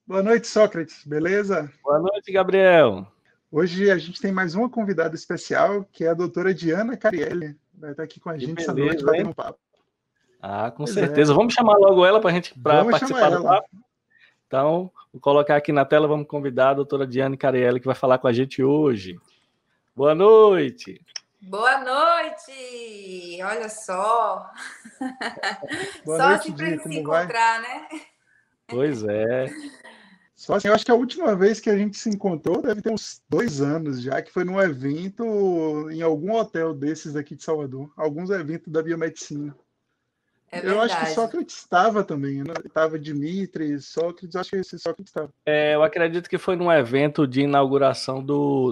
Boa noite, Sócrates, beleza? Boa noite, Gabriel. Hoje a gente tem mais uma convidada especial, que é a doutora Diana Carielli. Vai estar aqui com a Que gente essa noite, beleza, batendo hein? um papo. Ah, com Pois é, certeza. Vamos chamar logo ela para vamos chamar participar do ela. papo? Então, vou colocar aqui na tela, vamos convidar a doutora Diane Carielli, que vai falar com a gente hoje. Boa noite. Boa noite! Olha só. Boa Só noite, assim pra Di, gente se como vai? encontrar, né? Pois é. Só assim, eu acho que a última vez que a gente se encontrou deve ter uns 2 anos já, que foi num evento em algum hotel desses aqui de Salvador. Alguns eventos da biomedicina. É Eu acho que verdade. Sócrates estava também, né? Estava Dimitri, Sócrates, eu acho que esse Sócrates estava. Eu acredito que foi num evento de inauguração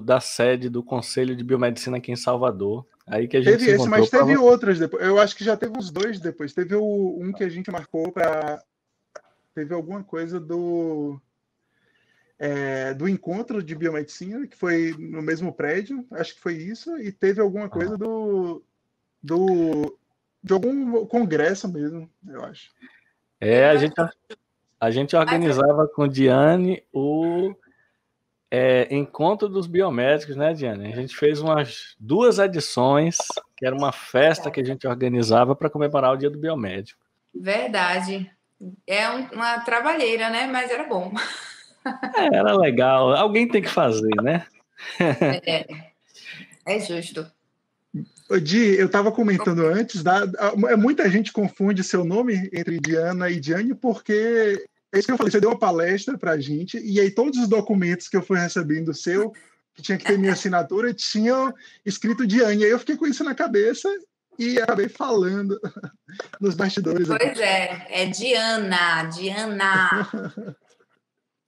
da sede do Conselho de Biomedicina aqui em Salvador. Aí que a gente Teve se esse, encontrou. mas teve outros depois. Eu acho que já teve uns dois depois. Teve um que a gente marcou para. Teve alguma coisa do encontro de biomedicina, que foi no mesmo prédio, acho que foi isso, e teve alguma coisa de algum congresso mesmo, eu acho. A gente organizava com Diane o Encontro dos Biomédicos, né, Diane? A gente fez umas 2 edições, que era uma festa que a gente organizava para comemorar o Dia do Biomédico. Verdade. É uma trabalheira, né? Mas era bom. Era legal. Alguém tem que fazer, né? É justo. Di, eu estava comentando antes, muita gente confunde seu nome entre Diana e Diane, porque é isso que eu falei, você deu uma palestra para a gente, e aí todos os documentos que eu fui recebendo seu, que tinha que ter minha assinatura, tinham escrito Diane, e aí eu fiquei com isso na cabeça e acabei falando nos bastidores. Pois é Diana.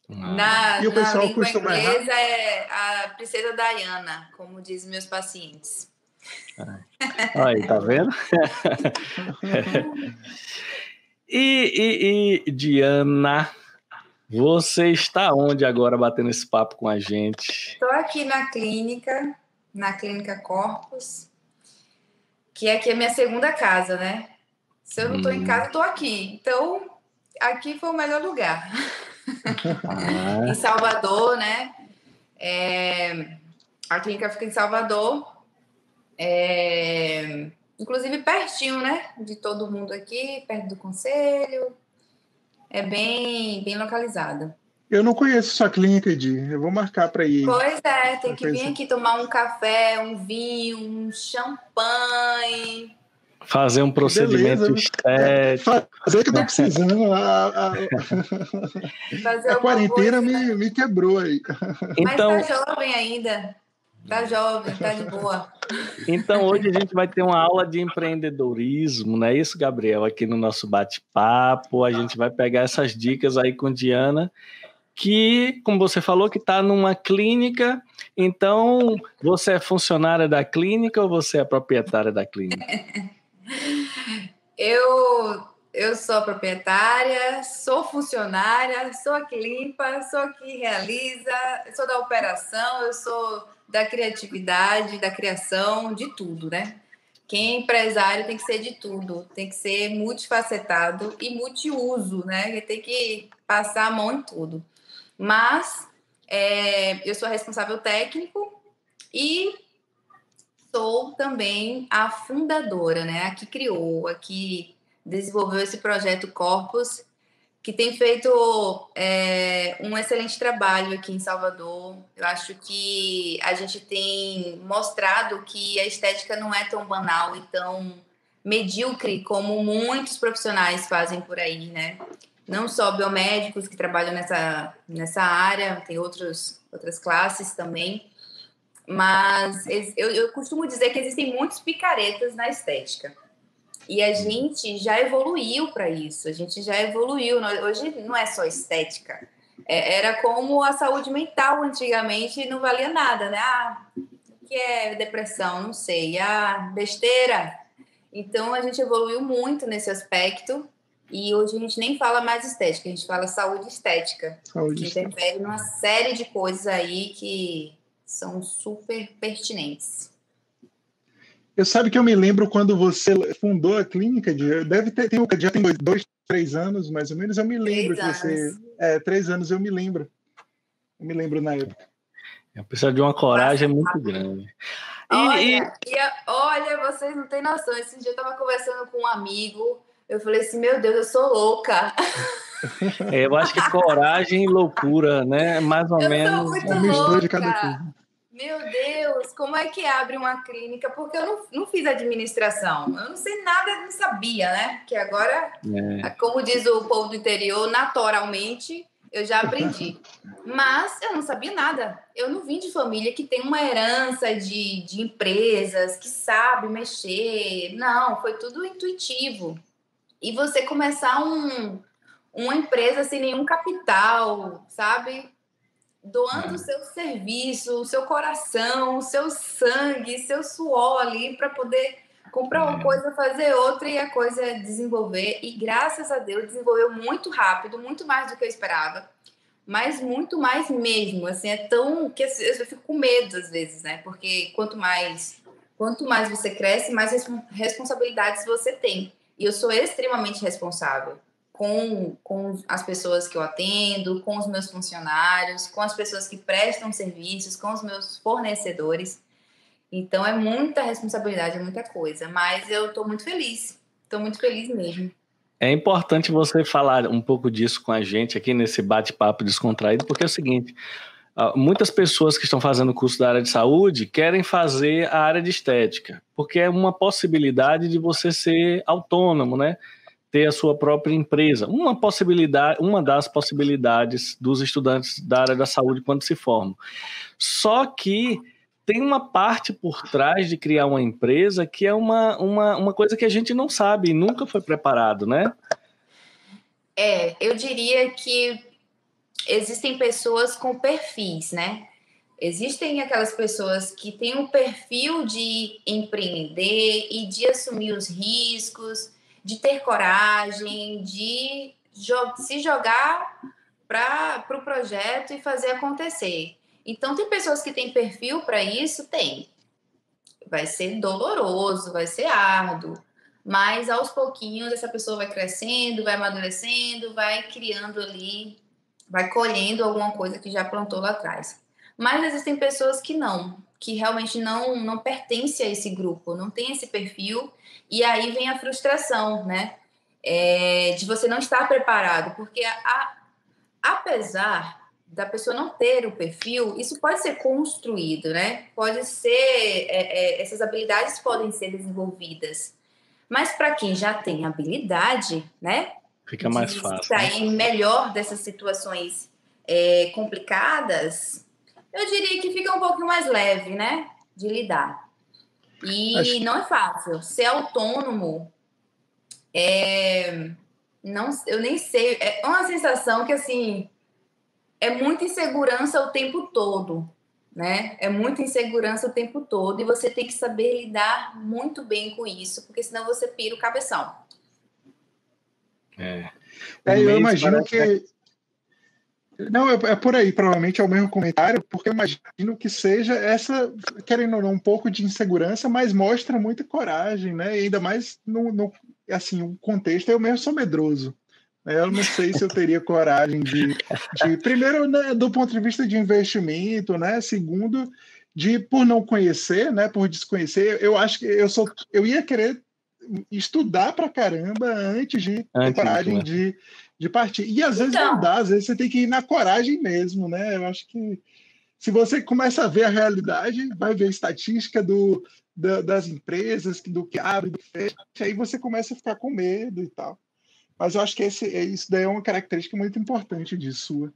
E o Na pessoal língua costuma errar? inglesa é a princesa Diana, como dizem meus pacientes. Aí, tá vendo? E Diana, você está onde agora batendo esse papo com a gente? Estou aqui na clínica Corpus, que aqui é minha segunda casa, né? Se eu não estou em casa, estou aqui. Então, aqui foi o melhor lugar. Em Salvador, né? A clínica fica em Salvador. Inclusive pertinho, né? De todo mundo aqui, perto do conselho. É bem localizada. Eu não conheço sua clínica, Di. Eu vou marcar para ir. Pois é, tem que vir aqui tomar um café, um vinho, um champanhe. Fazer um procedimento estético. Fazer o que eu tô precisando. A quarentena me quebrou aí. Então, mas tá jovem ainda. Tá jovem, tá de boa. Então, hoje a gente vai ter uma aula de empreendedorismo, não é isso, Gabriel? Aqui no nosso bate-papo, a gente vai pegar essas dicas aí com Diana, que, como você falou, que está numa clínica. Então, você é funcionária da clínica ou você é proprietária da clínica? Eu sou proprietária, sou funcionária, sou a que limpa, sou a que realiza, sou da operação, eu sou da criatividade, da criação, de tudo, né? Quem é empresário tem que ser de tudo, tem que ser multifacetado e multiuso, né? Tem que passar a mão em tudo. Mas eu sou a responsável técnico e sou também a fundadora, né? A que criou, a que desenvolveu esse projeto Corpus, que tem feito um excelente trabalho aqui em Salvador. Eu acho que a gente tem mostrado que a estética não é tão banal e tão medíocre como muitos profissionais fazem por aí, né? Não só biomédicos que trabalham nessa área, tem outras classes também. Mas eu costumo dizer que existem muitos picaretas na estética. E a gente já evoluiu para isso. A gente já evoluiu. Hoje não é só estética. Era como a saúde mental antigamente, não valia nada, né? O que é depressão? Não sei. Besteira. Então, a gente evoluiu muito nesse aspecto. E hoje a gente nem fala mais estética. A gente fala saúde estética. Que interfere numa série de coisas aí que são super pertinentes. Eu sabe que eu me lembro quando você fundou a clínica, já tem 3 anos, mais ou menos, eu me lembro 3 que você... anos. 3 anos eu me lembro. Eu me lembro na época. Precisa de uma coragem Passa muito rápido. grande. Olha, vocês não têm noção. Esse dia eu estava conversando com um amigo, eu falei assim, meu Deus, eu sou louca. Eu acho que coragem e loucura, né? Mais ou Eu sou menos. muito Uma mistura de cada louca. coisa. Meu Deus, como é que abre uma clínica? Porque eu não fiz administração. Eu não sei nada, eu não sabia, né? Que agora, como diz o povo do interior, naturalmente, eu já aprendi. Mas eu não sabia nada. Eu não vim de família que tem uma herança de empresas, que sabe mexer. Não, foi tudo intuitivo. E você começar uma empresa sem nenhum capital, sabe? Doando o seu serviço, o seu coração, o seu sangue, seu suor ali para poder comprar uma coisa, fazer outra e a coisa desenvolver. E graças a Deus desenvolveu muito rápido, muito mais do que eu esperava, mas muito mais mesmo. Assim, é tão que eu fico com medo às vezes, né? Porque quanto mais você cresce, mais responsabilidades você tem. E eu sou extremamente responsável com as pessoas que eu atendo, com os meus funcionários, com as pessoas que prestam serviços, com os meus fornecedores. Então, é muita responsabilidade, é muita coisa. Mas eu estou muito feliz. Estou muito feliz mesmo. É importante você falar um pouco disso com a gente aqui nesse bate-papo descontraído, porque é o seguinte, muitas pessoas que estão fazendo o curso da área de saúde querem fazer a área de estética, porque é uma possibilidade de você ser autônomo, né? Ter a sua própria empresa. Uma das possibilidades dos estudantes da área da saúde quando se formam. Só que tem uma parte por trás de criar uma empresa que é uma coisa que a gente não sabe e nunca foi preparado, né? Eu diria que existem pessoas com perfis, né? Existem aquelas pessoas que têm um perfil de empreender e de assumir os riscos, de ter coragem, de se jogar para o projeto e fazer acontecer. Então, tem pessoas que têm perfil para isso? Tem. Vai ser doloroso, vai ser árduo, mas aos pouquinhos essa pessoa vai crescendo, vai amadurecendo, vai criando ali, vai colhendo alguma coisa que já plantou lá atrás. Mas existem pessoas que não, que realmente não pertencem a esse grupo, não tem esse perfil, e aí vem a frustração, né? De você não estar preparado, porque apesar da pessoa não ter o perfil, isso pode ser construído, né? Pode ser, essas habilidades podem ser desenvolvidas. Mas para quem já tem habilidade, né? Fica mais fácil. Sair melhor dessas situações complicadas, eu diria que fica um pouco mais leve, né? De lidar. E não é fácil. Ser autônomo eu nem sei. É uma sensação que, assim, é muita insegurança o tempo todo, né? É muita insegurança o tempo todo e você tem que saber lidar muito bem com isso, porque senão você pira o cabeção. Eu imagino que... Não, é por aí, provavelmente é o mesmo comentário, porque eu imagino que seja essa, querendo ou não, um pouco de insegurança, mas mostra muita coragem, né? E ainda mais assim, o contexto, eu mesmo sou medroso. Eu não sei se eu teria coragem de primeiro, né, do ponto de vista de investimento, né? Segundo, por não conhecer, né? Por desconhecer, eu acho que eu ia querer estudar pra caramba antes de ter coragem de partir. E às vezes não dá, às vezes você tem que ir na coragem mesmo, né? Eu acho que se você começa a ver a realidade, vai ver a estatística das empresas, do que abre, do que fecha, aí você começa a ficar com medo e tal. Mas eu acho que isso daí é uma característica muito importante de sua,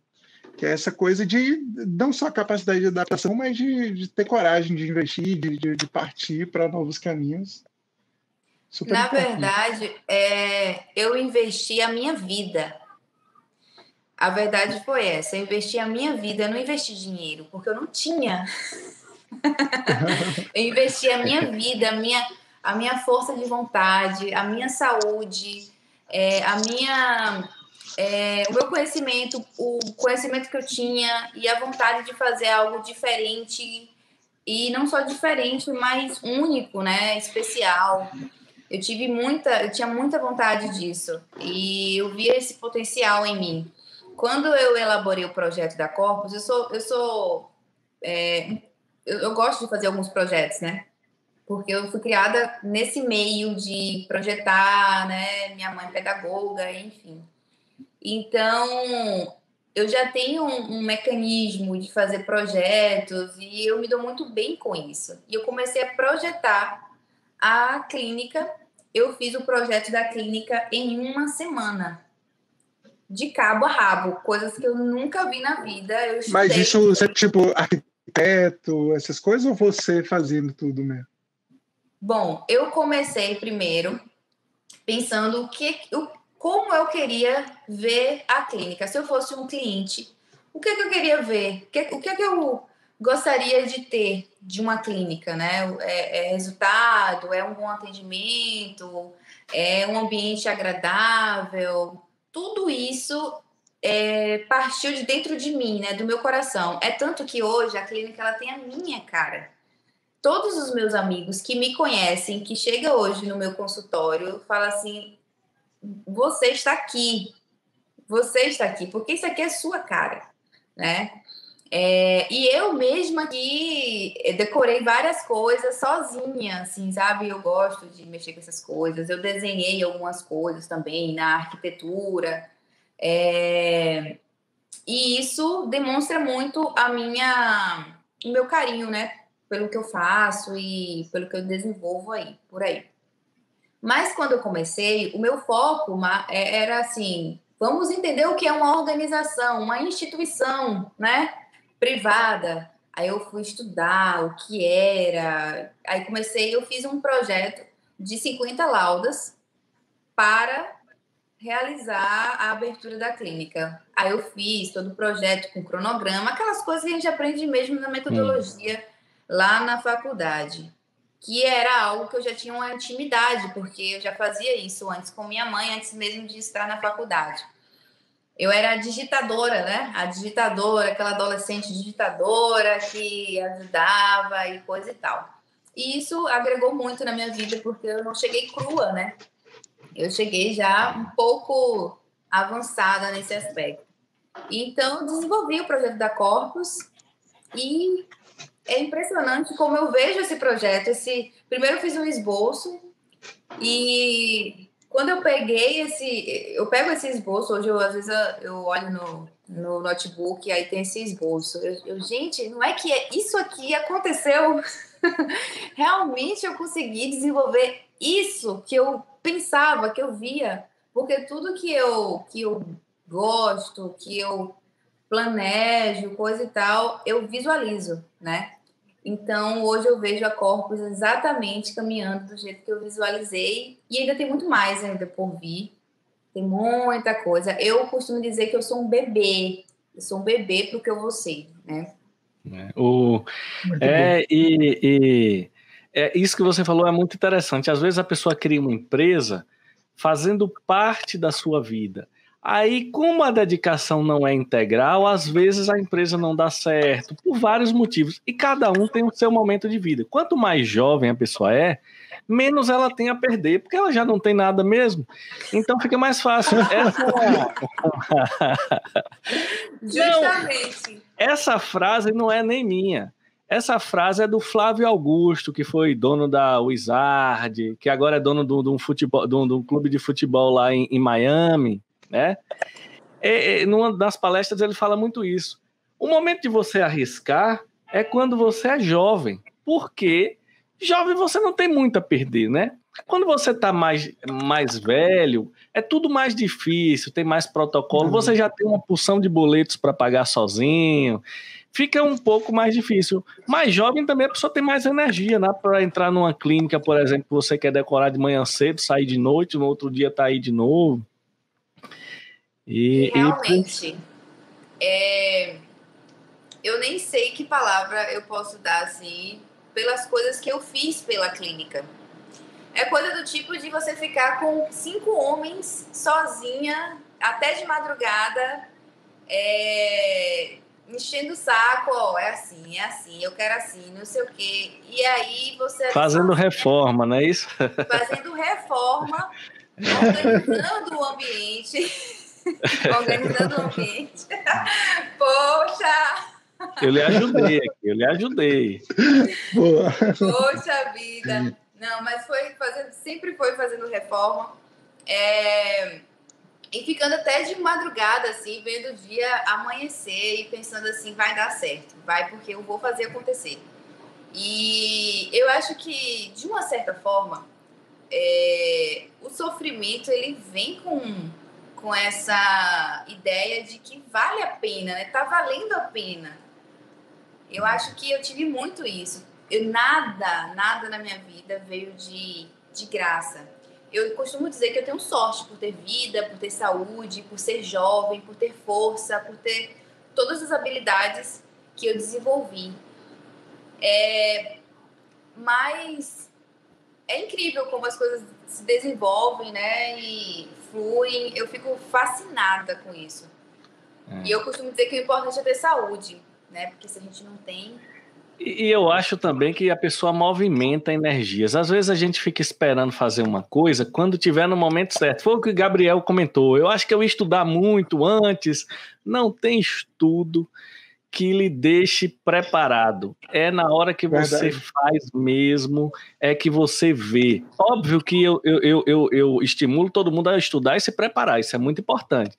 que é essa coisa de não só a capacidade de adaptação, mas de ter coragem de investir, de partir para novos caminhos. Super Na importante. verdade, eu investi a minha vida. A verdade foi essa, eu investi a minha vida, eu não investi dinheiro, porque eu não tinha. Eu investi a minha vida, a minha força de vontade, a minha saúde, o meu conhecimento, o conhecimento que eu tinha e a vontade de fazer algo diferente, e não só diferente, mas único, né? Especial. eu tinha muita vontade disso e eu via esse potencial em mim. Quando eu elaborei o projeto da Corpus, eu gosto de fazer alguns projetos, né? Porque eu fui criada nesse meio de projetar, né? Minha mãe pedagoga, enfim. Então, eu já tenho um mecanismo de fazer projetos e eu me dou muito bem com isso. E eu comecei a projetar a clínica. Eu fiz o projeto da clínica em uma semana, de cabo a rabo, coisas que eu nunca vi na vida. Eu estudei. Mas isso você, tipo, arquiteto, essas coisas, ou você fazendo tudo mesmo? Bom, eu comecei primeiro pensando como eu queria ver a clínica. Se eu fosse um cliente, o que eu queria ver? O que eu gostaria de ter de uma clínica, né? É resultado, é um bom atendimento, é um ambiente agradável. Tudo isso partiu de dentro de mim, né? Do meu coração. É tanto que hoje a clínica ela tem a minha cara. Todos os meus amigos que me conhecem, que chegam hoje no meu consultório, falam assim: você está aqui, porque isso aqui é sua cara, né? E eu mesma que decorei várias coisas sozinha, assim, sabe? Eu gosto de mexer com essas coisas. Eu desenhei algumas coisas também na arquitetura. E isso demonstra muito o meu carinho, né? Pelo que eu faço e pelo que eu desenvolvo aí, por aí. Mas quando eu comecei, o meu foco era assim, vamos entender o que é uma organização, uma instituição, né, privada. Aí eu fui estudar o que era. Aí eu fiz um projeto de 50 laudas para realizar a abertura da clínica. Aí eu fiz todo o projeto com cronograma, aquelas coisas que a gente aprende mesmo na metodologia lá na faculdade. Que era algo que eu já tinha uma intimidade, porque eu já fazia isso antes com minha mãe, antes mesmo de estar na faculdade. Eu era a digitadora, né? A digitadora, aquela adolescente digitadora que ajudava e coisa e tal. E isso agregou muito na minha vida, porque eu não cheguei crua, né? Eu cheguei já um pouco avançada nesse aspecto. Então, eu desenvolvi o projeto da Corpus e é impressionante como eu vejo esse projeto. Primeiro eu fiz um esboço e quando eu pego esse esboço, hoje às vezes eu olho no notebook e aí tem esse esboço. Gente, não é que isso aqui aconteceu? Realmente eu consegui desenvolver isso que eu pensava, que eu via, porque tudo que eu gosto, que eu planejo, coisa e tal, eu visualizo, né? Então, hoje eu vejo a Corpus exatamente caminhando do jeito que eu visualizei e ainda tem muito mais ainda por vir. Tem muita coisa. Eu costumo dizer que eu sou um bebê. Eu sou um bebê para o que eu vou ser, né? Isso que você falou é muito interessante. Às vezes a pessoa cria uma empresa fazendo parte da sua vida. Aí, como a dedicação não é integral, às vezes a empresa não dá certo, por vários motivos. E cada um tem o seu momento de vida. Quanto mais jovem a pessoa menos ela tem a perder, porque ela já não tem nada mesmo. Então fica mais fácil. Justamente. Não, essa frase não é nem minha. Essa frase é do Flávio Augusto, que foi dono da Wizard, que agora é dono de um clube de futebol lá em Miami, né? Numa das palestras ele fala muito isso. O momento de você arriscar é quando você é jovem, porque jovem você não tem muito a perder, né? Quando você está mais velho, é tudo mais difícil, tem mais protocolo, você já tem uma porção de boletos para pagar sozinho, fica um pouco mais difícil. Mais jovem também a pessoa tem mais energia, né? Para entrar numa clínica, por exemplo, que você quer decorar de manhã cedo, sair de noite, no outro dia tá aí de novo. Realmente, eu nem sei que palavra eu posso dar assim pelas coisas que eu fiz pela clínica. É coisa do tipo de você ficar com 5 homens sozinha até de madrugada, enchendo o saco, ó, é assim, eu quero assim, não sei o quê. E aí você... Fazendo reforma, não é isso? Fazendo reforma, organizando o ambiente. Organizando o ambiente. Poxa! Eu lhe ajudei aqui, eu lhe ajudei. Boa. Poxa vida! Não, mas sempre foi fazendo reforma. E ficando até de madrugada, assim, vendo o dia amanhecer e pensando assim, vai dar certo, vai porque eu vou fazer acontecer. E eu acho que, de uma certa forma, o sofrimento, ele vem com essa ideia de que vale a pena, né? Tá valendo a pena. Eu acho que eu tive muito isso. Nada na minha vida veio de graça. Eu costumo dizer que eu tenho sorte por ter vida, por ter saúde, por ser jovem, por ter força, por ter todas as habilidades que eu desenvolvi. Mas é incrível como as coisas se desenvolvem, né? E fluem. Eu fico fascinada com isso. E eu costumo dizer que o importante é ter saúde, né? Porque se a gente não tem... E eu acho também que a pessoa movimenta energias. Às vezes a gente fica esperando fazer uma coisa quando tiver no momento certo. Foi o que o Gabriel comentou. Eu acho que eu ia estudar muito antes. Não tem estudo que lhe deixe preparado. É na hora que você faz mesmo, é que você vê. Óbvio que eu estimulo todo mundo a estudar e se preparar. Isso é muito importante.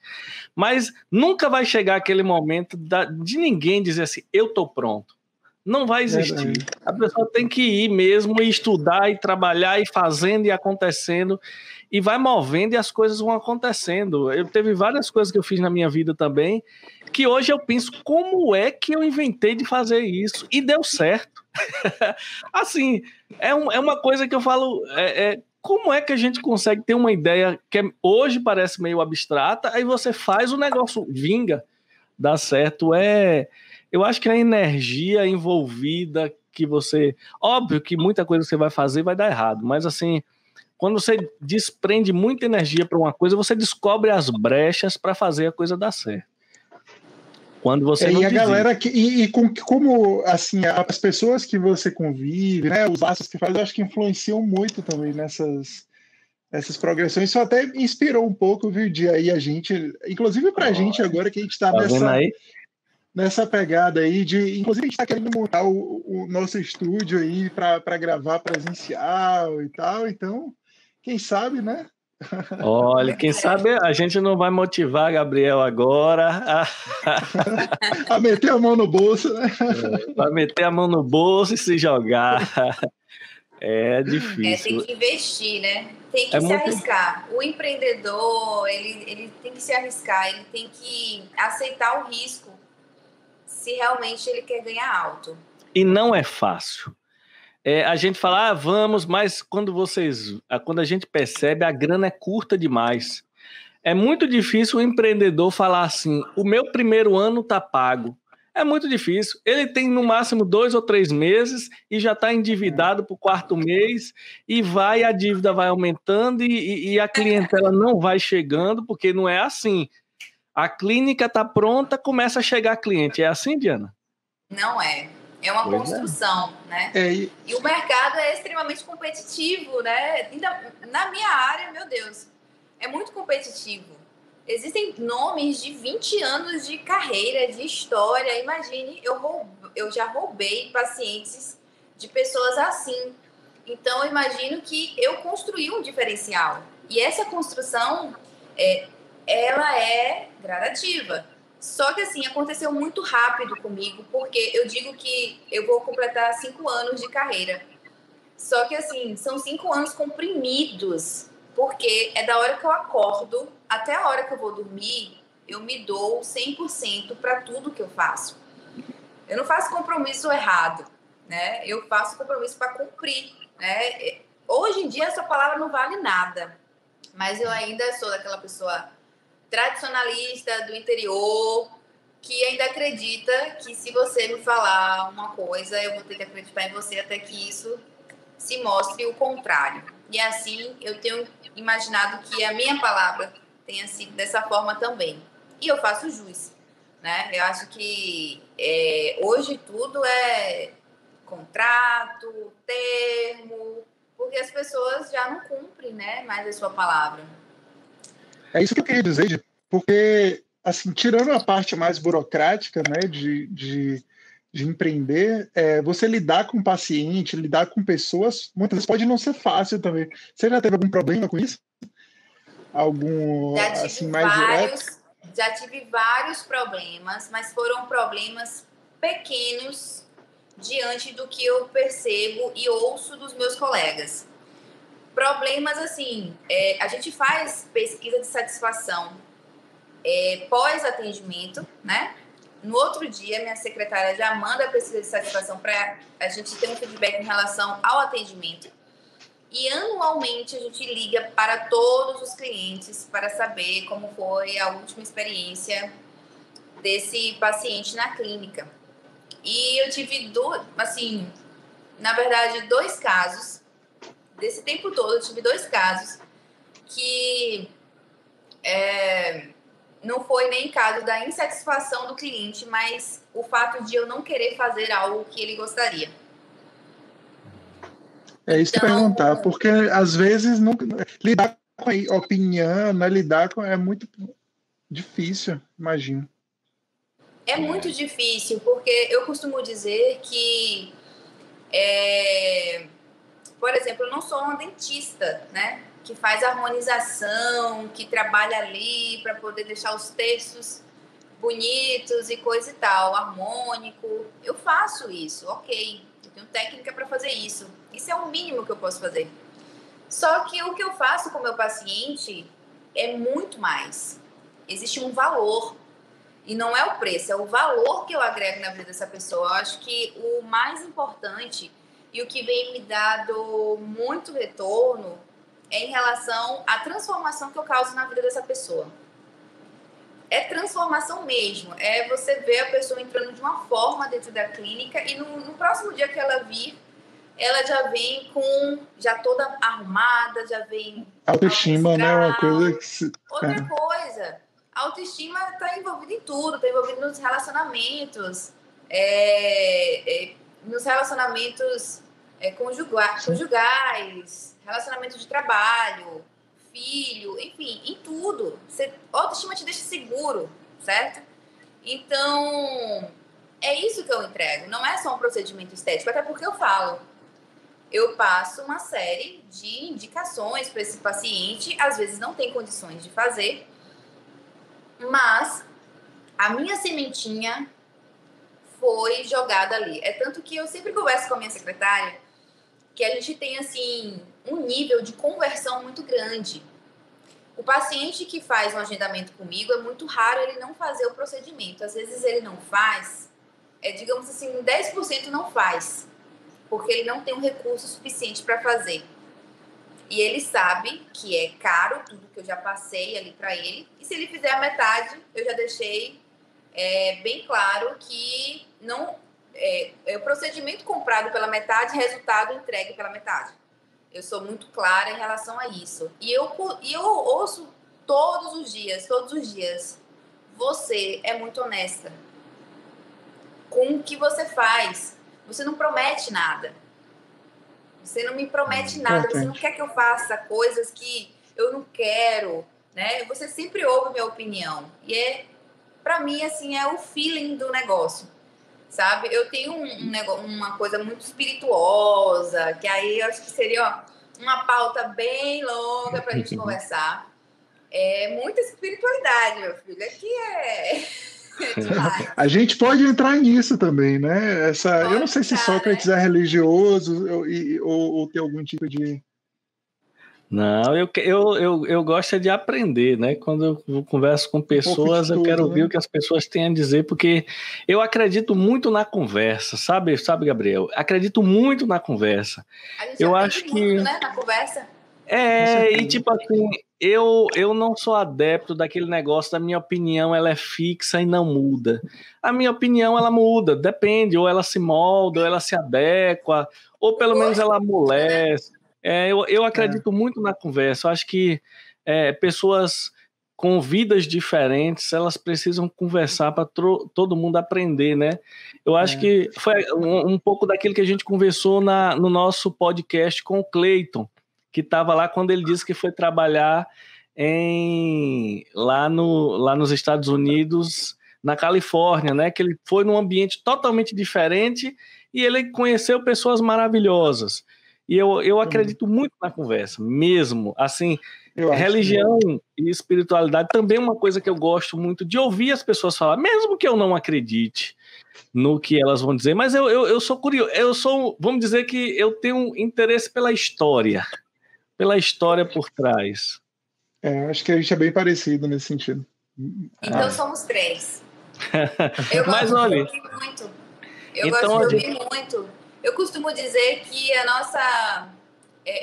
Mas nunca vai chegar aquele momento de ninguém dizer assim, eu estou pronto. Não vai existir. A pessoa tem que ir mesmo e estudar e trabalhar e fazendo e acontecendo e vai movendo e as coisas vão acontecendo. Eu teve várias coisas que eu fiz na minha vida também que hoje eu penso como é que eu inventei de fazer isso e deu certo. Assim, é uma coisa que eu falo, como é que a gente consegue ter uma ideia que hoje parece meio abstrata, aí você faz o negócio vinga, dá certo, eu acho que a energia envolvida que você... Óbvio que muita coisa que você vai fazer vai dar errado, mas assim, quando você desprende muita energia para uma coisa, você descobre as brechas para fazer a coisa dar certo. Quando você não e a desiste. galera como assim, as pessoas que você convive, né, os laços que faz, eu acho que influenciam muito também essas progressões. Isso até inspirou um pouco, viu, de aí a gente, inclusive pra gente agora que a gente tá nessa pegada aí inclusive a gente está querendo montar o nosso estúdio aí para gravar presencial e tal, então quem sabe, né? Olha, quem sabe a gente não vai motivar Gabriel agora a meter a mão no bolso, né? Vai meter a mão no bolso e se jogar. É difícil. Tem que investir, né? Tem que se arriscar. O empreendedor, ele tem que se arriscar, ele tem que aceitar o risco se realmente ele quer ganhar alto. E não é fácil. A gente fala, vamos, mas quando a gente percebe, a grana é curta demais. É muito difícil o empreendedor falar assim, o meu primeiro ano está pago. É muito difícil. Ele tem no máximo 2 ou 3 meses e já está endividado para o 4º mês e a dívida vai aumentando e a clientela não vai chegando, porque não é assim. A clínica está pronta, começa a chegar cliente. É assim, Diana? Não é. É uma construção, né? E o mercado é extremamente competitivo, né? Na minha área, meu Deus, é muito competitivo. Existem nomes de 20 anos de carreira, de história. Imagine, eu já roubei pacientes de pessoas assim. Então, eu imagino que eu construí um diferencial. E essa construção, ela é gradativa. Só que, assim, aconteceu muito rápido comigo, porque eu digo que eu vou completar 5 anos de carreira. Só que, assim, são 5 anos comprimidos, porque é da hora que eu acordo até a hora que eu vou dormir, eu me dou 100% para tudo que eu faço. Eu não faço compromisso errado, né? Eu faço compromisso para cumprir, né? Hoje em dia, essa palavra não vale nada, mas eu ainda sou daquela pessoa tradicionalista do interior, que ainda acredita que se você me falar uma coisa, eu vou ter que acreditar em você até que isso se mostre o contrário. E assim, eu tenho imaginado que a minha palavra tenha sido dessa forma também. E eu faço jus. né? Eu acho que hoje tudo é contrato, termo, porque as pessoas já não cumprem, né, mais a sua palavra. É isso que eu queria dizer, porque, assim, tirando a parte mais burocrática, né, de empreender, você lidar com paciente, lidar com pessoas, muitas vezes pode não ser fácil também. Você já teve algum problema com isso? Algum, assim, mais direto? Já tive vários problemas, mas foram problemas pequenos diante do que eu percebo e ouço dos meus colegas. Problemas assim, a gente faz pesquisa de satisfação pós-atendimento, né? No outro dia, minha secretária já manda a pesquisa de satisfação para a gente ter um feedback em relação ao atendimento. E anualmente a gente liga para todos os clientes para saber como foi a última experiência desse paciente na clínica. E eu tive, na verdade, 2 casos. Desse tempo todo, eu tive 2 casos que não foi nem caso da insatisfação do cliente, mas o fato de eu não querer fazer algo que ele gostaria. É isso que eu ia perguntar, porque às vezes lidar com a opinião, né, é muito difícil, imagino. É muito difícil, porque eu costumo dizer que, por exemplo, eu não sou uma dentista, né, que faz harmonização, que trabalha ali para poder deixar os textos bonitos e coisa e tal, harmônico. Eu faço isso, ok. Eu tenho técnica para fazer isso. Isso é o mínimo que eu posso fazer. Só que o que eu faço com o meu paciente é muito mais. Existe um valor. E não é o preço, é o valor que eu agrego na vida dessa pessoa. Eu acho que o mais importante e o que vem me dado muito retorno é em relação à transformação que eu causo na vida dessa pessoa. É transformação mesmo. É você ver a pessoa entrando de uma forma dentro da clínica e no próximo dia que ela vir, ela já vem já toda arrumada, já vem... Autoestima, né? Uma coisa que... Outra coisa, a autoestima está envolvida em tudo, está envolvida nos relacionamentos, conjugais, relacionamentos de trabalho, filho, enfim, em tudo. A autoestima te deixa seguro, certo? Então, é isso que eu entrego. Não é só um procedimento estético, até porque eu passo uma série de indicações para esse paciente, às vezes não tem condições de fazer, mas a minha sementinha foi jogada ali. É tanto que eu sempre converso com a minha secretária que a gente tem, assim, um nível de conversão muito grande. O paciente que faz um agendamento comigo, é muito raro ele não fazer o procedimento. Às vezes ele não faz, digamos assim, 10% não faz, porque ele não tem um recurso suficiente para fazer. E ele sabe que é caro tudo que eu já passei ali para ele. E se ele fizer a metade, eu já deixei bem claro que não o procedimento comprado pela metade, resultado entregue pela metade. Eu sou muito clara em relação a isso. E eu ouço todos os dias, você é muito honesta com o que você faz. Você não promete nada. Você não me promete nada. Você não quer que eu faça coisas que eu não quero, né? Você sempre ouve a minha opinião. E pra mim, assim, é o feeling do negócio, sabe? Eu tenho uma coisa muito espirituosa, que aí eu acho que seria uma pauta bem longa pra gente conversar. Muita espiritualidade, meu filho. Aqui a gente pode entrar nisso também, né? Eu não sei se Sócrates é religioso ou tem algum tipo de... Não, eu gosto de aprender, né? Quando eu converso com pessoas, eu quero ouvir o que as pessoas têm a dizer, porque eu acredito muito na conversa, sabe, Gabriel? Acredito muito na conversa. A gente aprende muito, né, na conversa. E tipo assim, eu não sou adepto daquele negócio da minha opinião, ela é fixa e não muda. A minha opinião, ela muda, depende, ou ela se molda, ou ela se adequa, ou pelo menos ela amolece. Eu acredito muito na conversa. Eu acho que pessoas com vidas diferentes, elas precisam conversar para todo mundo aprender, né? Eu acho que foi um pouco daquilo que a gente conversou no nosso podcast com o Cleiton, que estava lá quando ele disse que foi trabalhar lá nos Estados Unidos, na Califórnia, né? Que ele foi num ambiente totalmente diferente e ele conheceu pessoas maravilhosas. E eu acredito muito na conversa, mesmo. Assim, religião e espiritualidade também é uma coisa que eu gosto muito de ouvir as pessoas falar, mesmo que eu não acredite no que elas vão dizer, mas eu sou curioso, vamos dizer que eu tenho interesse pela história por trás. Acho que a gente é bem parecido nesse sentido. Então somos 3. Eu gosto de ouvir muito. Gosto de ouvir muito. Eu costumo dizer que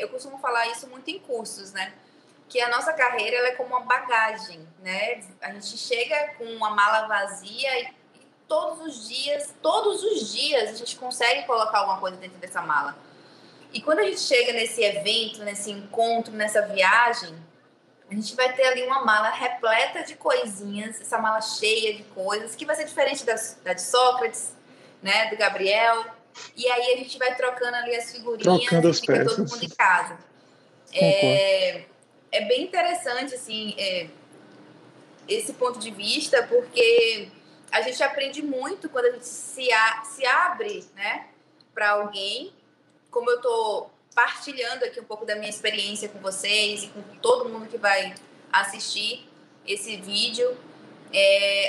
eu costumo falar isso muito em cursos, né? Que a nossa carreira ela é como uma bagagem, né? A gente chega com uma mala vazia e todos os dias a gente consegue colocar alguma coisa dentro dessa mala. E quando a gente chega nesse evento, nesse encontro, nessa viagem, a gente vai ter ali uma mala repleta de coisinhas, essa mala cheia de coisas, que vai ser diferente da de Sócrates, né, do Gabriel. E aí a gente vai trocando ali as figurinhas e fica todo mundo em casa. É bem interessante, assim, esse ponto de vista, porque a gente aprende muito quando a gente se abre, né, para alguém. Como eu estou partilhando aqui um pouco da minha experiência com vocês e com todo mundo que vai assistir esse vídeo,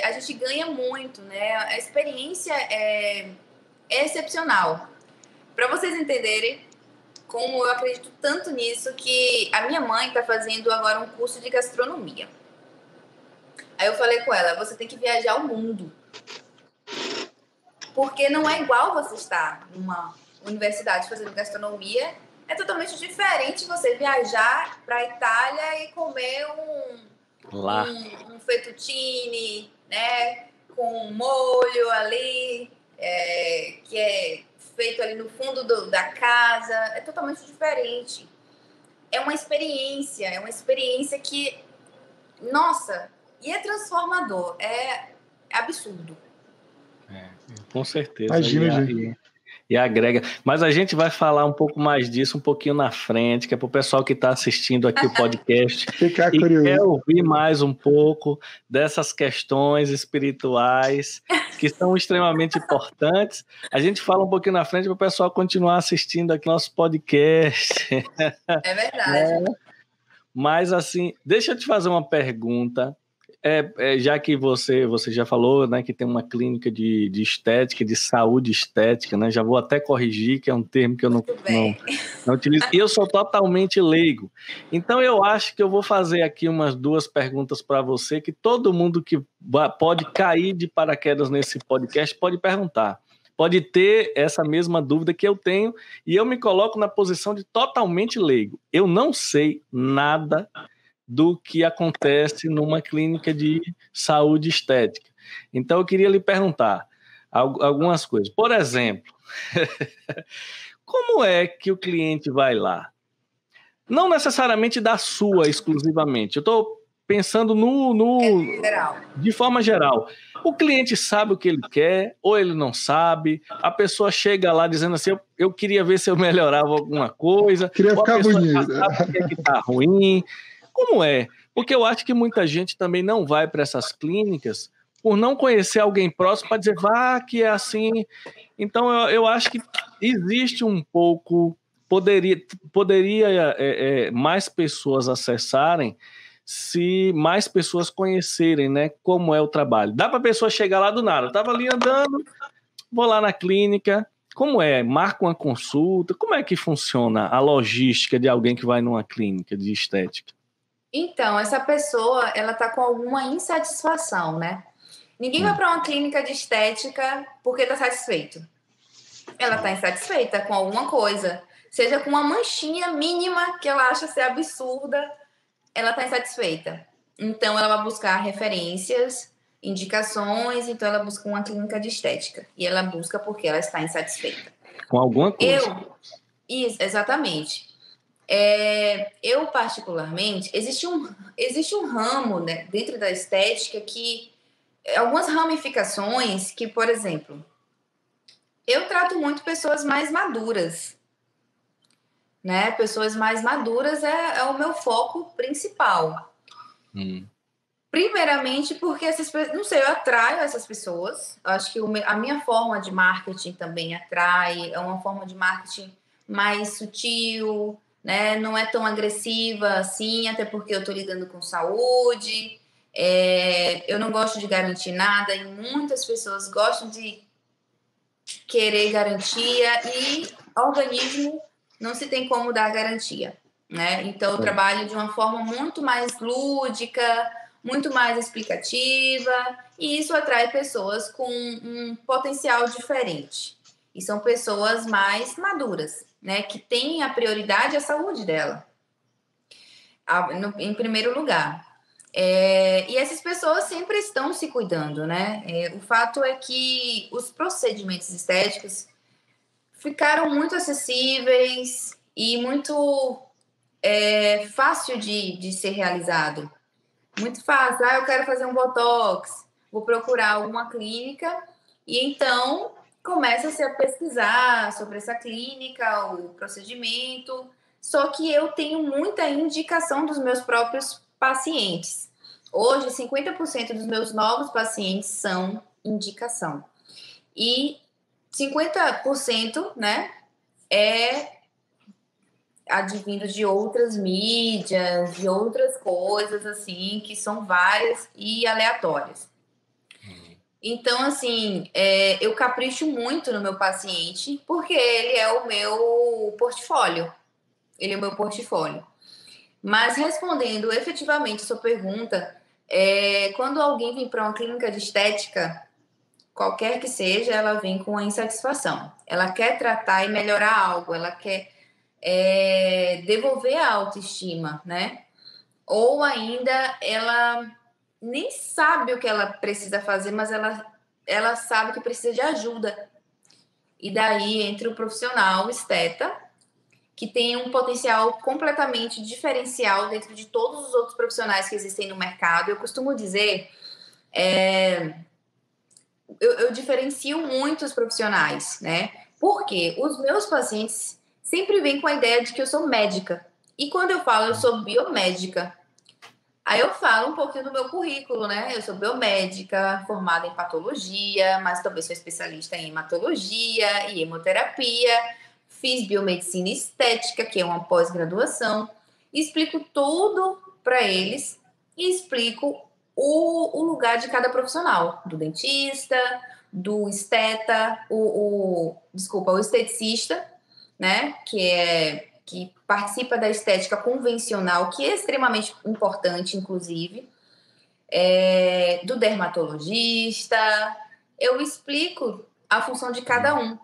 a gente ganha muito, né? A experiência é excepcional. Para vocês entenderem como eu acredito tanto nisso, que a minha mãe está fazendo agora um curso de gastronomia. Aí eu falei com ela, você tem que viajar o mundo. Porque não é igual você estar numa universidade fazendo gastronomia, é totalmente diferente você viajar para a Itália e comer um fettuccine, né, com um molho ali, que é feito ali no fundo da casa, é totalmente diferente. É uma experiência que, nossa, e é transformador, é absurdo. Com certeza. Imagina, e agrega. Mas a gente vai falar um pouco mais disso um pouquinho na frente, que é para o pessoal que está assistindo aqui o podcast Ficar e curioso. quer ouvir mais um pouco dessas questões espirituais que são extremamente importantes. A gente fala um pouquinho na frente para o pessoal continuar assistindo aqui nosso podcast. É verdade. Mas assim, deixa eu te fazer uma pergunta. Já que você já falou, né, que tem uma clínica de estética, de saúde estética, né? Já vou até corrigir, que é um termo que eu não utilizo. E eu sou totalmente leigo. Então, eu acho que eu vou fazer aqui umas 2 perguntas para você, que todo mundo que pode cair de paraquedas nesse podcast pode perguntar. Pode ter essa mesma dúvida que eu tenho, e eu me coloco na posição de totalmente leigo. Eu não sei nada do que acontece numa clínica de saúde estética. Então, eu queria lhe perguntar algumas coisas. Por exemplo, como é que o cliente vai lá? Não necessariamente da sua exclusivamente. Eu estou pensando de forma geral. O cliente sabe o que ele quer ou ele não sabe? A pessoa chega lá dizendo assim, eu queria ver se eu melhorava alguma coisa. Queria ficar bonito. Já sabe o que está ruim. Como é? Porque eu acho que muita gente também não vai para essas clínicas por não conhecer alguém próximo para dizer, que é assim. Então, eu acho que existe um pouco... Poderia mais pessoas acessarem se mais pessoas conhecerem, né, como é o trabalho. Dá para a pessoa chegar lá do nada. Eu estava ali andando, vou lá na clínica. Como é? Marca uma consulta? Como é que funciona a logística de alguém que vai numa clínica de estética? Então, essa pessoa, ela tá com alguma insatisfação, né? Ninguém vai para uma clínica de estética porque tá satisfeito. Ela tá insatisfeita com alguma coisa. Seja com uma manchinha mínima que ela acha ser absurda, ela tá insatisfeita. Então, ela vai buscar referências, indicações, então ela busca uma clínica de estética. E ela busca porque ela está insatisfeita. Com alguma coisa. Isso, exatamente. Eu, particularmente, existe um ramo, né, dentro da estética que... Algumas ramificações que, por exemplo, eu trato muito pessoas mais maduras, né? Pessoas mais maduras é o meu foco principal. Primeiramente porque não sei, eu atraio essas pessoas. Eu acho que a minha forma de marketing também atrai. É uma forma de marketing mais sutil, né? Não é tão agressiva assim, até porque eu estou lidando com saúde. Eu não gosto de garantir nada e muitas pessoas gostam de querer garantia e organismo não se tem como dar garantia, né? Então, eu trabalho de uma forma muito mais lúdica, muito mais explicativa, e isso atrai pessoas com um potencial diferente. E são pessoas mais maduras, né? Que têm a prioridade à saúde dela, em primeiro lugar. E essas pessoas sempre estão se cuidando, né? O fato é que os procedimentos estéticos ficaram muito acessíveis e muito fácil de ser realizado. Muito fácil. Eu quero fazer um botox, vou procurar alguma clínica e então começa-se a pesquisar sobre essa clínica, o procedimento. Só que eu tenho muita indicação dos meus próprios pacientes. Hoje, 50% dos meus novos pacientes são indicação. E 50%, né, advindo de outras mídias, de outras coisas, assim, que são várias e aleatórias. Então, assim, eu capricho muito no meu paciente, porque ele é o meu portfólio. Ele é o meu portfólio. Mas, respondendo efetivamente a sua pergunta, quando alguém vem para uma clínica de estética, qualquer que seja, ela vem com a insatisfação. Ela quer tratar e melhorar algo, ela quer devolver a autoestima, né? Ou ainda ela nem sabe o que ela precisa fazer, mas ela sabe que precisa de ajuda. E daí entra o profissional esteta, que tem um potencial completamente diferencial dentro de todos os outros profissionais que existem no mercado. Eu costumo dizer, eu diferencio muito os profissionais, né? Porque os meus pacientes sempre vêm com a ideia de que eu sou médica. E quando eu falo eu sou biomédica, aí eu falo um pouquinho do meu currículo, né? Eu sou biomédica, formada em patologia, mas também sou especialista em hematologia e hemoterapia. Fiz biomedicina estética, que é uma pós-graduação. Explico tudo para eles e explico o lugar de cada profissional, do dentista, do esteta, o esteticista, né? Que participa da estética convencional, que é extremamente importante, inclusive, do dermatologista. Eu explico a função de cada um.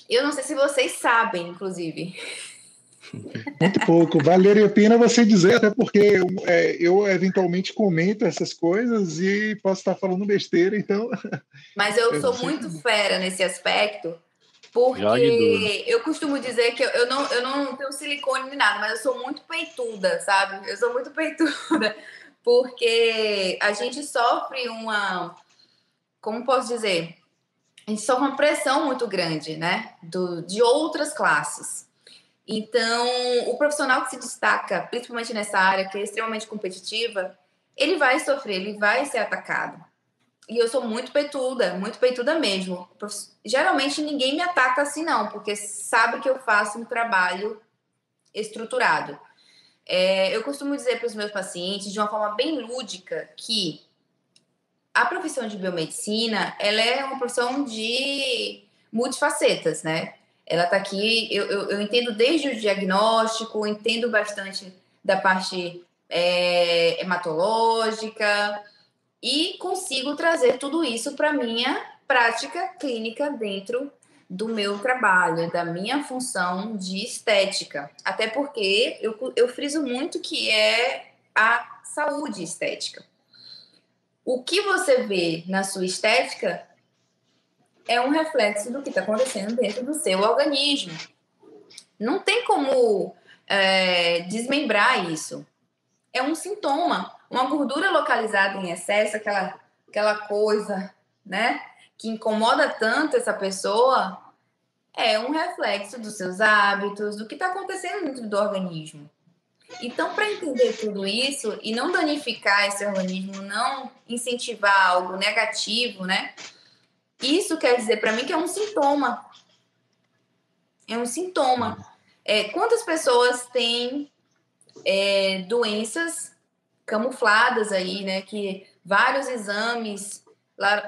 Eu não sei se vocês sabem, inclusive. Muito pouco. Valeria a pena você dizer, até porque eu eventualmente comento essas coisas e posso estar falando besteira, então... Mas eu sou muito fera nesse aspecto, porque eu costumo dizer que eu não tenho silicone nem nada, mas eu sou muito peituda, sabe? Eu sou muito peituda, porque a gente sofre como posso dizer? A gente sofre uma pressão muito grande, né? De outras classes. Então, o profissional que se destaca, principalmente nessa área que é extremamente competitiva, ele vai sofrer, ele vai ser atacado. E eu sou muito peituda mesmo. Geralmente ninguém me ataca assim não, porque sabe que eu faço um trabalho estruturado. Eu costumo dizer para os meus pacientes, de uma forma bem lúdica, que a profissão de biomedicina, ela é uma profissão de multifacetas, né? Ela está aqui, eu entendo desde o diagnóstico, entendo bastante da parte hematológica e consigo trazer tudo isso para a minha prática clínica dentro do meu trabalho, da minha função de estética. Até porque eu friso muito que é a saúde estética. O que você vê na sua estética é um reflexo do que está acontecendo dentro do seu organismo. Não tem como desmembrar isso. É um sintoma. Uma gordura localizada em excesso, aquela coisa, né, que incomoda tanto essa pessoa, é um reflexo dos seus hábitos, do que está acontecendo dentro do organismo. Então, para entender tudo isso e não danificar esse organismo, não incentivar algo negativo, né? Isso quer dizer para mim que é um sintoma. É um sintoma. Quantas pessoas têm doenças camufladas aí, né? Que vários exames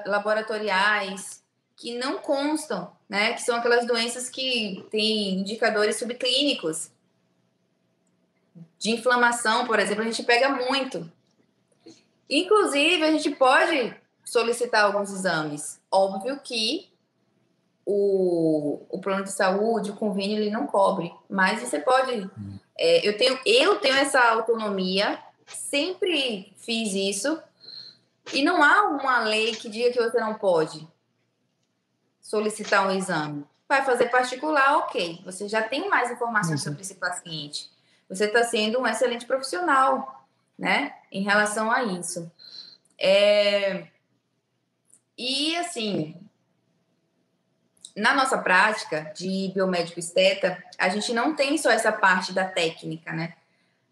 laboratoriais que não constam, né? Que são aquelas doenças que têm indicadores subclínicos. De inflamação, por exemplo, a gente pega muito. Inclusive, a gente pode solicitar alguns exames. Óbvio que o plano de saúde, o convênio, ele não cobre. Mas você pode... eu tenho essa autonomia, sempre fiz isso. E não há uma lei que diga que você não pode solicitar um exame. Vai fazer particular, ok. Você já tem mais informações sobre esse paciente. Você está sendo um excelente profissional, né? Em relação a isso. E, assim, na nossa prática de biomédico esteta, a gente não tem só essa parte da técnica, né?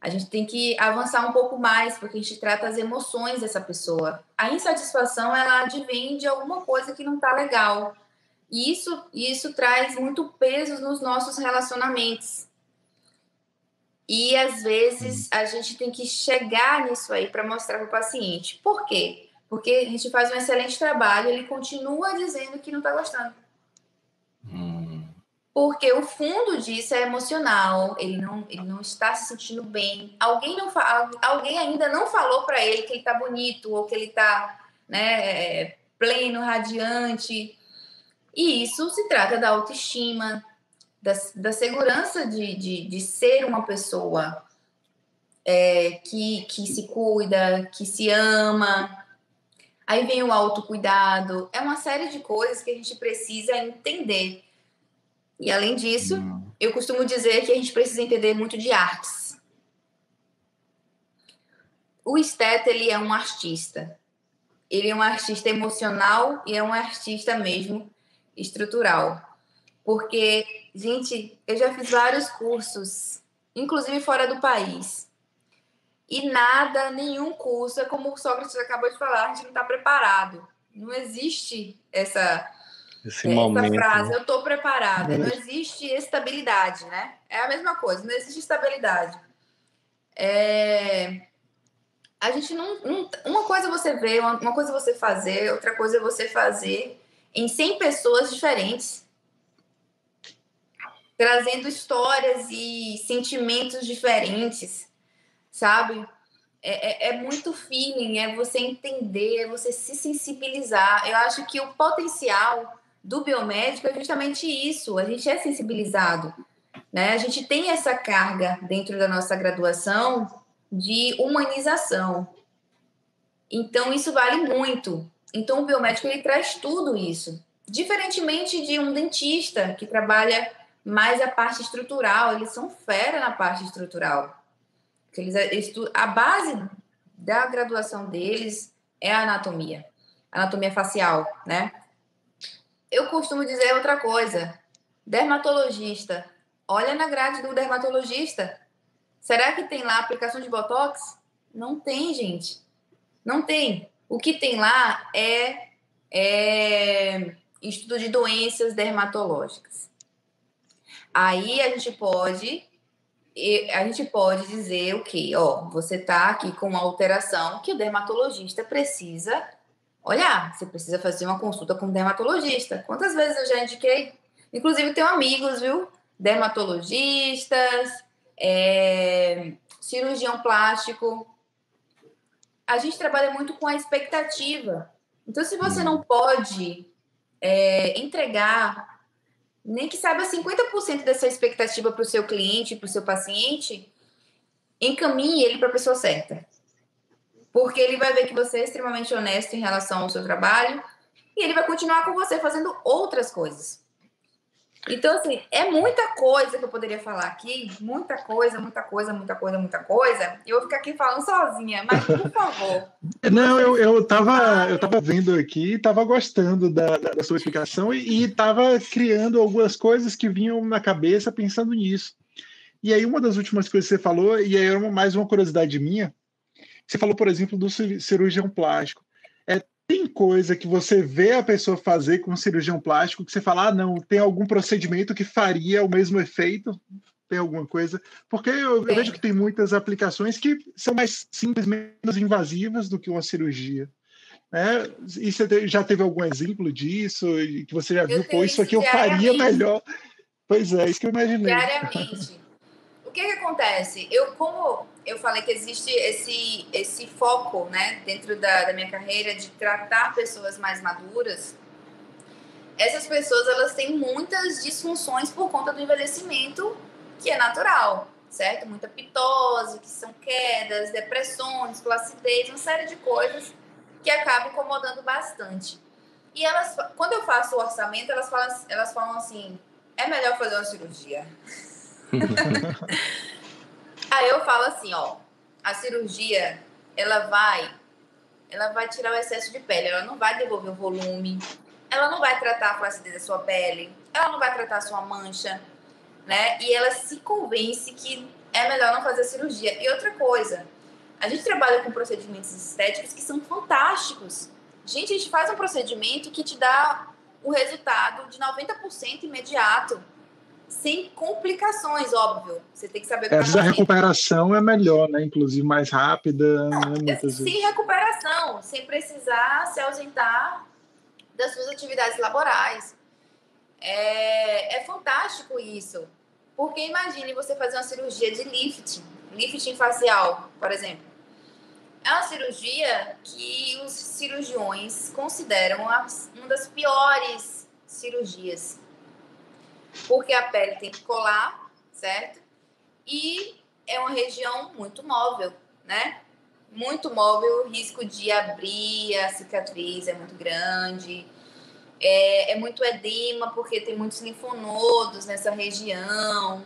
A gente tem que avançar um pouco mais, porque a gente trata as emoções dessa pessoa. A insatisfação, ela advém de alguma coisa que não está legal. E isso traz muito peso nos nossos relacionamentos. E, às vezes, a gente tem que chegar nisso aí para mostrar para o paciente. Por quê? Porque a gente faz um excelente trabalho, ele continua dizendo que não está gostando. Porque o fundo disso é emocional, ele não está se sentindo bem. Alguém ainda não falou para ele que ele está bonito, ou que ele está, né, pleno, radiante. E isso se trata da autoestima, da segurança de ser uma pessoa que se cuida, que se ama. Aí vem o autocuidado. É uma série de coisas que a gente precisa entender. E, além disso, eu costumo dizer que a gente precisa entender muito de artes. O esteta, ele é um artista. Ele é um artista emocional e é um artista mesmo estrutural. Porque, gente, eu já fiz vários cursos, inclusive fora do país. E nenhum curso, é como o Sócrates acabou de falar, a gente não está preparado. Não existe essa frase, eu estou preparado. Não existe estabilidade, né? É a mesma coisa, não existe estabilidade. A gente não... Uma coisa é você ver, uma coisa é você fazer, outra coisa é você fazer em 100 pessoas diferentes, trazendo histórias e sentimentos diferentes, sabe? É muito feeling, é você entender, é você se sensibilizar. Eu acho que o potencial do biomédico é justamente isso, a gente é sensibilizado, né? A gente tem essa carga dentro da nossa graduação de humanização. Então, isso vale muito. Então, o biomédico, ele traz tudo isso. Diferentemente de um dentista, que trabalha mais a parte estrutural, eles são fera na parte estrutural. A base da graduação deles é a anatomia facial, né? Eu costumo dizer outra coisa. Dermatologista. Olha na grade do dermatologista. Será que tem lá aplicação de botox? Não tem, gente. Não tem. O que tem lá é estudo de doenças dermatológicas. Aí a gente pode dizer o quê? Você está aqui com uma alteração que o dermatologista precisa olhar. Você precisa fazer uma consulta com o dermatologista. Quantas vezes eu já indiquei? Inclusive, tenho amigos, viu? Dermatologistas, cirurgião plástico. A gente trabalha muito com a expectativa. Então, se você não pode entregar, nem que saiba 50% dessa expectativa para o seu cliente, para o seu paciente, encaminhe ele para a pessoa certa. Porque ele vai ver que você é extremamente honesto em relação ao seu trabalho e ele vai continuar com você fazendo outras coisas. Então, assim, é muita coisa que eu poderia falar aqui, muita coisa. E eu vou ficar aqui falando sozinha, mas, por favor. Não, eu tava vendo aqui, tava gostando da sua explicação e tava criando algumas coisas que vinham na cabeça pensando nisso. E aí, uma das últimas coisas que você falou, e aí era mais uma curiosidade minha, você falou, por exemplo, do cirurgião plástico. Tem coisa que você vê a pessoa fazer com um cirurgião plástico que você fala, não, tem algum procedimento que faria o mesmo efeito? Tem alguma coisa? Porque eu vejo que tem muitas aplicações que são mais simples, menos invasivas do que uma cirurgia. Né? E você já teve algum exemplo disso? Que você já viu, pô, isso aqui eu faria melhor. Pois é, isso que eu imaginei. Diariamente. O que acontece? Como eu falei que existe esse foco, né, dentro da minha carreira de tratar pessoas mais maduras, essas pessoas elas têm muitas disfunções por conta do envelhecimento, que é natural, certo? Muita pitose, que são quedas, depressões, flacidez, uma série de coisas que acabam incomodando bastante. E elas, quando eu faço o orçamento, elas falam assim, é melhor fazer uma cirurgia. Aí eu falo assim, ó, a cirurgia, ela vai tirar o excesso de pele, ela não vai devolver o volume, ela não vai tratar a flacidez da sua pele, ela não vai tratar a sua mancha, né? E ela se convence que é melhor não fazer a cirurgia. E outra coisa, a gente trabalha com procedimentos estéticos que são fantásticos. Gente, a gente faz um procedimento que te dá o resultado de 90% imediato. Sem complicações, óbvio. Você tem que saber... Às vezes a recuperação é melhor, né? Inclusive mais rápida. Não, né? Muitas vezes. Recuperação, sem precisar se ausentar das suas atividades laborais. É fantástico isso. Porque imagine você fazer uma cirurgia de lifting facial, por exemplo. É uma cirurgia que os cirurgiões consideram uma das piores cirurgias. Porque a pele tem que colar, certo? E é uma região muito móvel, né? Muito móvel, o risco de abrir a cicatriz é muito grande. É muito edema, porque tem muitos linfonodos nessa região.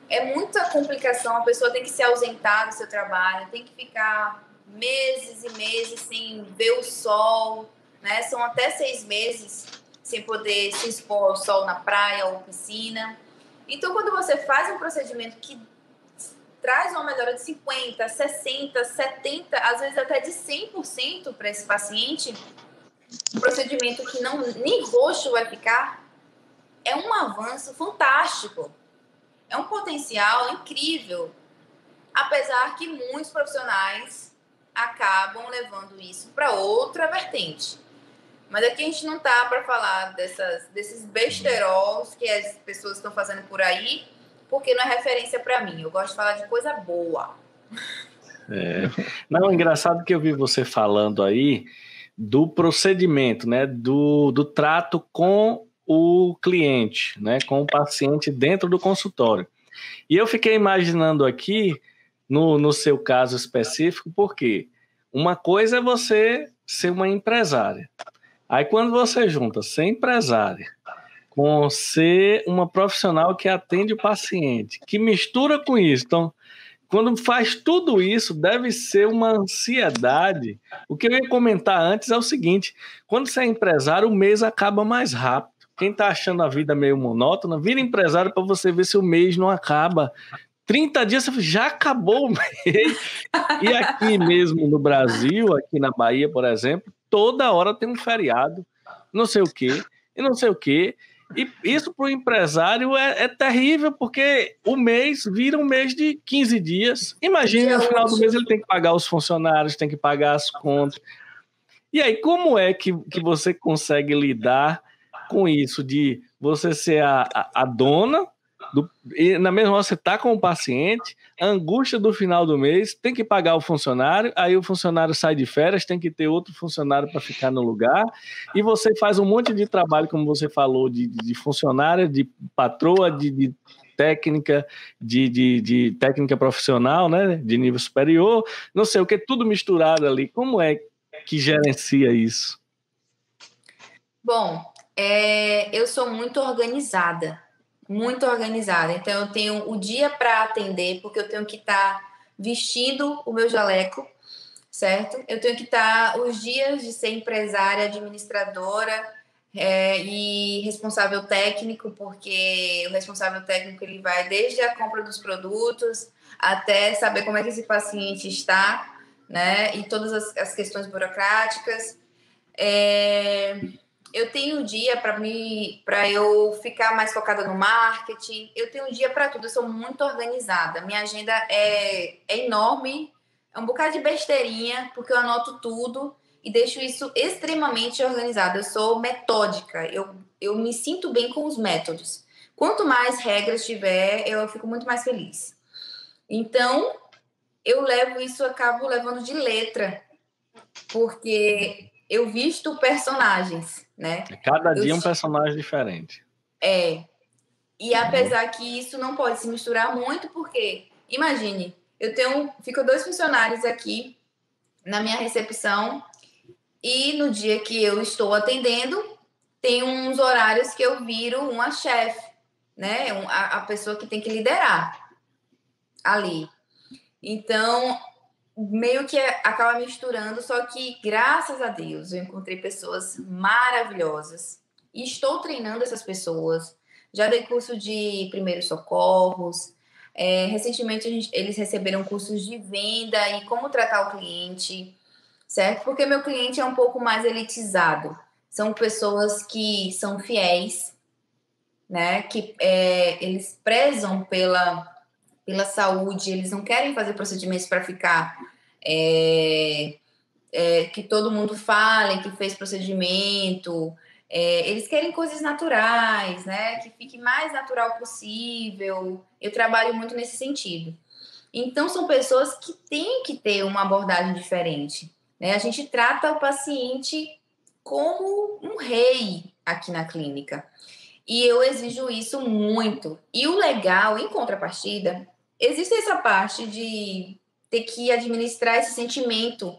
É muita complicação, a pessoa tem que se ausentar do seu trabalho, tem que ficar meses e meses sem ver o sol, né? São até 6 meses sem poder se expor ao sol na praia ou piscina. Então, quando você faz um procedimento que traz uma melhora de 50%, 60%, 70%, às vezes até de 100% para esse paciente, um procedimento que nem roxo vai ficar, é um avanço fantástico. É um potencial incrível. Apesar que muitos profissionais acabam levando isso para outra vertente. Mas aqui a gente não tá para falar desses besterols que as pessoas estão fazendo por aí, porque não é referência para mim. Eu gosto de falar de coisa boa. Não, é engraçado que eu vi você falando aí do procedimento, né? Do trato com o cliente, né? Com o paciente dentro do consultório. E eu fiquei imaginando aqui, no seu caso específico, porque uma coisa é você ser uma empresária. Aí quando você junta ser empresária com ser uma profissional que atende o paciente, que mistura com isso, então, quando faz tudo isso, deve ser uma ansiedade. O que eu ia comentar antes é o seguinte, quando você é empresário, o mês acaba mais rápido. Quem está achando a vida meio monótona, vira empresário para você ver se o mês não acaba. 30 dias, já acabou o mês. E aqui mesmo no Brasil, aqui na Bahia, por exemplo, toda hora tem um feriado, não sei o quê, e não sei o quê. E isso para o empresário é terrível, porque o mês vira um mês de 15 dias. Imagine, no final do mês ele tem que pagar os funcionários, tem que pagar as contas. E aí, como é que você consegue lidar com isso, de você ser a dona, e na mesma hora você está com o paciente, a angústia do final do mês, tem que pagar o funcionário, aí o funcionário sai de férias, tem que ter outro funcionário para ficar no lugar, e você faz um monte de trabalho, como você falou, de funcionária, de patroa, de técnica, de técnica profissional, né, de nível superior, não sei o que, tudo misturado ali. Como é que gerencia isso? Bom, eu sou muito organizada, muito organizada. Então, eu tenho o dia para atender, porque eu tenho que estar vestindo o meu jaleco, certo? Eu tenho que estar os dias de ser empresária, administradora e responsável técnico, porque o responsável técnico ele vai desde a compra dos produtos até saber como é que esse paciente está, né? E todas as questões burocráticas. Eu tenho um dia para eu ficar mais focada no marketing. Eu tenho um dia para tudo. Eu sou muito organizada. Minha agenda é enorme. É um bocado de besteirinha, porque eu anoto tudo e deixo isso extremamente organizado. Eu sou metódica. Eu me sinto bem com os métodos. Quanto mais regras tiver, eu fico muito mais feliz. Então, eu acabo levando de letra, porque eu visto personagens, né? Cada dia um personagem diferente. E apesar que isso não pode se misturar muito, porque, imagine, fico 2 funcionários aqui na minha recepção e no dia que eu estou atendendo, tem uns horários que eu viro uma chefe, né? A pessoa que tem que liderar ali. Então, meio que acaba misturando, só que, graças a Deus, eu encontrei pessoas maravilhosas e estou treinando essas pessoas. Já dei curso de primeiros socorros. Recentemente, eles receberam cursos de venda e como tratar o cliente, certo? Porque meu cliente é um pouco mais elitizado. São pessoas que são fiéis, né? Que eles prezam pela saúde, eles não querem fazer procedimentos para ficar que todo mundo fale que fez procedimento. Eles querem coisas naturais, né? Que fique mais natural possível. Eu trabalho muito nesse sentido. Então, são pessoas que têm que ter uma abordagem diferente, né? A gente trata o paciente como um rei aqui na clínica. E eu exijo isso muito. E o legal, em contrapartida, existe essa parte de ter que administrar esse sentimento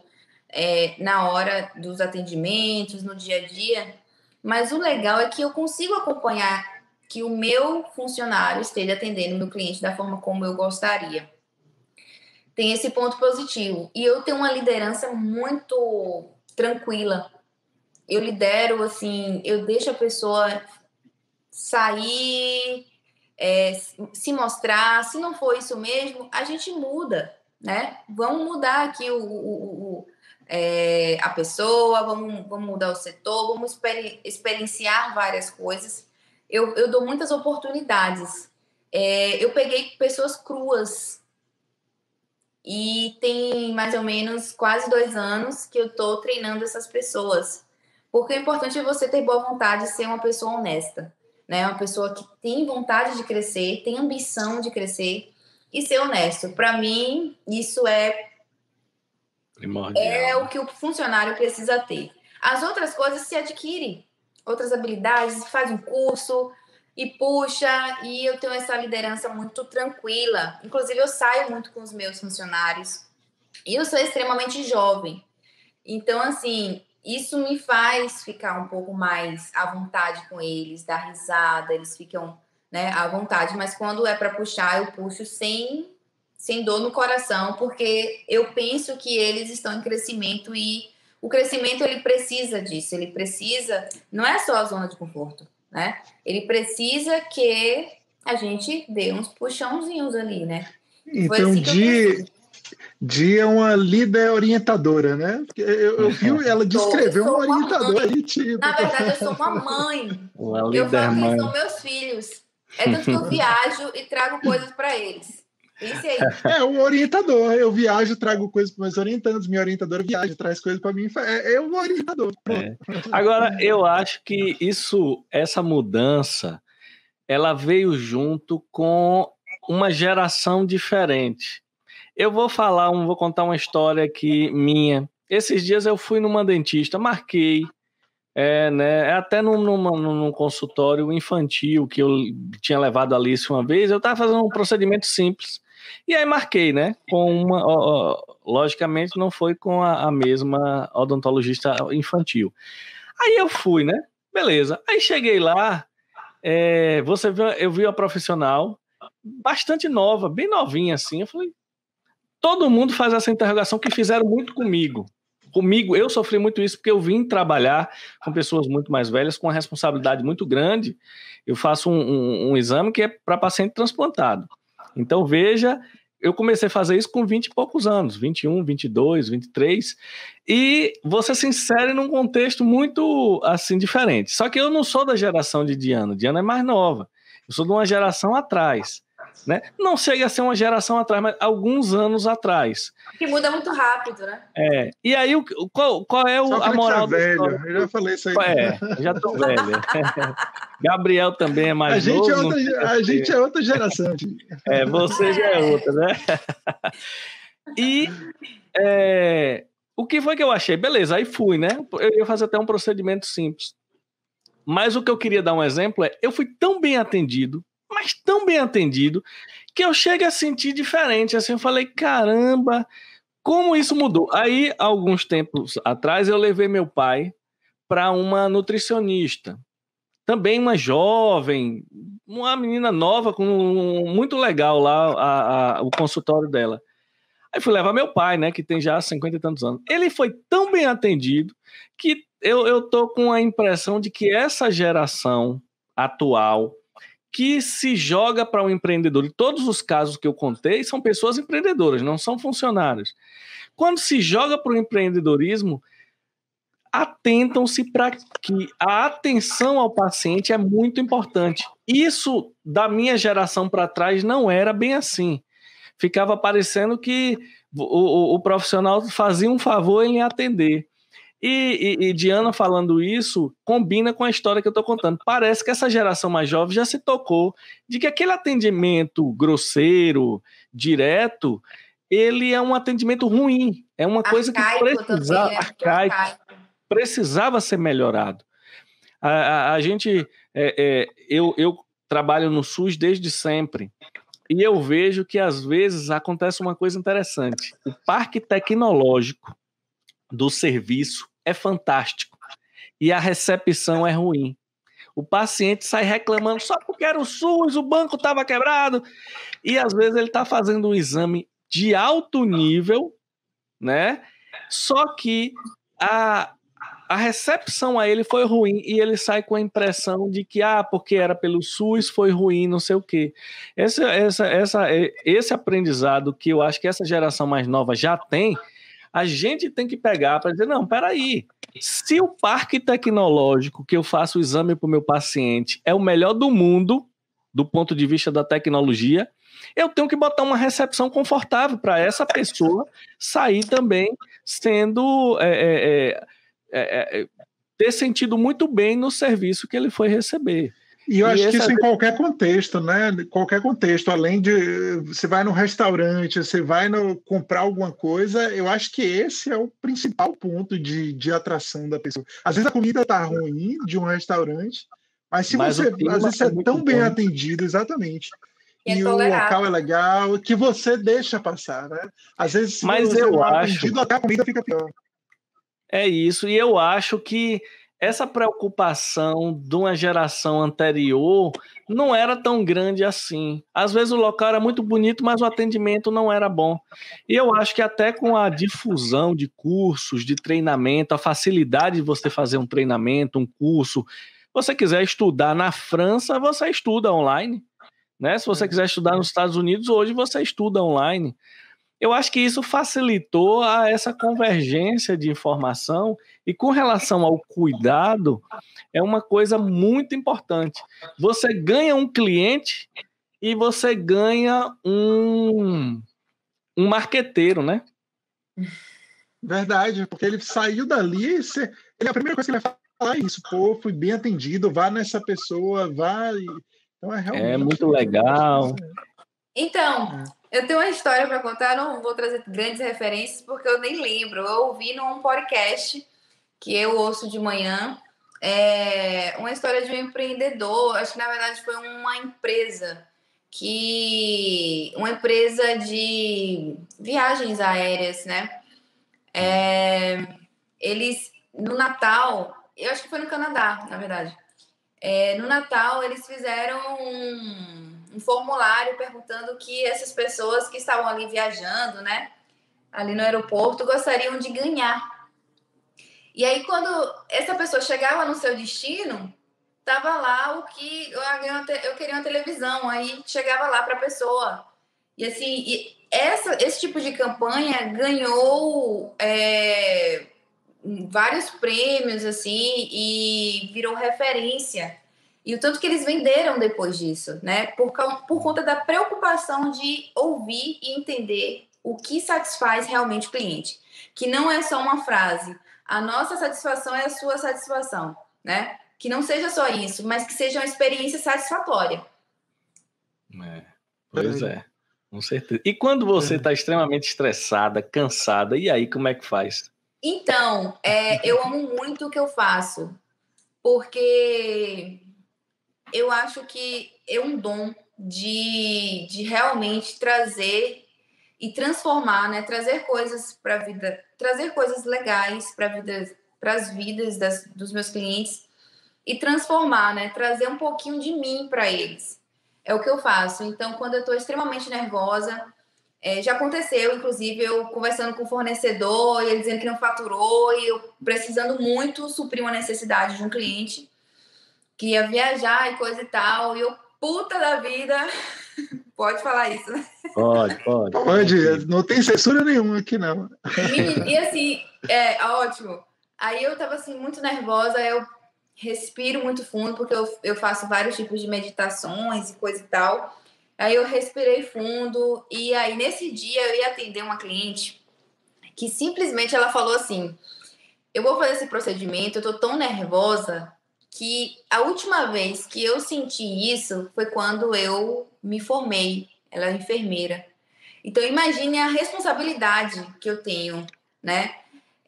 na hora dos atendimentos, no dia a dia. Mas o legal é que eu consigo acompanhar que o meu funcionário esteja atendendo o meu cliente da forma como eu gostaria. Tem esse ponto positivo. E eu tenho uma liderança muito tranquila. Eu lidero, assim, eu deixo a pessoa sair, se mostrar. Se não for isso mesmo, a gente muda, né? Vamos mudar aqui a pessoa, vamos mudar o setor, vamos experienciar várias coisas. Eu dou muitas oportunidades. Eu peguei pessoas cruas e tem mais ou menos quase 2 anos que eu estou treinando essas pessoas. Porque o importante é você ter boa vontade de ser uma pessoa honesta, né? Uma pessoa que tem vontade de crescer, tem ambição de crescer e ser honesto. Para mim, isso é o que o funcionário precisa ter. As outras coisas se adquirem, outras habilidades, faz um curso e puxa, e eu tenho essa liderança muito tranquila. Inclusive, eu saio muito com os meus funcionários e eu sou extremamente jovem. Então, assim, isso me faz ficar um pouco mais à vontade com eles, dar risada, eles ficam, né, à vontade. Mas quando é para puxar, eu puxo sem dor no coração, porque eu penso que eles estão em crescimento e o crescimento ele precisa disso. Ele precisa, não é só a zona de conforto, né? Ele precisa que a gente dê uns puxãozinhos ali, né? Então, Di é uma líder orientadora, né? Eu vi ela descrever uma orientadora aí, tipo. Na verdade, eu sou uma mãe. Eu falo que eles são meus filhos. É tanto que eu viajo e trago coisas para eles. Isso aí. O orientador. Eu viajo, trago coisas para meus orientandos. Minha orientadora viaja, traz coisas para mim. É um orientador. Agora, eu acho que essa mudança, ela veio junto com uma geração diferente. Eu vou contar uma história aqui minha. Esses dias eu fui numa dentista, marquei, até num consultório infantil que eu tinha levado a Alice uma vez. Eu estava fazendo um procedimento simples. E aí marquei, né? Logicamente não foi com a mesma odontologista infantil. Aí eu fui, né? Beleza. Aí cheguei lá, eu vi a profissional bastante nova, bem novinha assim. Eu falei, todo mundo faz essa interrogação que fizeram muito comigo. Comigo, eu sofri muito isso porque eu vim trabalhar com pessoas muito mais velhas, com uma responsabilidade muito grande. Eu faço um exame que é para paciente transplantado. Então, veja, eu comecei a fazer isso com 20 e poucos anos, 21, 22, 23, e você se insere num contexto muito, assim, diferente. Só que eu não sou da geração de Diana. Diana é mais nova. Eu sou de uma geração atrás, né? Não chega a ser uma geração atrás, mas alguns anos atrás. Que muda muito rápido, né? E aí, qual é Só a moral da velho, história? eu já falei isso aí. Já tô velho. Gabriel também é mais novo. A gente é outra geração. Você já é outra, né? E o que foi que eu achei? Beleza, aí fui, né? Eu ia fazer até um procedimento simples. Mas o que eu queria dar um exemplo eu fui tão bem atendido, mas tão bem atendido, que eu cheguei a sentir diferente. Assim, eu falei, caramba, como isso mudou? Aí, alguns tempos atrás, eu levei meu pai para uma nutricionista. Também uma jovem, uma menina nova, muito legal lá, o consultório dela. Aí fui levar meu pai, né, que tem já 50 e tantos anos. Ele foi tão bem atendido que eu tô com a impressão de que essa geração atual que se joga para um empreendedor, e todos os casos que eu contei são pessoas empreendedoras, não são funcionários. Quando se joga para o empreendedorismo, atentam-se para que a atenção ao paciente é muito importante. Isso, da minha geração para trás, não era bem assim. Ficava parecendo que o profissional fazia um favor em atender. E Diana falando isso combina com a história que eu estou contando. Parece que essa geração mais jovem já se tocou de que aquele atendimento grosseiro, direto, ele é um atendimento ruim. É uma coisa que precisava ser melhorado. A gente, eu trabalho no SUS desde sempre. E eu vejo que, às vezes, acontece uma coisa interessante. O parque tecnológico do serviço é fantástico e a recepção é ruim. O paciente sai reclamando só porque era o SUS, o banco estava quebrado, e às vezes ele está fazendo um exame de alto nível, né? Só que a recepção a ele foi ruim e ele sai com a impressão de que, porque era pelo SUS, foi ruim, não sei o quê. Esse aprendizado que eu acho que essa geração mais nova já tem, a gente tem que pegar para dizer, não, peraí, se o parque tecnológico que eu faço o exame para o meu paciente é o melhor do mundo, do ponto de vista da tecnologia, eu tenho que botar uma recepção confortável para essa pessoa sair também sendo... ter sentido muito bem no serviço que ele foi receber. E eu acho que isso em qualquer contexto, né? Qualquer contexto, além de você vai no restaurante, você vai comprar alguma coisa, eu acho que esse é o principal ponto de atração da pessoa. Às vezes a comida está ruim de um restaurante, mas se às vezes é tão bem atendido, exatamente. E o local é legal, que você deixa passar, né? Às vezes, se você não é atendido, até a comida fica pior. É isso, e eu acho que essa preocupação de uma geração anterior não era tão grande assim. Às vezes o local era muito bonito, mas o atendimento não era bom. E eu acho que até com a difusão de cursos, de treinamento, a facilidade de você fazer um treinamento, um curso, se você quiser estudar na França, você estuda online, né? Se você quiser estudar nos Estados Unidos, hoje você estuda online. Eu acho que isso facilitou essa convergência de informação, e com relação ao cuidado, é uma coisa muito importante. Você ganha um cliente e você ganha um marqueteiro, né? Verdade, porque ele saiu dali, a primeira coisa que ele vai falar é isso, fui bem atendido, vá nessa pessoa, vá... Então é muito legal. Então... Eu tenho uma história para contar, não vou trazer grandes referências porque eu nem lembro. Eu ouvi num podcast que eu ouço de manhã, uma história de um empreendedor, acho que na verdade foi uma empresa de viagens aéreas, né? Eles, no Natal, eu acho que foi no Canadá, na verdade, No Natal, eles fizeram um formulário perguntando que essas pessoas que estavam ali viajando, né, ali no aeroporto, gostariam de ganhar. E aí, quando essa pessoa chegava no seu destino, tava lá o que eu queria uma televisão, aí chegava lá para a pessoa. E assim, esse tipo de campanha ganhou vários prêmios assim e virou referência. E o tanto que eles venderam depois disso, né? Por conta da preocupação de ouvir e entender o que satisfaz realmente o cliente. Que não é só uma frase. A nossa satisfação é a sua satisfação, né? Que não seja só isso, mas que seja uma experiência satisfatória. Pois é, com certeza. E quando você está extremamente estressada, cansada, e aí como é que faz? Então, eu amo muito o que eu faço, porque eu acho que é um dom de realmente trazer e transformar, né? Trazer coisas para a vida, trazer coisas legais para as vidas dos meus clientes e transformar, né? Trazer um pouquinho de mim para eles. É o que eu faço. Então, quando eu estou extremamente nervosa, já aconteceu, inclusive, eu conversando com o fornecedor e ele dizendo que não faturou e eu precisando muito suprir uma necessidade de um cliente que ia viajar e coisa e tal. E eu, puta da vida, pode falar isso, né? Pode. Pode, não tem censura nenhuma aqui, não. E assim, ótimo. Aí eu tava assim, muito nervosa, eu respiro muito fundo, porque eu faço vários tipos de meditações e coisa e tal. Aí eu respirei fundo, e aí nesse dia eu ia atender uma cliente que simplesmente ela falou assim: eu vou fazer esse procedimento, eu tô tão nervosa que a última vez que eu senti isso foi quando eu me formei. Ela é enfermeira. Então, imagine a responsabilidade que eu tenho, né?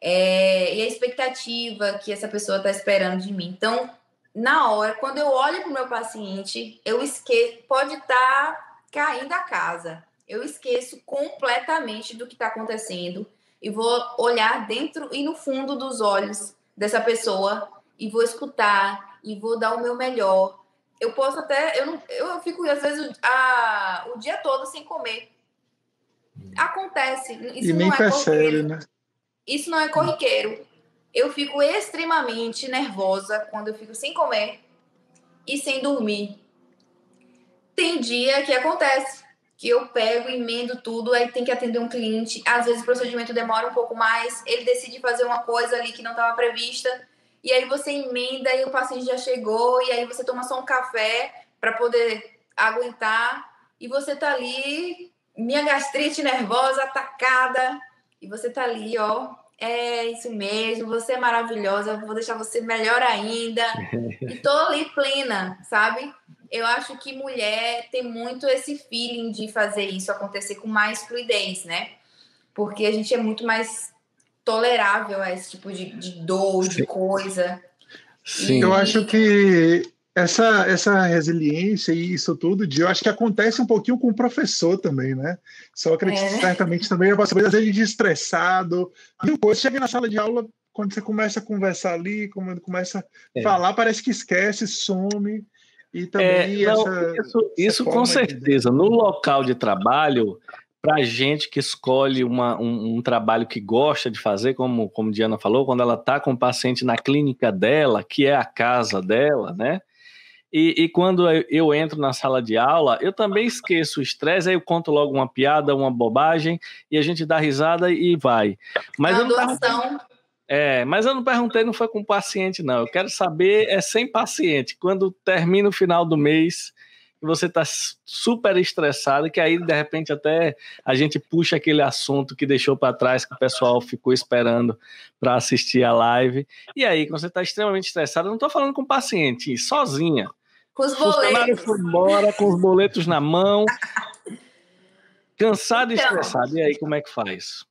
E a expectativa que essa pessoa está esperando de mim. Então, na hora, quando eu olho para o meu paciente, eu esqueço, pode estar caindo a casa. Eu esqueço completamente do que está acontecendo e vou olhar dentro e no fundo dos olhos dessa pessoa e vou escutar e vou dar o meu melhor. Eu posso até, eu fico às vezes o dia todo sem comer. Acontece, isso E nem não é percebe, corriqueiro. né? Isso não é corriqueiro. Eu fico extremamente nervosa quando eu fico sem comer e sem dormir. Tem dia que acontece que eu pego, emendo tudo, aí tem que atender um cliente. Às vezes o procedimento demora um pouco mais, ele decide fazer uma coisa ali que não estava prevista, e aí você emenda e o paciente já chegou, e aí você toma só um café para poder aguentar, e você tá ali, minha gastrite nervosa, atacada, e você tá ali, ó, é isso mesmo, você é maravilhosa, vou deixar você melhor ainda, e tô ali plena, sabe? Eu acho que mulher tem muito esse feeling de fazer isso acontecer com mais fluidez, né? Porque a gente é muito mais tolerável a esse tipo de dor, de coisa. Sim. Eu acho que essa resiliência e isso tudo, eu acho que acontece um pouquinho com o professor também, né? Sócrates certamente também vai passar às vezes de estressado. E depois chega na sala de aula, quando você começa a conversar ali, quando começa a falar, parece que esquece, some. E também isso com certeza. No local de trabalho, para a gente que escolhe um trabalho que gosta de fazer, como Diana falou, quando ela está com o paciente na clínica dela, que é a casa dela, né? E quando eu entro na sala de aula, eu também esqueço o estresse, aí eu conto logo uma piada, uma bobagem, e a gente dá risada e vai. Mas eu não perguntei, não foi com paciente, não. Eu quero saber, sem paciente. Quando termina o final do mês, você está super estressado, que aí, de repente, até a gente puxa aquele assunto que deixou para trás, que o pessoal ficou esperando para assistir a live. E aí, quando você está extremamente estressado, eu não estou falando com paciente, sozinha. Com os boletos. O funcionário foi embora, com os boletos na mão, cansado e estressado. E aí, como é que faz?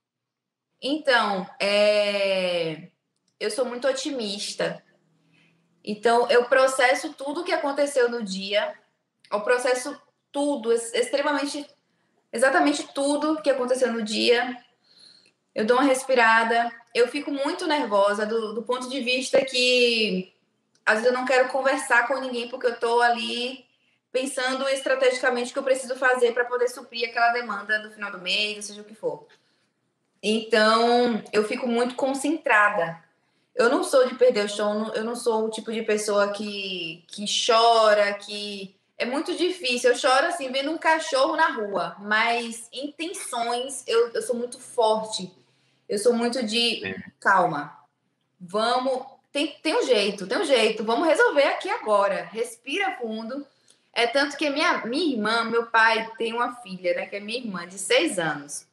Então, eu sou muito otimista. Então, eu processo tudo o que aconteceu no dia. Eu processo tudo, exatamente tudo que aconteceu no dia. Eu dou uma respirada. Eu fico muito nervosa do ponto de vista que às vezes eu não quero conversar com ninguém porque eu estou ali pensando estrategicamente o que eu preciso fazer para poder suprir aquela demanda do final do mês, seja o que for. Então, eu fico muito concentrada. Eu não sou de perder o chão, eu não sou o tipo de pessoa que chora, que... É muito difícil. Eu choro, assim, vendo um cachorro na rua, mas em tensões eu sou muito forte. Eu sou muito de calma. Vamos... Tem um jeito, Vamos resolver aqui agora. Respira fundo. É tanto que minha irmã, meu pai tem uma filha, né, que é minha irmã, de 6 anos.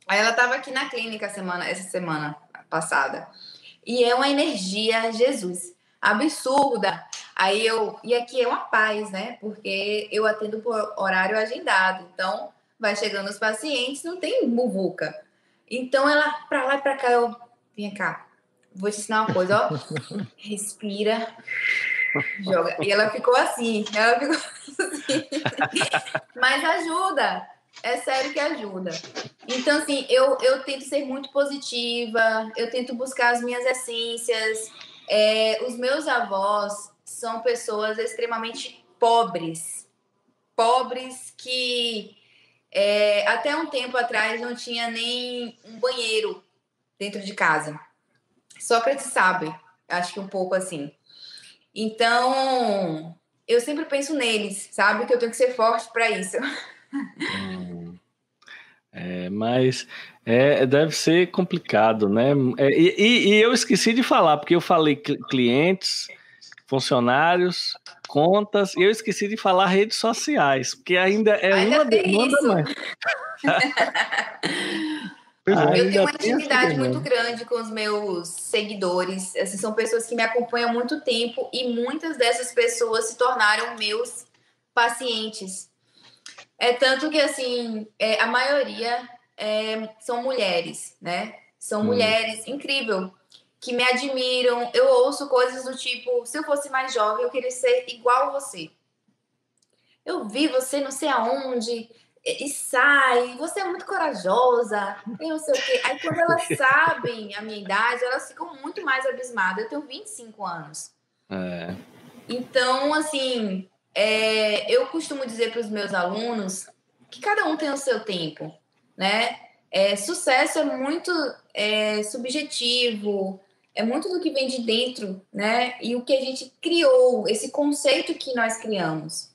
Aí ela estava aqui na clínica essa semana passada. E é uma energia, Jesus, absurda. E aqui é uma paz, né? Porque eu atendo por horário agendado. Então, vai chegando os pacientes, não tem muvuca. Então, ela, pra lá e pra cá, vem cá, vou te ensinar uma coisa, ó. Respira, joga. E ela ficou assim. Mas ajuda. É sério que ajuda. Então, assim, eu tento ser muito positiva, eu tento buscar as minhas essências. Os meus avós são pessoas extremamente pobres. Pobres que até um tempo atrás não tinha nem um banheiro dentro de casa. Sócrates sabe, acho que um pouco assim. Então, eu sempre penso neles, sabe? Que eu tenho que ser forte para isso. Mas deve ser complicado, né? E eu esqueci de falar, porque eu falei clientes, funcionários, contas, e eu esqueci de falar redes sociais, porque ainda Ainda uma tem demanda isso. mais. Eu tenho uma intimidade muito grande com os meus seguidores. Assim, são pessoas que me acompanham há muito tempo e muitas dessas pessoas se tornaram meus pacientes. É tanto que, assim, a maioria são mulheres, né? São mulheres, incrível, que me admiram. Eu ouço coisas do tipo, se eu fosse mais jovem, eu queria ser igual a você. Eu vi você não sei aonde, e sai, você é muito corajosa, e não sei o quê. Aí, quando elas sabem a minha idade, elas ficam muito mais abismadas. Eu tenho 25 anos. Então, assim... eu costumo dizer para os meus alunos que cada um tem o seu tempo, né? Sucesso é muito subjetivo, é muito do que vem de dentro, né? E o que a gente criou, esse conceito que nós criamos.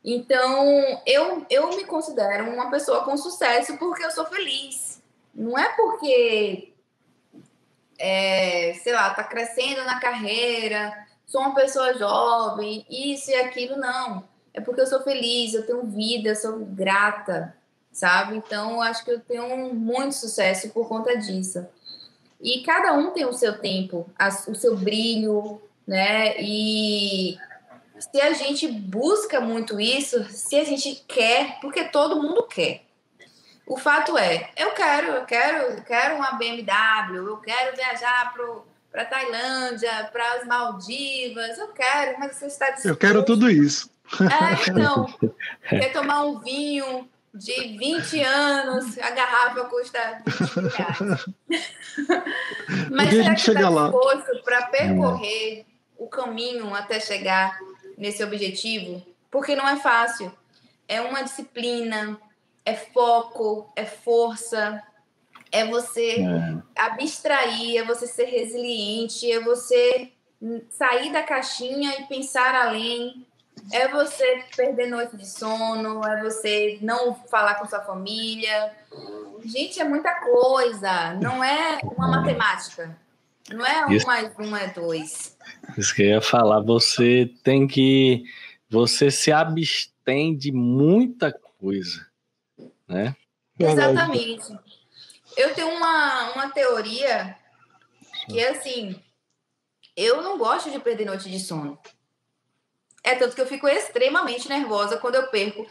Então, eu me considero uma pessoa com sucesso porque eu sou feliz. Não é porque, sei lá, tá crescendo na carreira... Sou uma pessoa jovem, isso e aquilo, não. É porque eu sou feliz, eu tenho vida, eu sou grata, sabe? Então, eu acho que eu tenho muito sucesso por conta disso. E cada um tem o seu tempo, o seu brilho, né? E se a gente busca muito isso, se a gente quer, porque todo mundo quer. O fato é, eu quero uma BMW, eu quero viajar para Tailândia, para as Maldivas, eu quero, mas você está disposto... Eu quero tudo isso. Então, quer tomar um vinho de 20 anos, a garrafa custa 20 reais. Mas será que você está disposto para percorrer o caminho até chegar nesse objetivo? Porque não é fácil. É uma disciplina, é foco, é força... É você abstrair, é você ser resiliente, é você sair da caixinha e pensar além, é você perder noite de sono, é você não falar com sua família. Gente, é muita coisa, não é uma matemática, não é 1 mais 1 é 2. Isso que eu ia falar, você se abstém de muita coisa, né? Exatamente. Eu tenho uma teoria que é assim, eu não gosto de perder noite de sono. É tanto que eu fico extremamente nervosa quando eu perco.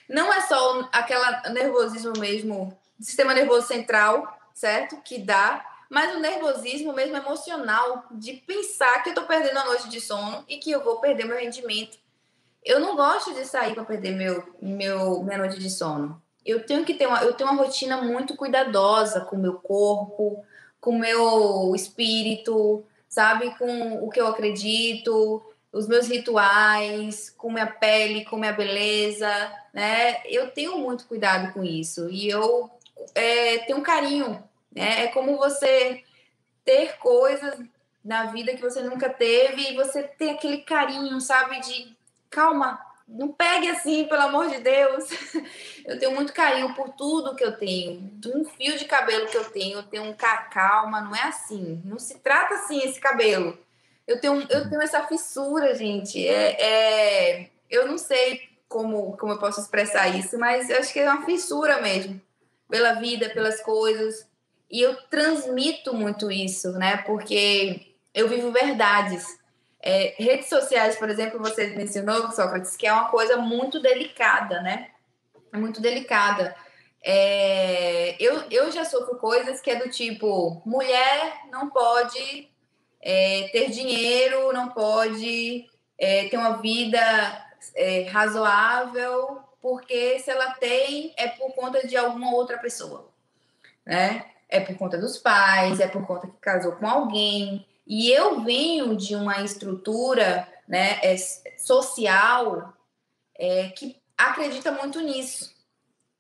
Não é só aquela nervosismo mesmo, sistema nervoso central, certo? Que dá, mas o nervosismo mesmo emocional de pensar que eu tô perdendo a noite de sono e que eu vou perder meu rendimento. Eu não gosto de sair para perder minha noite de sono. Eu tenho uma rotina muito cuidadosa com o meu corpo, com o meu espírito, sabe? Com o que eu acredito, os meus rituais, com minha pele, com minha beleza, né? Eu tenho muito cuidado com isso e eu tenho um carinho, né? É como você ter coisas na vida que você nunca teve e você ter aquele carinho, sabe? De calma, não pegue assim, pelo amor de Deus. Eu tenho muito carinho por tudo que eu tenho. De um fio de cabelo que eu tenho calma, não é assim. Não se trata assim esse cabelo. Eu tenho essa fissura, gente. Eu não sei como eu posso expressar isso, mas eu acho que é uma fissura mesmo. Pela vida, pelas coisas. E eu transmito muito isso, né? Porque eu vivo verdades. Redes sociais, por exemplo, você mencionou, Sócrates, que é uma coisa muito delicada, né? Muito delicada. Eu já sofro coisas que é do tipo, mulher não pode ter dinheiro, não pode ter uma vida razoável, porque se ela tem, é por conta de alguma outra pessoa, né? É por conta dos pais, é por conta que casou com alguém. E eu venho de uma estrutura, né, social que acredita muito nisso.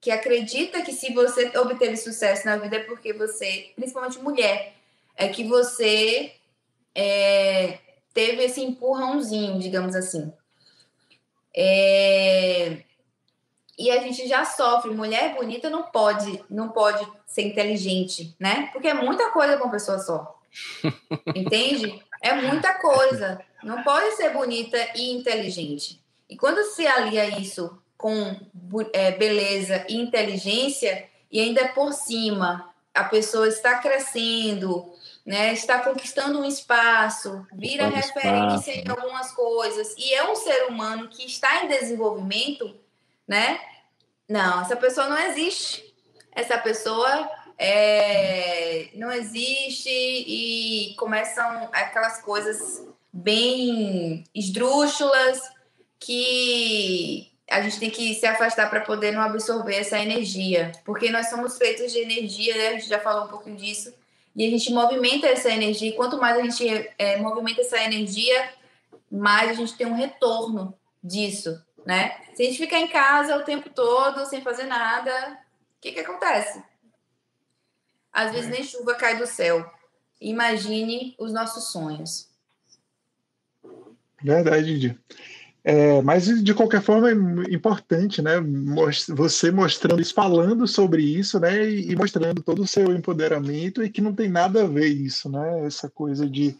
Que acredita que se você obteve sucesso na vida é porque você, principalmente mulher, é que você teve esse empurrãozinho, digamos assim. E a gente já sofre. Mulher bonita não pode ser inteligente, né? Porque é muita coisa para uma pessoa só. Entende? É muita coisa. Não pode ser bonita e inteligente. E quando se alia isso com beleza e inteligência, e ainda por cima a pessoa está crescendo, né? Está conquistando um espaço, vira referência em algumas coisas, e é um ser humano que está em desenvolvimento, né? Não, essa pessoa não existe. Essa pessoa não existe e começam aquelas coisas bem esdrúxulas que a gente tem que se afastar para poder não absorver essa energia, porque nós somos feitos de energia, né? A gente já falou um pouquinho disso, e a gente movimenta essa energia, e quanto mais a gente movimenta essa energia, mais a gente tem um retorno disso, né? Se a gente ficar em casa o tempo todo, sem fazer nada, o que acontece? Às vezes nem chuva cai do céu. Imagine os nossos sonhos. Verdade, Didi. Mas, de qualquer forma, é importante, né? Você mostrando isso, falando sobre isso, né? E mostrando todo o seu empoderamento e que não tem nada a ver isso, né? Essa coisa de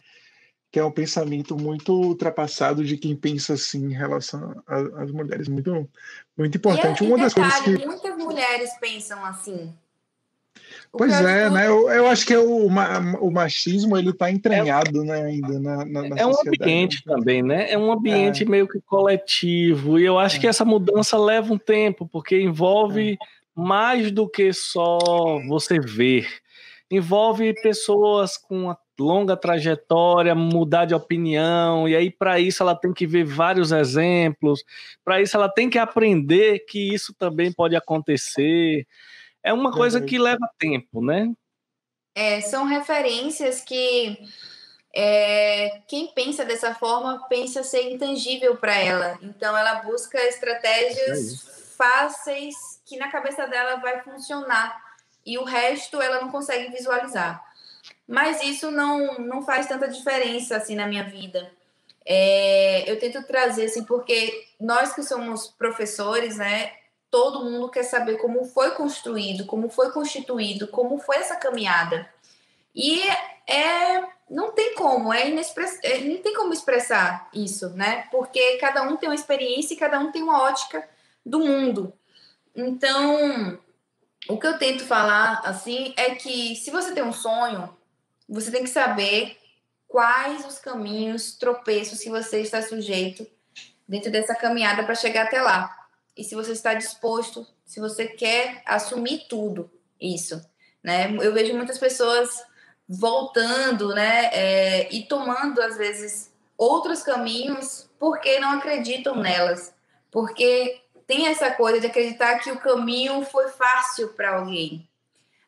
que é um pensamento muito ultrapassado de quem pensa assim em relação às mulheres. Muito, muito importante. Uma das coisas que... muitas mulheres pensam assim. Pois é, né? Eu acho que o machismo ele está entranhado, né, ainda na um sociedade. Ambiente também, né? É um ambiente meio que coletivo. E eu acho que essa mudança leva um tempo, porque envolve mais do que só você ver. Envolve pessoas com uma longa trajetória, mudar de opinião, e aí para isso ela tem que ver vários exemplos, para isso ela tem que aprender que isso também pode acontecer. É uma coisa que leva tempo, né? São referências que quem pensa dessa forma pensa ser intangível para ela. Então ela busca estratégias fáceis que na cabeça dela vai funcionar e o resto ela não consegue visualizar. Mas isso não faz tanta diferença assim na minha vida. Eu tento trazer assim, porque nós que somos professores, né? Todo mundo quer saber como foi construído, como foi constituído, como foi essa caminhada. E não tem como, não tem como expressar isso, né? Porque cada um tem uma experiência e cada um tem uma ótica do mundo. Então, o que eu tento falar, assim, é que se você tem um sonho, você tem que saber quais os caminhos, tropeços que você está sujeito dentro dessa caminhada para chegar até lá. E se você está disposto, se você quer assumir tudo isso, né? Eu vejo muitas pessoas voltando, né? E tomando, às vezes, outros caminhos porque não acreditam nelas. Porque tem essa coisa de acreditar que o caminho foi fácil para alguém.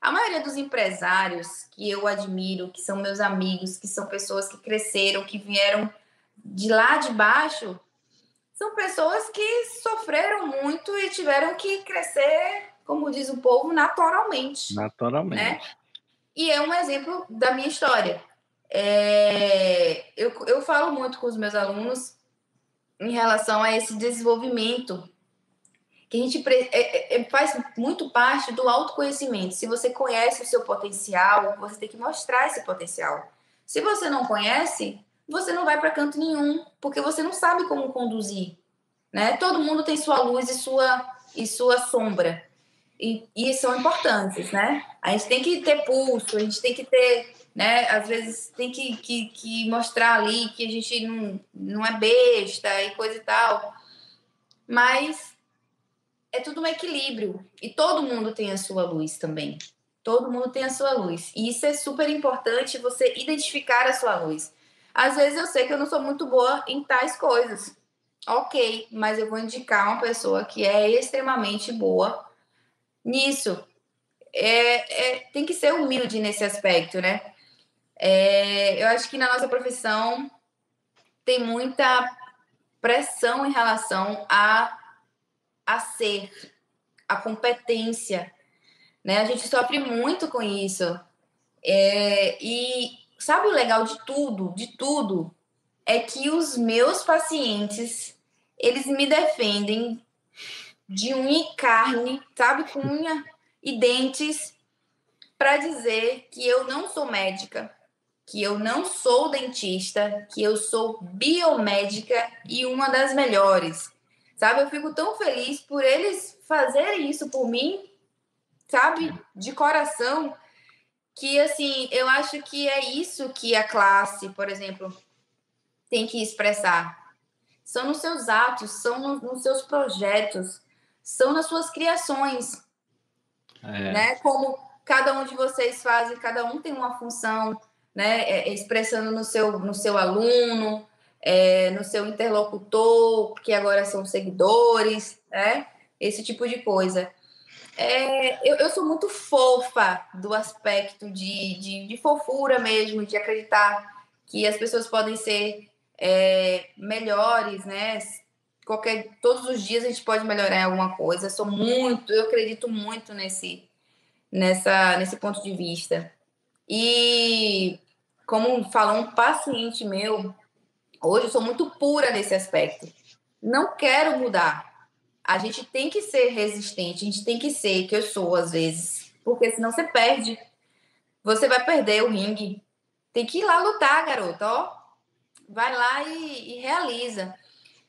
A maioria dos empresários que eu admiro, que são meus amigos, que são pessoas que cresceram, que vieram de lá de baixo, são pessoas que sofreram muito e tiveram que crescer, como diz o povo, naturalmente. Naturalmente. Né? E é um exemplo da minha história. Eu falo muito com os meus alunos em relação a esse desenvolvimento, que a gente faz muito parte do autoconhecimento. Se você conhece o seu potencial, você tem que mostrar esse potencial. Se você não conhece, você não vai para canto nenhum, porque você não sabe como conduzir. Né? Todo mundo tem sua luz e sua sombra. E são importantes, né? A gente tem que ter pulso, a gente tem que ter, né? Às vezes tem que mostrar ali que a gente não é besta e coisa e tal. Mas é tudo um equilíbrio. E todo mundo tem a sua luz também. Todo mundo tem a sua luz. E isso é super importante, você identificar a sua luz. Às vezes eu sei que eu não sou muito boa em tais coisas. Ok, mas eu vou indicar uma pessoa que é extremamente boa nisso. Tem que ser humilde nesse aspecto, né? Eu acho que na nossa profissão tem muita pressão em relação a ser, a competência, né? A gente sofre muito com isso. E sabe o legal de tudo? É que os meus pacientes, eles me defendem de unha e carne, sabe? Com unha e dentes, para dizer que eu não sou médica, que eu não sou dentista, que eu sou biomédica e uma das melhores. Sabe? Eu fico tão feliz por eles fazerem isso por mim, sabe? De coração, que, assim, eu acho que é isso que a classe, por exemplo, tem que expressar. São nos seus atos, são nos seus projetos, são nas suas criações, né? Como cada um de vocês fazem, cada um tem uma função, né? Expressando no seu aluno, no seu interlocutor, que agora são seguidores, né? Esse tipo de coisa. Eu sou muito fofa do aspecto de fofura mesmo, de acreditar que as pessoas podem ser melhores, né? Todos os dias a gente pode melhorar em alguma coisa. Eu acredito muito nesse ponto de vista. E como falou um paciente meu, hoje eu sou muito pura nesse aspecto. Não quero mudar. A gente tem que ser resistente, a gente tem que ser, que eu sou às vezes, porque senão você perde. Você vai perder o ringue. Tem que ir lá lutar, garota, ó. Vai lá e realiza.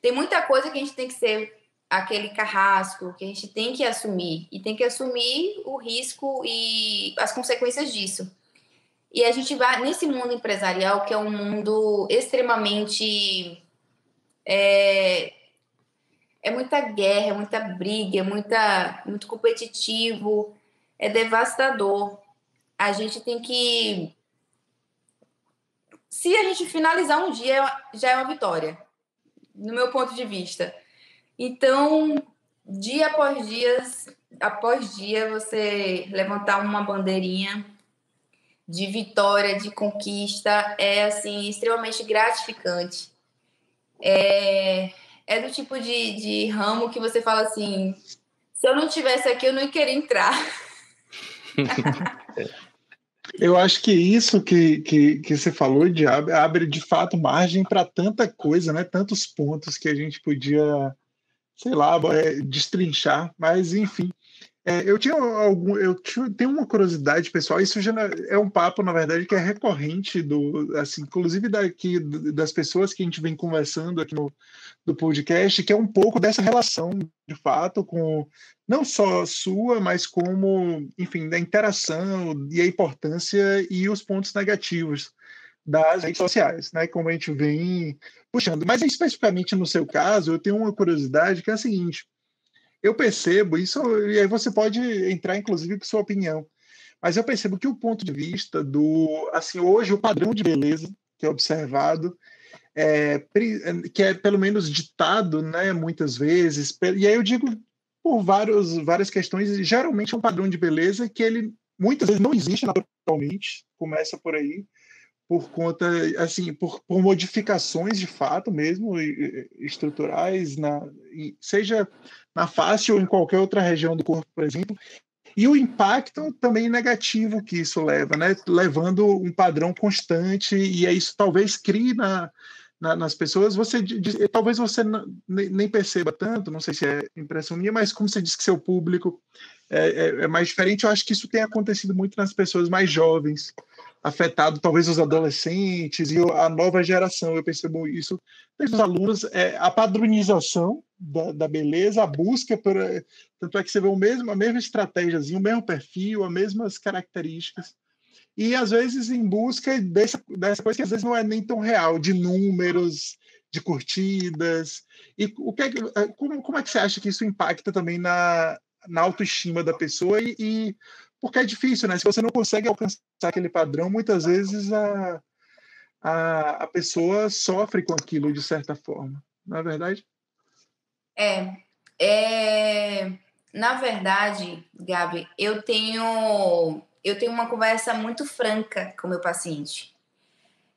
Tem muita coisa que a gente tem que ser aquele carrasco, que a gente tem que assumir. E tem que assumir o risco e as consequências disso. E a gente vai nesse mundo empresarial, que é um mundo extremamente... É muita guerra, é muita briga, muito competitivo, é devastador. A gente tem que... Se a gente finalizar um dia, já é uma vitória, no meu ponto de vista. Então, dia após dia, você levantar uma bandeirinha de vitória, de conquista, é assim, extremamente gratificante. É do tipo de ramo que você fala assim, se eu não tivesse aqui, eu não queria entrar. Eu acho que isso que você falou abre de fato margem para tanta coisa, né? Tantos pontos que a gente podia, sei lá, destrinchar, mas enfim. Eu tenho uma curiosidade, pessoal. Isso já é um papo, na verdade, que é recorrente assim, inclusive das pessoas que a gente vem conversando aqui do podcast, que é um pouco dessa relação, de fato, com não só sua, mas como, enfim, da interação e a importância e os pontos negativos das redes sociais, né? Como a gente vem puxando. Mas especificamente no seu caso, eu tenho uma curiosidade que é a seguinte. Eu percebo isso, e aí você pode entrar, inclusive, com sua opinião, mas eu percebo que o ponto de vista assim, hoje o padrão de beleza que é observado, que é pelo menos ditado, né, muitas vezes, e aí eu digo por várias questões, geralmente é um padrão de beleza que ele muitas vezes não existe naturalmente, começa por aí, por conta, assim, por modificações de fato mesmo, estruturais, seja na face ou em qualquer outra região do corpo, por exemplo, e o impacto também negativo que isso leva, né? Levando um padrão constante, e isso talvez crie nas pessoas, talvez você nem perceba tanto, não sei se é impressão minha, mas como você disse que seu público é mais diferente, eu acho que isso tem acontecido muito nas pessoas mais jovens, afetado talvez os adolescentes e a nova geração, eu percebo isso desde os alunos, a padronização da beleza, a busca por... Tanto é que você vê a mesma estratégia, o mesmo perfil, as mesmas características, e às vezes em busca dessa coisa que às vezes não é nem tão real, de números, de curtidas. E como é que você acha que isso impacta também na autoestima da pessoa? Porque é difícil, né? Se você não consegue alcançar aquele padrão, muitas vezes a pessoa sofre com aquilo de certa forma, não é verdade? Na verdade, Gabi, eu tenho uma conversa muito franca com o meu paciente.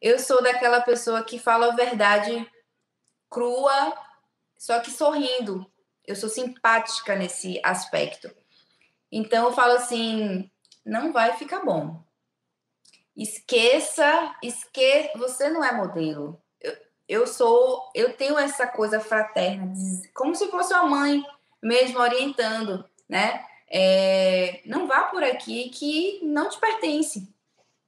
Eu sou daquela pessoa que fala a verdade crua, só que sorrindo. Eu sou simpática nesse aspecto. Então eu falo assim, não vai ficar bom. Esqueça, você não é modelo. Eu tenho essa coisa fraterna, como se fosse uma mãe mesmo orientando, né? Não vá por aqui que não te pertence.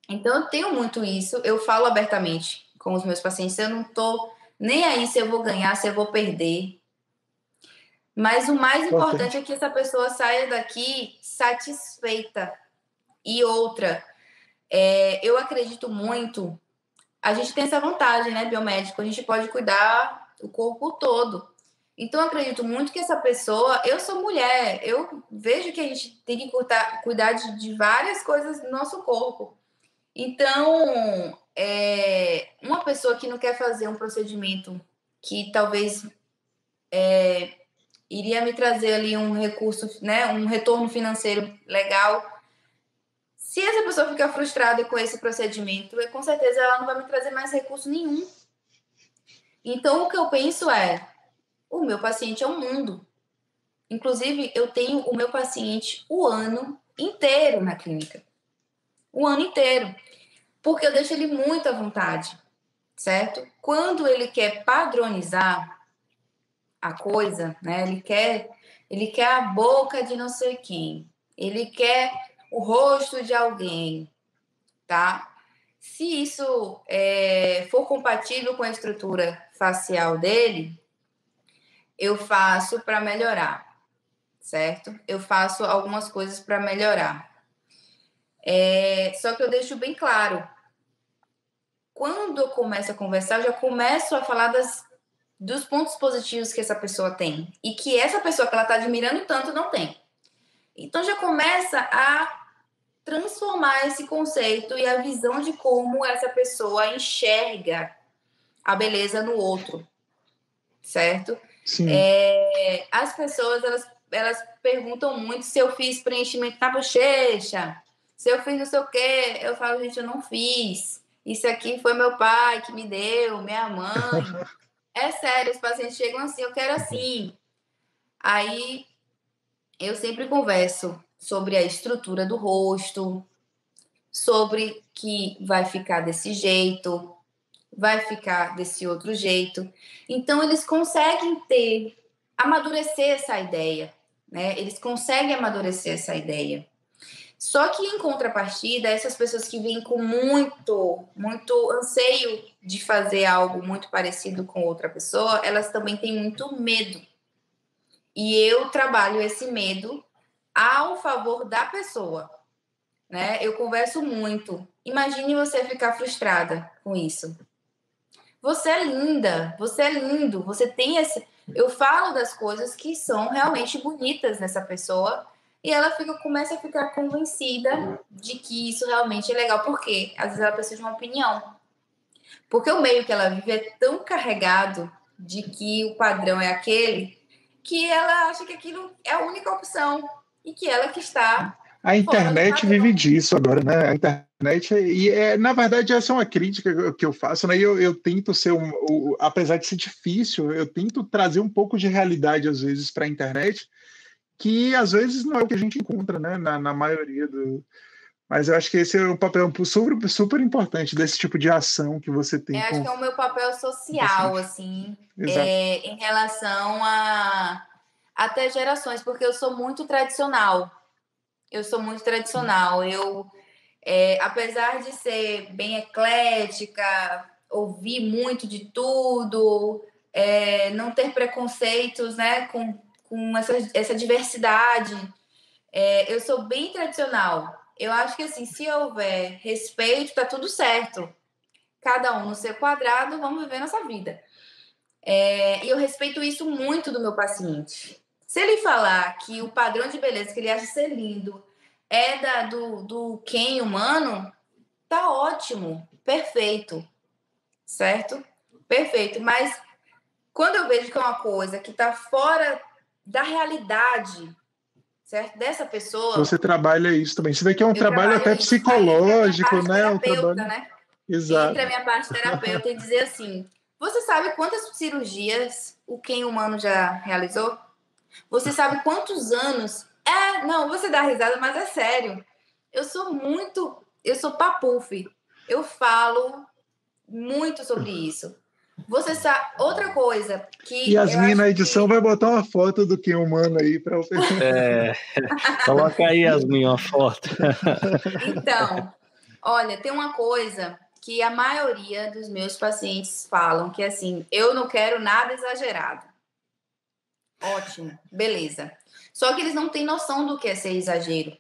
Então eu tenho muito isso, eu falo abertamente com os meus pacientes, eu não tô nem aí se eu vou ganhar, se eu vou perder. Mas o mais importante é que essa pessoa saia daqui satisfeita. E outra, eu acredito muito, a gente tem essa vantagem, né, biomédico, a gente pode cuidar o corpo todo. Então, eu acredito muito que essa pessoa... Eu sou mulher, eu vejo que a gente tem que cuidar de várias coisas do nosso corpo. Então, uma pessoa que não quer fazer um procedimento que talvez iria me trazer ali um recurso, né, um retorno financeiro legal. Se essa pessoa ficar frustrada com esse procedimento, com certeza ela não vai me trazer mais recurso nenhum. Então, o que eu penso o meu paciente é um mundo. Inclusive, eu tenho o meu paciente o ano inteiro na clínica. O ano inteiro. Porque eu deixo ele muito à vontade, certo? Quando ele quer padronizar a coisa, né? Ele quer a boca de não sei quem. Ele quer o rosto de alguém, tá? Se isso for compatível com a estrutura facial dele, eu faço para melhorar, certo? Eu faço algumas coisas para melhorar. Só que eu deixo bem claro. Quando eu começo a conversar, eu já começo a falar dos pontos positivos que essa pessoa tem. E que essa pessoa que ela está admirando tanto não tem. Então já começa a transformar esse conceito e a visão de como essa pessoa enxerga a beleza no outro, certo? Sim. As pessoas, elas perguntam muito se eu fiz preenchimento na bochecha, se eu fiz não sei o quê. Eu falo, gente, eu não fiz. Isso aqui foi meu pai que me deu, minha mãe. É sério, os pacientes chegam assim, eu quero assim. Aí eu sempre converso sobre a estrutura do rosto, sobre que vai ficar desse jeito, vai ficar desse outro jeito. Então, eles conseguem amadurecer essa ideia, né? Eles conseguem amadurecer essa ideia. Só que, em contrapartida, essas pessoas que vêm com muito, muito anseio de fazer algo muito parecido com outra pessoa, elas também têm muito medo. E eu trabalho esse medo ao favor da pessoa, né? Eu converso muito. Imagine você ficar frustrada com isso. Você é linda, você é lindo, você tem esse... Eu falo das coisas que são realmente bonitas nessa pessoa e ela começa a ficar convencida de que isso realmente é legal. Por quê? Às vezes ela precisa de uma opinião. Porque o meio que ela vive é tão carregado de que o padrão é aquele que ela acha que aquilo é a única opção e que ela que está A internet vive disso agora, né? A internet, na verdade, essa é uma crítica que eu faço, né? Eu tento ser, apesar de ser difícil, eu tento trazer um pouco de realidade, às vezes, para a internet, que às vezes não é o que a gente encontra, né? Na maioria do. Mas eu acho que esse é um papel super, super importante desse tipo de ação que você tem. Eu acho que é o meu papel social, assim, em relação a até gerações, porque eu sou muito tradicional. Apesar de ser bem eclética, ouvir muito de tudo, não ter preconceitos, né, com essa diversidade, eu sou bem tradicional. Eu acho que, assim, se houver respeito, tá tudo certo. Cada um no seu quadrado, vamos viver nossa vida. E eu respeito isso muito do meu paciente. Se ele falar que o padrão de beleza que ele acha ser lindo é do Ken humano, tá ótimo, perfeito, certo? Perfeito, mas quando eu vejo que é uma coisa que tá fora da realidade, certo? Dessa pessoa... Você trabalha isso também. Isso daqui é um trabalho até psicológico, né? Um trabalho... né? Exato. Entra a minha parte terapeuta e dizer assim, você sabe quantas cirurgias o Ken humano já realizou? Você sabe quantos anos? Não, você dá risada, mas é sério. Eu sou papuf. Eu falo muito sobre isso. Você sabe, outra coisa que... Yasmin, na edição, vai botar uma foto do Ken humano aí para o Coloca aí, Yasmin, uma foto. Então, olha, tem uma coisa que a maioria dos meus pacientes falam, que é assim, eu não quero nada exagerado. Ótimo, beleza. Só que eles não têm noção do que é ser exagero.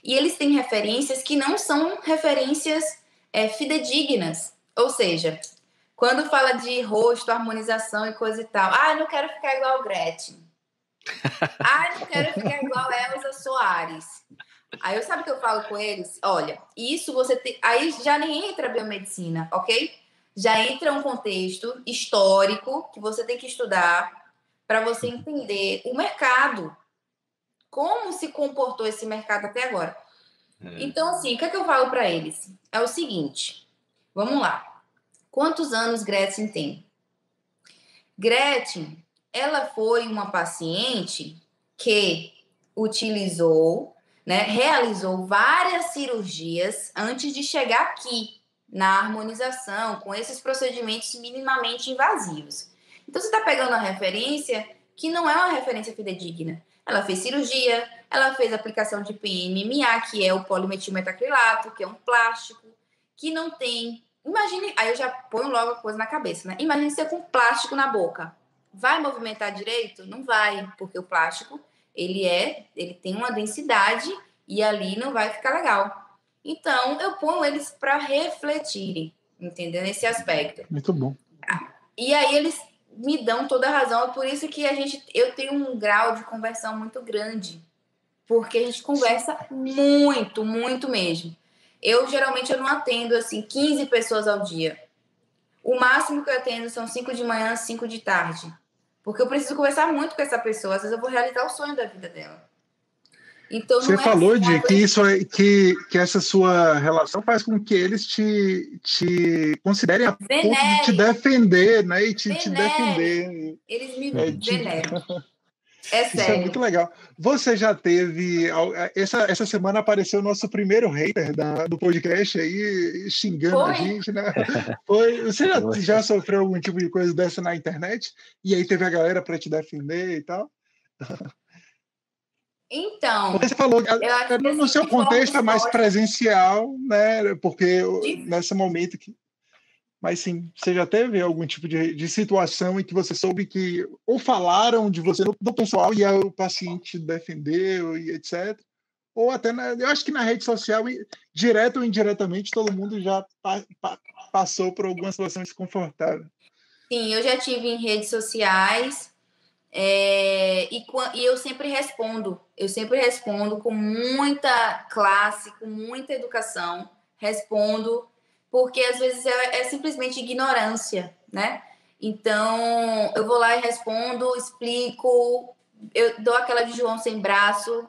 E eles têm referências que não são referências fidedignas. Ou seja, quando fala de rosto, harmonização e coisa e tal, eu não quero ficar igual Gretchen. Eu não quero ficar igual Elza Soares. Aí eu sabe o que eu falo com eles? Olha, isso você tem... Aí já nem entra a biomedicina, ok? Já entra um contexto histórico que você tem que estudar para você entender o mercado. Como se comportou esse mercado até agora. Então, assim, o que é que eu falo para eles? É o seguinte, vamos lá. Quantos anos Gretchen tem? Gretchen, ela foi uma paciente que utilizou, né, realizou várias cirurgias antes de chegar aqui na harmonização, com esses procedimentos minimamente invasivos. Então, você está pegando uma referência que não é uma referência fidedigna. Ela fez cirurgia, ela fez aplicação de PMMA, que é o polimetilmetacrilato, que é um plástico, que não tem... Imagine, aí eu já ponho logo a coisa na cabeça, né? Imagine você com plástico na boca. Vai movimentar direito? Não vai, porque o plástico, ele tem uma densidade e ali não vai ficar legal. Então, eu ponho eles para refletirem, entendeu? Nesse aspecto. Muito bom. E aí eles me dão toda a razão, é por isso que eu tenho um grau de conversão muito grande, porque a gente conversa muito, muito mesmo. Geralmente eu não atendo assim 15 pessoas ao dia. O máximo que eu atendo são 5 de manhã, 5 de tarde. Porque eu preciso conversar muito com essa pessoa, às vezes eu vou realizar o sonho da vida dela. Então, você falou de que essa sua relação faz com que eles te considerem a ponto de te defender, né? E te defender. Eles me veneram. É sério. Isso é muito legal. Você já teve... Essa semana apareceu o nosso primeiro hater do podcast aí, xingando a gente, né? Você já sofreu algum tipo de coisa dessa na internet? E aí teve a galera para te defender e tal? Então... Você falou, no seu contexto é mais presencial, né? Porque nesse momento que... Mas sim, você já teve algum tipo de situação em que você soube que ou falaram de você no pessoal e o paciente defendeu e etc. Ou até, eu acho que na rede social, direto ou indiretamente, todo mundo já passou por alguma situação desconfortável. Sim, eu já tive em redes sociais e eu sempre respondo. Eu sempre respondo com muita classe, com muita educação. Respondo... porque às vezes é simplesmente ignorância, né? Então, eu vou lá e respondo, explico, eu dou aquela de João sem braço,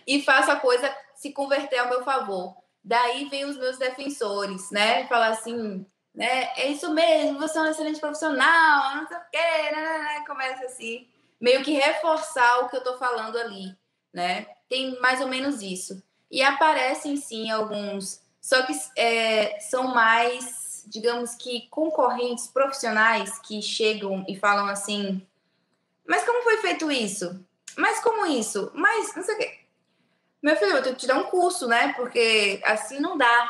E faço a coisa se converter ao meu favor. Daí vem os meus defensores, né? Falar assim, né? É isso mesmo, você é um excelente profissional, não sei o quê, né? Começa assim, meio que reforçar o que eu tô falando ali, né? Tem mais ou menos isso. E aparecem, sim, alguns, só que são mais, digamos que, concorrentes profissionais que chegam e falam assim, mas como foi feito isso? Mas como isso? Mas não sei o quê. Meu filho, eu tenho que te dar um curso, né? Porque assim não dá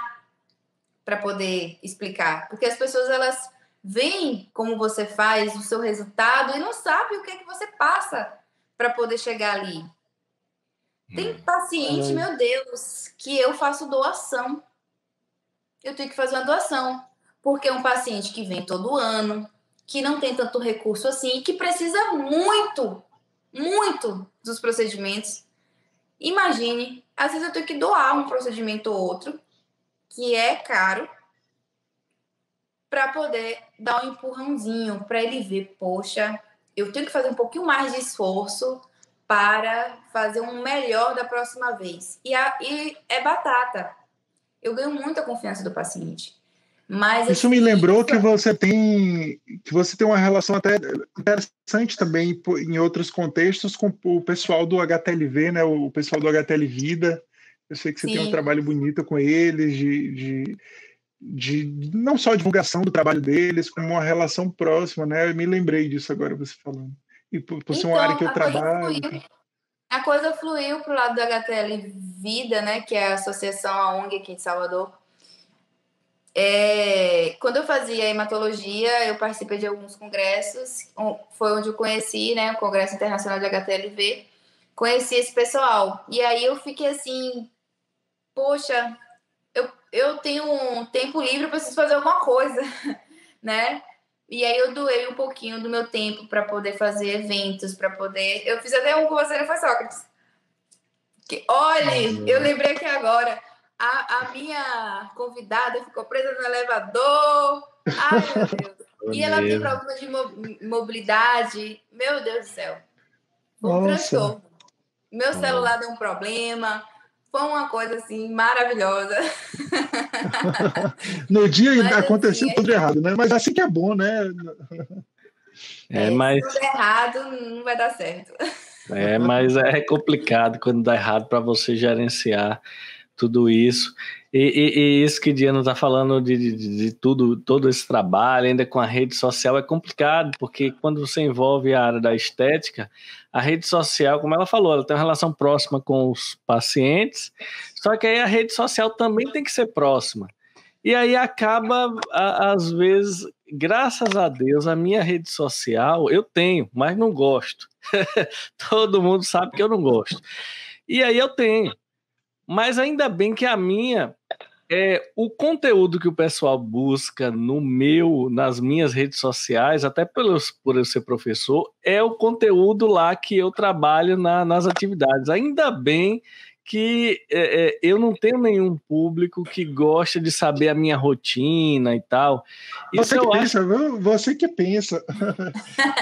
para poder explicar. Porque as pessoas, elas veem como você faz, o seu resultado, e não sabem o que é que você passa para poder chegar ali. Tem paciente, meu Deus, que eu faço doação. Eu tenho que fazer uma doação. Porque é um paciente que vem todo ano, que não tem tanto recurso assim, que precisa muito, muito dos procedimentos. Imagine, às vezes eu tenho que doar um procedimento ou outro, que é caro, para poder dar um empurrãozinho, para ele ver, poxa, eu tenho que fazer um pouquinho mais de esforço para fazer um melhor da próxima vez. E é batata. Eu ganho muita confiança do paciente. Mas, isso assim, me lembrou que você tem uma relação até interessante também em outros contextos com o pessoal do HTLV, né? O pessoal do HTL Vida. Eu sei que você tem um trabalho bonito com eles, de não só a divulgação do trabalho deles, como uma relação próxima, né? Eu me lembrei disso agora, você falando. E por ser uma área que eu trabalho. A coisa fluiu para o lado do HTL Vida, né? Que é a associação, a ONG aqui de Salvador. Quando eu fazia hematologia, eu participei de alguns congressos, foi onde eu conheci, né, o Congresso Internacional de HTLV, conheci esse pessoal, e aí eu fiquei assim, poxa, eu tenho um tempo livre, eu preciso fazer alguma coisa, né, e aí eu doei um pouquinho do meu tempo para poder fazer eventos, eu fiz até um com você, não foi, Sócrates? Olha, eu lembrei aqui agora, a minha convidada ficou presa no elevador. Ai, meu Deus. E ela tem problema de mobilidade. Meu Deus do céu. Foi um transtorno. Meu celular deu um problema. Foi uma coisa, assim, maravilhosa. No dia mas, aconteceu assim, tudo errado, né? Mas assim que é bom, né? Mas... Se tudo errado, não vai dar certo. Mas é complicado quando dá errado para você gerenciar tudo isso. E isso que Diana está falando de tudo, todo esse trabalho, ainda com a rede social, é complicado, porque quando você envolve a área da estética, a rede social, como ela falou, ela tem uma relação próxima com os pacientes, só que aí a rede social também tem que ser próxima. E aí acaba, às vezes, graças a Deus, a minha rede social eu tenho, mas não gosto. Todo mundo sabe que eu não gosto. E aí eu tenho. Mas ainda bem que a minha o conteúdo que o pessoal busca nas minhas redes sociais, até por eu ser professor, é o conteúdo lá que eu trabalho nas atividades. Ainda bem que eu não tenho nenhum público que gosta de saber a minha rotina e tal. Você que pensa, viu? Você que pensa.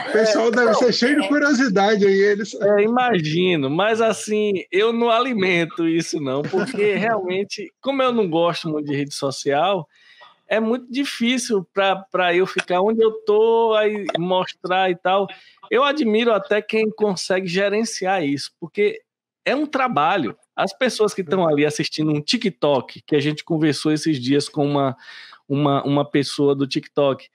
O pessoal deve ser cheio de curiosidade aí. Eles... imagino, mas assim, eu não alimento isso não, porque realmente, como eu não gosto muito de rede social, é muito difícil para eu ficar onde eu tô, aí mostrar e tal. Eu admiro até quem consegue gerenciar isso, porque é um trabalho. As pessoas que estão ali assistindo um TikTok, que a gente conversou esses dias com uma pessoa do TikTok,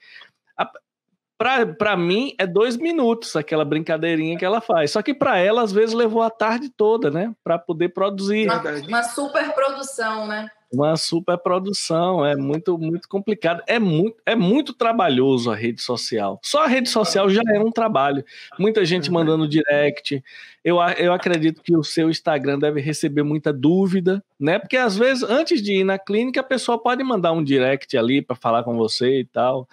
para mim é 2 minutos aquela brincadeirinha que ela faz. Só que para ela, às vezes, levou a tarde toda, né? Para poder produzir. Uma super produção, né? Uma super produção. É muito, muito complicado. É muito trabalhoso a rede social. Só a rede social já é um trabalho. Muita gente mandando direct. Eu acredito que o seu Instagram deve receber muita dúvida, né? Porque às vezes, antes de ir na clínica, a pessoa pode mandar um direct ali para falar com você e tal.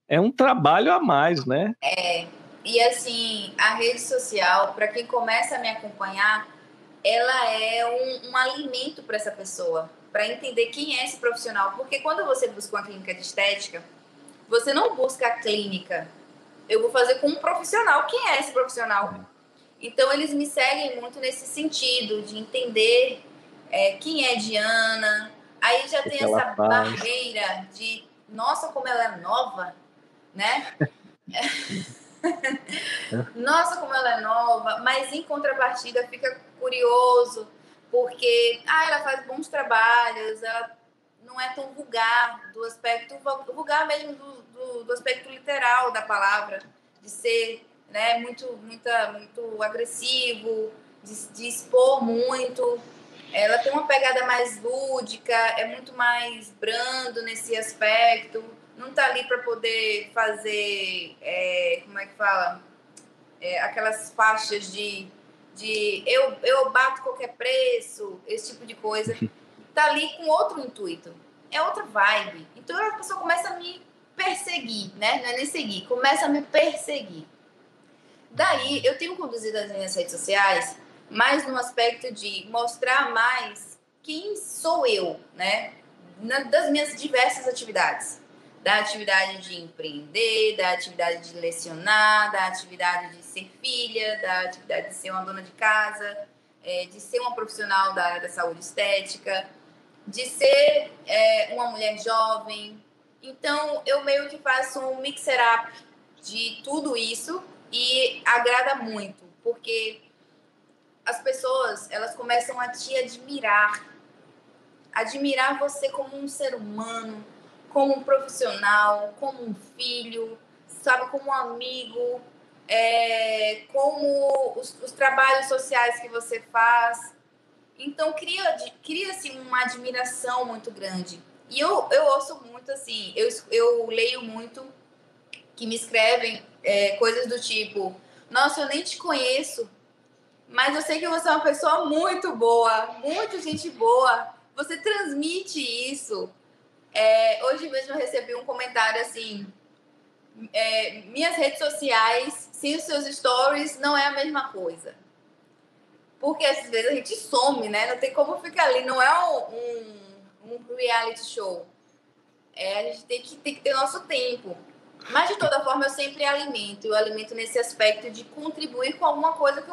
É um trabalho a mais, né? E assim, a rede social, para quem começa a me acompanhar, ela é um alimento para essa pessoa, para entender quem é esse profissional. Porque quando você busca uma clínica de estética, você não busca a clínica. Eu vou fazer com um profissional. Quem é esse profissional? Então, eles me seguem muito nesse sentido, de entender quem é Diana. Aí já tem essa barreira de, nossa, como ela é nova, né? Nossa, como ela é nova, mas em contrapartida fica curioso, porque ela faz bons trabalhos, ela não é tão vulgar, do aspecto vulgar mesmo do aspecto literal da palavra, de ser, né, muito agressivo, de expor muito. Ela tem uma pegada mais lúdica, é muito mais brando nesse aspecto, não tá ali para poder fazer, como é que fala? Aquelas faixas de eu bato qualquer preço, esse tipo de coisa. Tá ali com outro intuito, é outra vibe. Então a pessoa começa a me perseguir, né? Não é nem seguir, começa a me perseguir. Daí eu tenho conduzido as minhas redes sociais mais no aspecto de mostrar mais quem sou eu, né? Das minhas diversas atividades. Da atividade de empreender, da atividade de lecionar, da atividade de ser filha, da atividade de ser uma dona de casa, de ser uma profissional da área da saúde estética, de ser uma mulher jovem. Então, eu meio que faço um mixer-up de tudo isso e agrada muito, porque as pessoas, elas começam a te admirar você como um ser humano, como um profissional, como um filho, sabe, como um amigo, como os trabalhos sociais que você faz. Então, cria-se uma admiração muito grande. E eu ouço muito, assim, eu leio muito que me escrevem coisas do tipo, nossa, eu nem te conheço, mas eu sei que você é uma pessoa muito boa, muito gente boa, você transmite isso. Hoje mesmo eu recebi um comentário assim, minhas redes sociais, sem os seus stories, não é a mesma coisa. Porque às vezes a gente some, né? Não tem como ficar ali, não é um reality show. A gente tem que ter nosso tempo. Mas, de toda forma, eu sempre alimento. Eu alimento nesse aspecto de contribuir com alguma coisa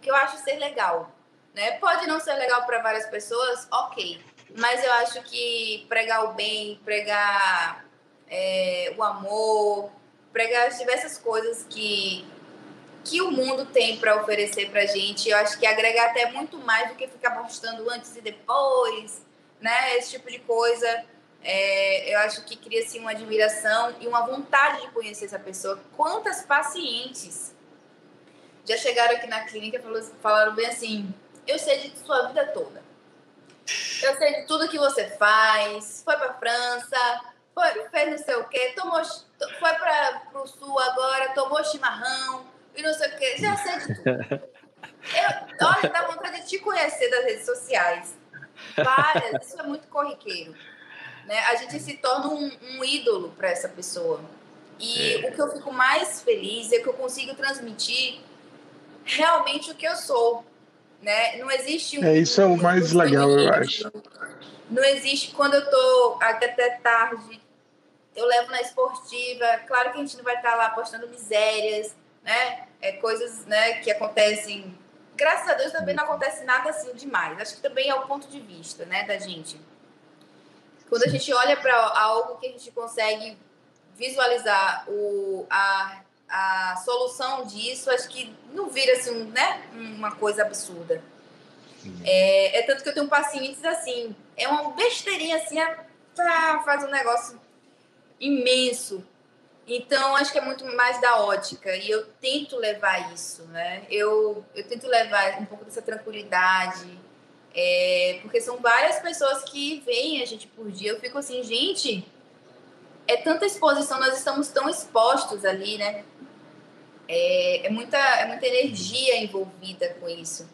que eu acho ser legal. Né? Pode não ser legal para várias pessoas, ok. Mas eu acho que pregar o bem, pregar o amor, pregar as diversas coisas que o mundo tem para oferecer para a gente, eu acho que agrega até muito mais do que ficar postando antes e depois, né? Esse tipo de coisa. Eu acho que cria-se uma admiração e uma vontade de conhecer essa pessoa. Quantas pacientes já chegaram aqui na clínica e falaram bem assim, eu sei de sua vida toda. Eu sei de tudo que você faz, foi para a França, fez não sei o quê, foi para o sul agora, tomou chimarrão e não sei o quê, já sei de tudo. Olha, dá vontade de te conhecer das redes sociais. Várias, isso é muito corriqueiro. Né? A gente se torna um ídolo para essa pessoa. E o que eu fico mais feliz é que eu consigo transmitir realmente o que eu sou. Né? Não existe isso é o mais legal, eu acho. Não existe quando eu tô até tarde, eu levo na esportiva. Claro que a gente não vai estar lá postando misérias, né? Coisas, né, que acontecem. Graças a Deus também não acontece nada assim demais. Acho que também é o ponto de vista, né, da gente. Quando a gente olha para algo que a gente consegue visualizar a solução disso, acho que não vira assim, né, uma coisa absurda. Tanto que eu tenho pacientes assim, é uma besteirinha assim, faz um negócio imenso. Então, acho que é muito mais da ótica. E eu tento levar isso, né? Eu tento levar um pouco dessa tranquilidade. Porque são várias pessoas que veem a gente por dia. Eu fico assim, gente, é tanta exposição, nós estamos tão expostos ali, né? É muita energia envolvida com isso.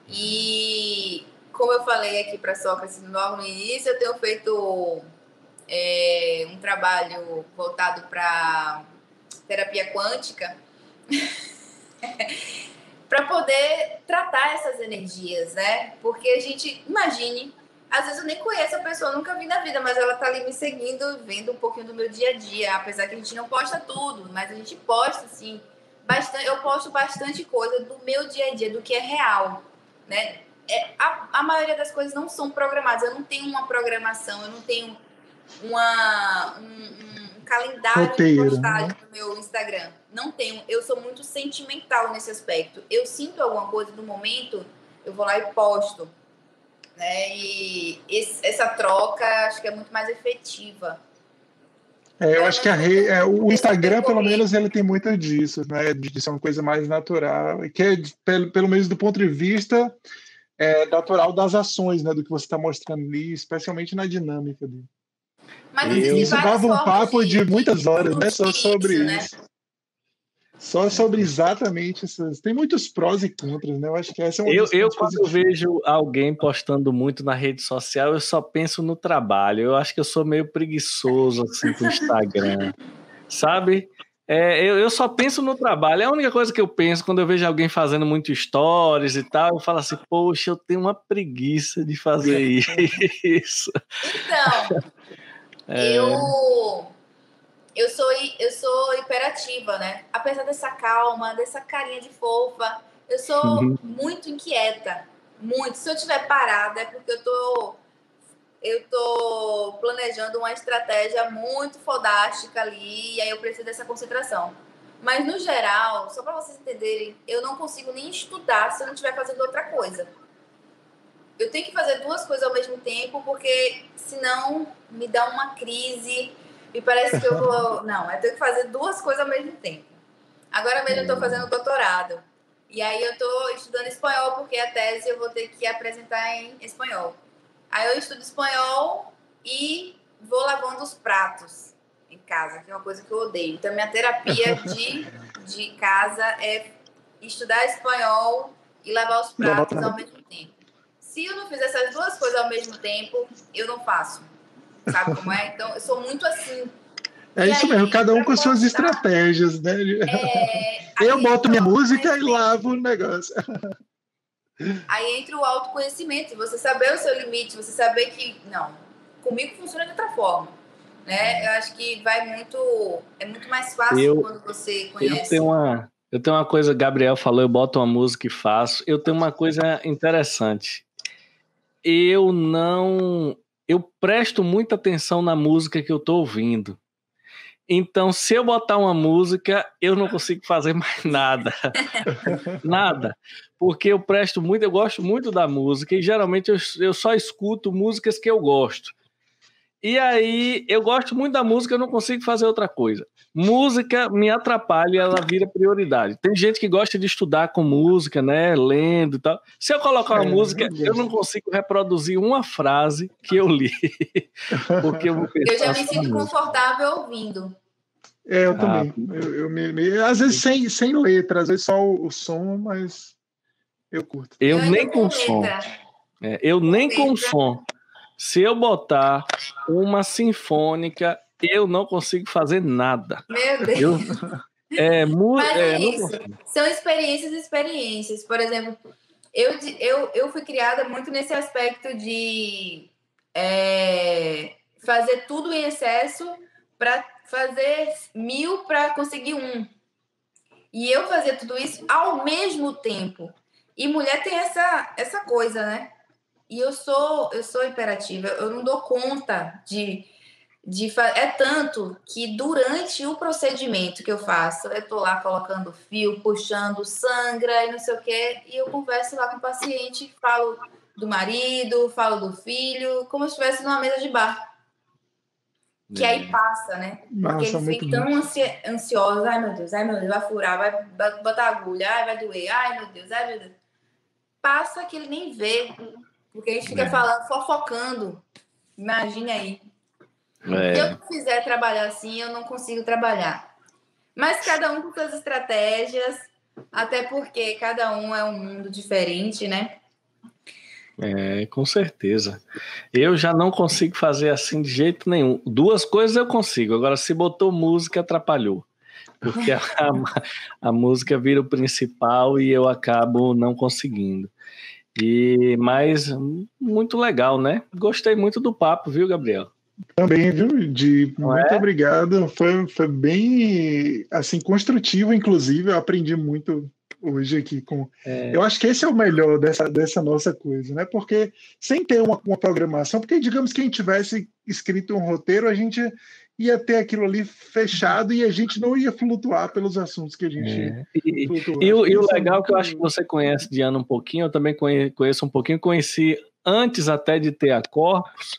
E, como eu falei aqui para Sócrates logo no início, eu tenho feito um trabalho voltado para terapia quântica para poder tratar essas energias, né? Porque a gente, imagine, às vezes eu nem conheço a pessoa, nunca vi na vida, mas ela tá ali me seguindo, vendo um pouquinho do meu dia a dia, apesar que a gente não posta tudo, mas a gente posta, assim, eu posto bastante coisa do meu dia a dia, do que é real, né? A maioria das coisas não são programadas. Eu não tenho uma programação, eu não tenho um calendário Roteiro, de postagem né? no meu Instagram. Não tenho. Eu sou muito sentimental nesse aspecto. Eu sinto alguma coisa no momento, eu vou lá e posto. Né? E essa troca acho que é muito mais efetiva. Eu acho que o Instagram, pelo menos, ele tem muito disso, né? De ser uma coisa mais natural, que é, pelo menos do ponto de vista natural das ações, né? Do que você está mostrando ali, especialmente na dinâmica dele. Mas E isso dava um papo de muitas horas, né? Só sobre isso. Né? Só sobre exatamente essas. Tem muitos prós e contras, né? Eu acho que essa é uma das coisas quando eu vejo alguém postando muito na rede social, eu só penso no trabalho. Eu acho que eu sou meio preguiçoso assim com o Instagram, sabe? Eu só penso no trabalho. É a única coisa que eu penso quando eu vejo alguém fazendo muito stories e tal. Eu falo assim, poxa, eu tenho uma preguiça de fazer isso. Então, eu sou hiperativa, né? Apesar dessa calma, dessa carinha de fofa, eu sou muito inquieta. Muito. Se eu estiver parada, é porque eu tô planejando uma estratégia muito fodástica ali, e aí eu preciso dessa concentração. Mas, no geral, só para vocês entenderem, eu não consigo nem estudar se eu não estiver fazendo outra coisa. Eu tenho que fazer duas coisas ao mesmo tempo, porque senão me dá uma crise e parece que eu vou... Não, eu tenho que fazer duas coisas ao mesmo tempo. Agora mesmo eu estou fazendo doutorado. E aí eu estou estudando espanhol, porque a tese eu vou ter que apresentar em espanhol. Aí eu estudo espanhol e vou lavando os pratos em casa, que é uma coisa que eu odeio. Então, minha terapia de casa é estudar espanhol e lavar os pratos ao mesmo tempo. Se eu não fizer essas duas coisas ao mesmo tempo, eu não faço. Sabe como é? Então, eu sou muito assim. É isso mesmo, cada um com suas estratégias, né? Eu boto minha música e lavo o negócio. Aí entra o autoconhecimento, você saber o seu limite, você saber que, não, comigo funciona de outra forma, né? Eu acho que é muito mais fácil quando você conhece. Eu tenho uma coisa, Gabriel falou, eu boto uma música e faço. Eu tenho uma coisa interessante. Eu presto muita atenção na música que eu tô ouvindo. Então, se eu botar uma música, eu não consigo fazer mais nada. Nada. Porque eu gosto muito da música e geralmente eu só escuto músicas que eu gosto. E aí, eu gosto muito da música, eu não consigo fazer outra coisa. Música me atrapalha e ela vira prioridade. Tem gente que gosta de estudar com música, né? Lendo e tal. Se eu colocar uma música, eu não consigo reproduzir uma frase que eu li. Porque eu já me sinto confortável ouvindo. Eu também. Às vezes sem letra, às vezes só o som, mas eu curto. Eu nem com som. Eu nem com som. Se eu botar uma sinfônica, eu não consigo fazer nada. Meu Deus. Mas é isso. São experiências. Por exemplo, eu fui criada muito nesse aspecto de fazer tudo em excesso para fazer 1000 para conseguir 1. E eu fazer tudo isso ao mesmo tempo. E mulher tem essa coisa, né? E eu sou hiperativa, eu não dou conta de é tanto que durante o procedimento que eu faço, eu tô lá colocando fio, puxando, sangra e não sei o quê, e eu converso lá com o paciente, falo do marido, falo do filho, como se estivesse numa mesa de bar. Que aí passa, né? Porque eles ficam tão ansiosos, ai meu Deus, vai furar, vai botar agulha, ai vai doer, ai meu Deus. Passa que ele nem vê. Porque a gente fica falando, fofocando. Imagine aí. Se eu quiser trabalhar assim, eu não consigo trabalhar. Mas cada um com suas estratégias, até porque cada um é um mundo diferente, né? Com certeza. Eu já não consigo fazer assim de jeito nenhum. Duas coisas eu consigo. Agora, se botou música, atrapalhou. Porque a música vira o principal e eu acabo não conseguindo. Mas muito legal, né? Gostei muito do papo, viu, Gabriel? Também, viu, Di? Não Muito é? obrigado. Foi bem, assim, construtivo, inclusive. Eu aprendi muito hoje aqui com... É, Eu acho que esse é o melhor dessa nossa coisa, né? Porque sem ter uma programação, porque digamos que a gente tivesse escrito um roteiro, a gente ia ter aquilo ali fechado e a gente não ia flutuar pelos assuntos que a gente E, flutuou. e, Acho o, que e o isso é legal é que eu acho que muito... você conhece Diana um pouquinho, eu também conheço um pouquinho, conheci antes até de ter a Corpus,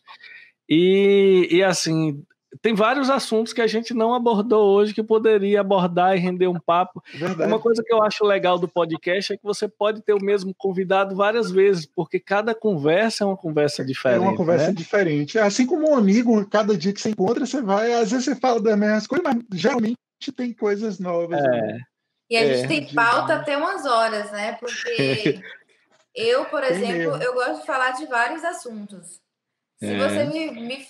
e assim, tem vários assuntos que a gente não abordou hoje que poderia abordar e render um papo. E uma Verdade. coisa que eu acho legal do podcast é que você pode ter o mesmo convidado várias vezes, porque cada conversa é uma conversa É uma diferente, conversa né? diferente. Assim como um amigo, cada dia que você encontra, você vai, às vezes você fala das mesmas coisas, mas geralmente tem coisas novas ali E a gente É, no tem dia a pauta dia. até umas horas, né? Porque eu, por Tem exemplo, mesmo. eu gosto de falar de vários assuntos. Se você é, me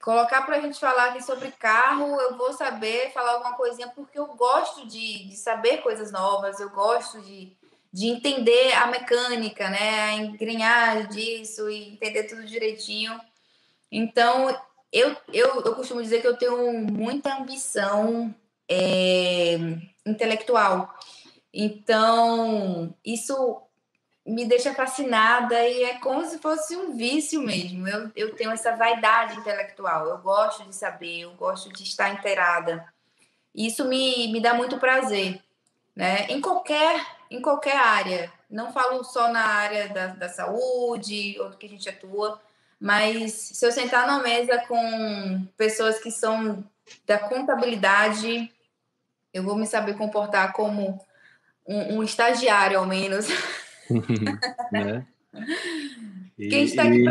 colocar para a gente falar aqui sobre carro, eu vou saber falar alguma coisinha, porque eu gosto de saber coisas novas, eu gosto de entender a mecânica, né? A engrenagem disso e entender tudo direitinho. Então, eu costumo dizer que eu tenho muita ambição intelectual. Então, isso me deixa fascinada e é como se fosse um vício mesmo. Eu tenho essa vaidade intelectual. Eu gosto de saber, eu gosto de estar inteirada. Isso me dá muito prazer, né? Em qualquer área. Não falo só na área da saúde ou do que a gente atua, mas se eu sentar numa mesa com pessoas que são da contabilidade, eu vou me saber comportar como um estagiário, ao menos. né? Porque a gente está aqui E,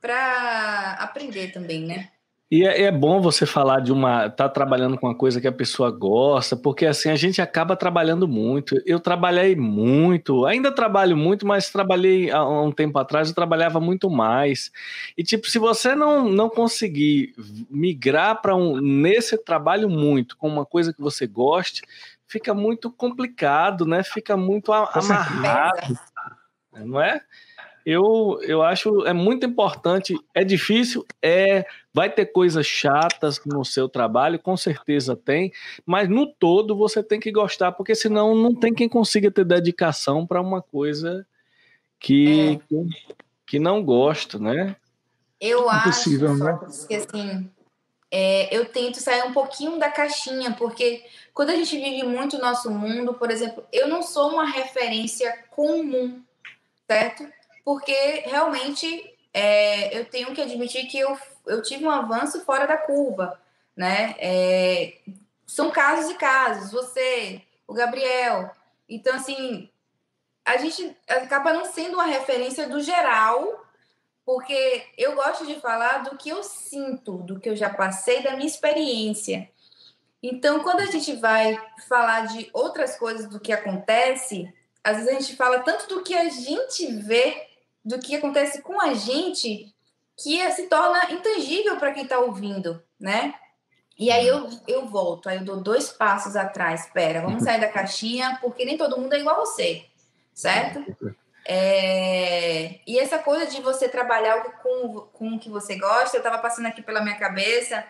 para aprender também, né? é bom você falar tá trabalhando com uma coisa que a pessoa gosta, porque assim a gente acaba trabalhando muito. Eu trabalhei muito, ainda trabalho muito, mas trabalhei há um tempo atrás, eu trabalhava muito mais. E tipo, se você não conseguir migrar para nesse trabalho muito, com uma coisa que você goste, fica muito complicado, né? Fica muito Com certeza. amarrado, Pesa. não é? Eu acho é muito importante, é difícil, vai ter coisas chatas no seu trabalho, com certeza tem, mas no todo você tem que gostar, porque senão não tem quem consiga ter dedicação para uma coisa que, que não gosta, né? Eu acho, Impossível, né? Sócrates, que assim, eu tento sair um pouquinho da caixinha, porque quando a gente vive muito o nosso mundo, por exemplo, eu não sou uma referência comum, certo? Porque realmente eu tenho que admitir que eu tive um avanço fora da curva, né? São casos e casos, você, o Gabriel. Então, assim, a gente acaba não sendo uma referência do geral, porque eu gosto de falar do que eu sinto, do que eu já passei, da minha experiência. Então, quando a gente vai falar de outras coisas do que acontece, às vezes a gente fala tanto do que a gente vê, do que acontece com a gente, que se torna intangível para quem está ouvindo, né? E aí eu volto, aí eu dou 2 passos atrás. Espera, vamos sair da caixinha, porque nem todo mundo é igual a você, certo? E essa coisa de você trabalhar com o que você gosta, eu estava passando aqui pela minha cabeça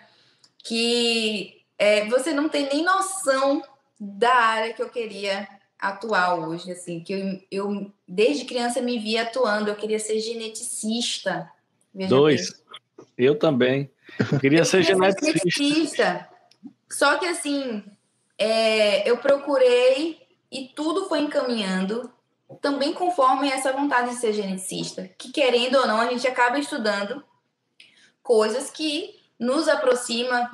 que você não tem nem noção da área que eu queria atuar hoje, assim, que eu desde criança me via atuando, eu queria ser geneticista, veja bem. 2, eu também. Queria Eu ser queria ser geneticista. geneticista, só que assim, eu procurei e tudo foi encaminhando também conforme essa vontade de ser geneticista, que querendo ou não, a gente acaba estudando coisas que nos aproxima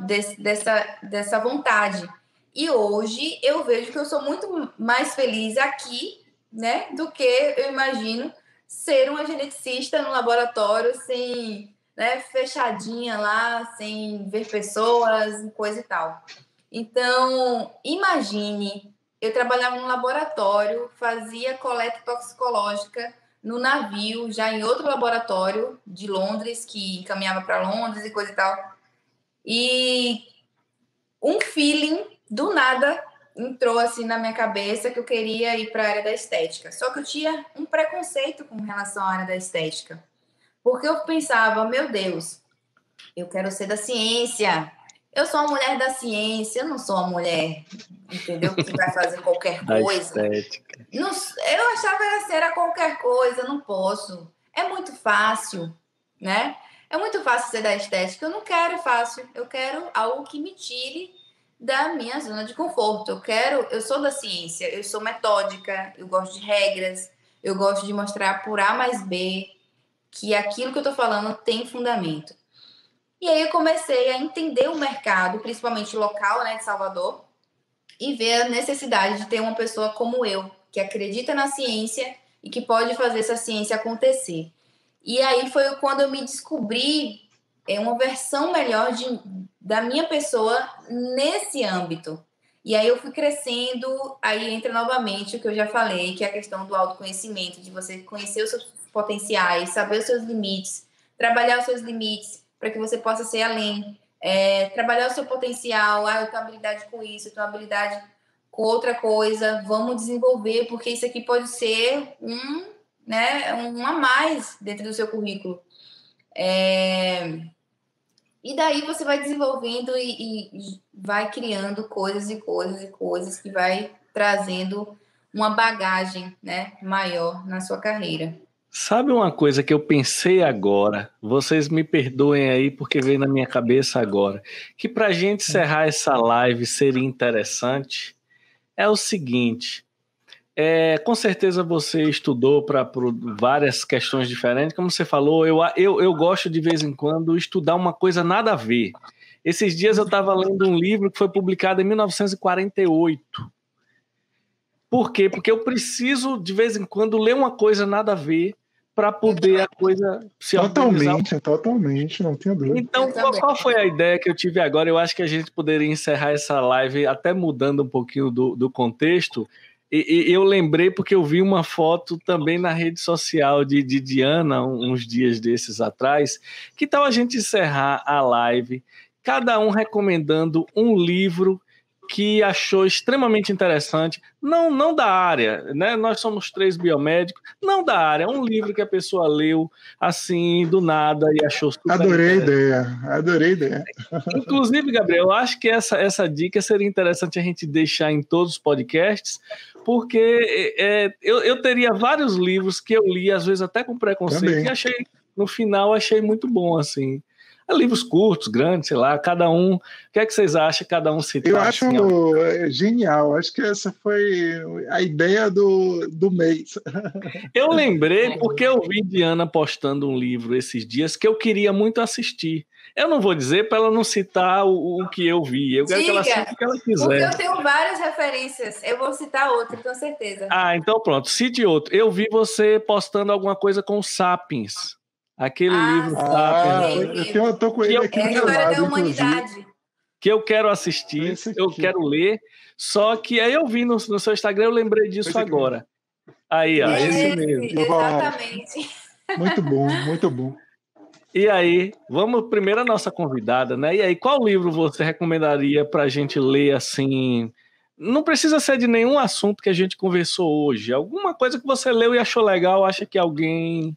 dessa vontade. E hoje eu vejo que eu sou muito mais feliz aqui, né, do que eu imagino ser uma geneticista no laboratório sem, né, fechadinha lá, sem ver pessoas, coisa e tal. Então, imagine, eu trabalhava no laboratório, fazia coleta toxicológica no navio, já em outro laboratório de Londres, que encaminhava para Londres e coisa e tal. E um feeling do nada entrou assim na minha cabeça que eu queria ir para a área da estética. Só que eu tinha um preconceito com relação à área da estética. Porque eu pensava, meu Deus, Eu quero ser da ciência. Eu sou uma mulher da ciência, eu não sou uma mulher, entendeu? Que vai fazer qualquer coisa. Da estética. Não, eu achava que era qualquer coisa, não posso. É muito fácil, né? É muito fácil ser da estética. Eu não quero fácil. Eu quero algo que me tire da minha zona de conforto. Eu sou da ciência, eu sou metódica, eu gosto de regras, eu gosto de mostrar por A mais B que aquilo que eu tô falando tem fundamento. E aí eu comecei a entender o mercado, principalmente local, né, de Salvador, e ver a necessidade de ter uma pessoa como eu, que acredita na ciência e que pode fazer essa ciência acontecer. E aí foi quando eu me descobri uma versão melhor da minha pessoa nesse âmbito. E aí eu fui crescendo, aí entra novamente o que eu já falei, que é a questão do autoconhecimento, de você conhecer os seus potenciais, saber os seus limites, trabalhar os seus limites para que você possa ser além. Trabalhar o seu potencial, eu tenho habilidade com isso, eu tenho habilidade com outra coisa, vamos desenvolver, porque isso aqui pode ser um a mais dentro do seu currículo. E daí você vai desenvolvendo e vai criando coisas e coisas e coisas que vai trazendo uma bagagem, né, maior na sua carreira. Sabe uma coisa que eu pensei agora? Vocês me perdoem aí porque veio na minha cabeça agora. Que para a gente encerrar essa live seria interessante. É o seguinte. Com certeza você estudou para várias questões diferentes. Como você falou, eu gosto de vez em quando estudar uma coisa nada a ver. Esses dias eu estava lendo um livro que foi publicado em 1948. Por quê? Porque eu preciso, de vez em quando, ler uma coisa nada a ver para poder a coisa se organizar. Totalmente, não tenho dúvida. Então, qual foi a ideia que eu tive agora? Eu acho que a gente poderia encerrar essa live até mudando um pouquinho do contexto. E eu lembrei porque eu vi uma foto também na rede social de Diana, uns dias desses atrás. Que tal a gente encerrar a live, cada um recomendando um livro que achou extremamente interessante, não da área, né? Nós somos 3 biomédicos, não da área, um livro que a pessoa leu assim, do nada, e achou super Adorei a ideia. Inclusive, Gabriel, eu acho que essa dica seria interessante a gente deixar em todos os podcasts, porque eu teria vários livros que eu li, às vezes até com preconceito, e no final achei muito bom, assim. Livros curtos, grandes, sei lá, cada um. O que é que vocês acham? Cada um citar. Eu acho genial. Acho que essa foi a ideia do mês. Eu lembrei porque eu vi Diana postando um livro esses dias que eu queria muito assistir. Eu não vou dizer para ela não citar o que eu vi. Eu quero que ela cite o que ela quiser. Porque eu tenho várias referências. Eu vou citar outro, com certeza. Então pronto. Cite outro. Eu vi você postando alguma coisa com Sapiens. Aquele livro Sapiens. Eu tô com ele aqui no meu lado, da humanidade. Que eu quero assistir, eu quero ler. Só que aí eu vi no seu Instagram, eu lembrei disso agora. Aí, ó, esse mesmo. Exatamente. Muito bom, muito bom. E aí, vamos primeiro a nossa convidada, né? E aí, qual livro você recomendaria para a gente ler assim? Não precisa ser de nenhum assunto que a gente conversou hoje. Alguma coisa que você leu e achou legal, acha que alguém...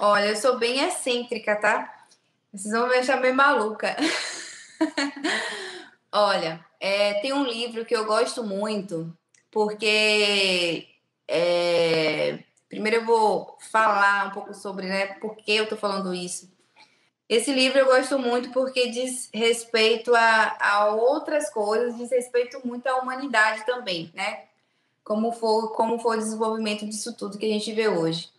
Olha, eu sou bem excêntrica, tá? Vocês vão me achar bem maluca. Olha, tem um livro que eu gosto muito, porque... primeiro eu vou falar um pouco sobre, né, por que eu tô falando isso. Esse livro eu gosto muito porque diz respeito a outras coisas, diz respeito muito à humanidade também, né? Como foi o desenvolvimento disso tudo que a gente vê hoje.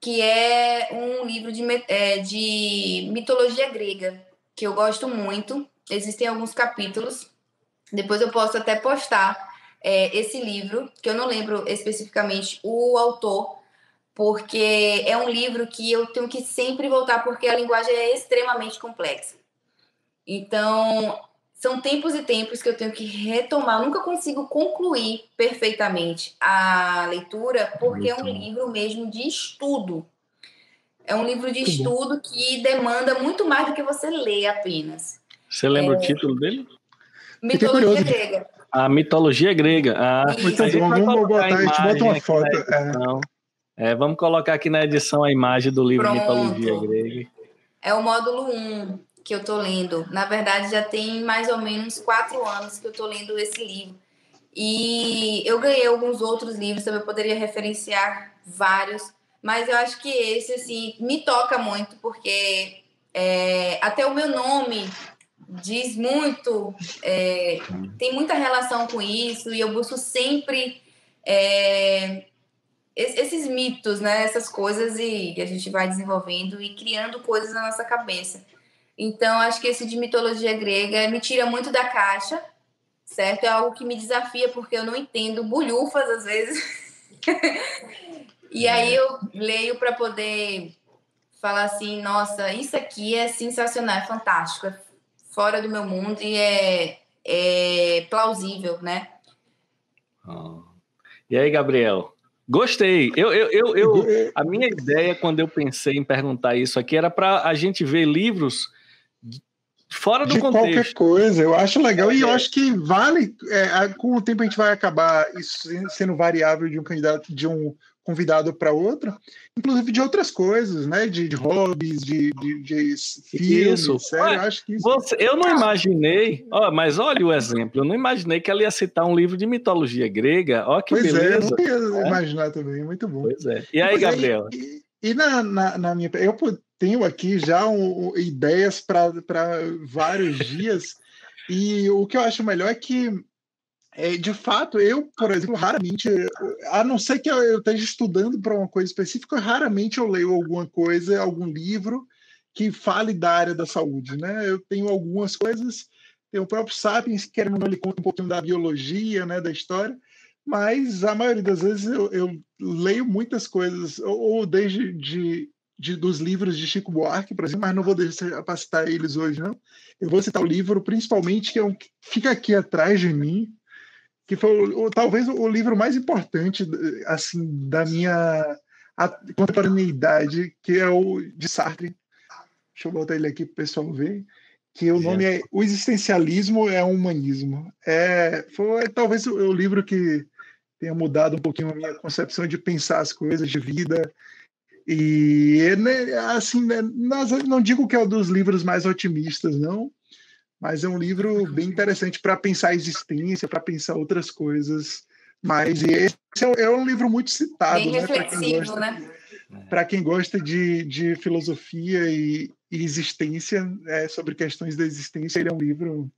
Que é um livro de mitologia grega, que eu gosto muito. Existem alguns capítulos. Depois eu posso até postar esse livro, que eu não lembro especificamente o autor, porque é um livro que eu tenho que sempre voltar, porque a linguagem é extremamente complexa. Então, são tempos e tempos que eu tenho que retomar. Eu nunca consigo concluir perfeitamente a leitura, porque é um livro mesmo de estudo. É um livro de estudo que demanda muito mais do que você ler apenas. Você lembra o título dele? Mitologia grega. A mitologia grega. Muito bom, vamos botar, a gente bota uma foto. Vamos colocar aqui na edição a imagem do livro. Pronto. Mitologia grega. É o módulo 1. que eu estou lendo. Na verdade, já tem mais ou menos 4 anos que eu estou lendo esse livro. E eu ganhei alguns outros livros, também eu poderia referenciar vários, mas eu acho que esse, assim, me toca muito, porque até o meu nome diz muito, tem muita relação com isso, e eu busco sempre esses mitos, né? Essas coisas, e a gente vai desenvolvendo e criando coisas na nossa cabeça. Então, acho que esse de mitologia grega me tira muito da caixa, certo? É algo que me desafia, porque eu não entendo bulhufas, às vezes. E aí eu leio para poder falar assim, nossa, isso aqui é sensacional, é fantástico, é fora do meu mundo e é plausível, né? E aí, Gabriel? Gostei. A minha ideia, quando eu pensei em perguntar isso aqui, era para a gente ver livros fora do contexto. Qualquer coisa, eu acho legal. E eu acho que vale, com o tempo a gente vai acabar isso sendo variável de um candidato, de um convidado para outro, inclusive de outras coisas, né? De hobbies, de filmes, sério, eu acho que isso... Eu não imaginei, mas olha o exemplo, eu não imaginei que ela ia citar um livro de mitologia grega, ó que beleza. Pois eu não ia imaginar também, muito bom. Pois é. E aí, Gabriel? E na minha... Eu tenho aqui já ideias para vários dias, e o que eu acho melhor é que, de fato, eu, por exemplo, raramente, a não ser que eu esteja estudando para uma coisa específica, raramente eu leio alguma coisa, algum livro que fale da área da saúde, né? Eu tenho algumas coisas, tem o próprio Sapiens, que ele conta um pouquinho da biologia, né, da história, mas a maioria das vezes eu leio muitas coisas, ou desde dos livros de Chico Buarque, por exemplo, mas não vou deixar para citar eles hoje, não. Eu vou citar o livro, principalmente, que fica aqui atrás de mim, que foi talvez o livro mais importante assim, da minha contemporaneidade, que é o de Sartre. Deixa eu botar ele aqui para o pessoal ver. Que o nome é O Existencialismo é o Humanismo. Foi talvez o livro que tenha mudado um pouquinho a minha concepção de pensar as coisas, de vida. E, assim, não digo que é um dos livros mais otimistas, não, mas é um livro bem interessante para pensar a existência, para pensar outras coisas. Mas esse é um livro muito citado, bem reflexivo, né? Para quem gosta de filosofia e existência, sobre questões da existência, ele é um livro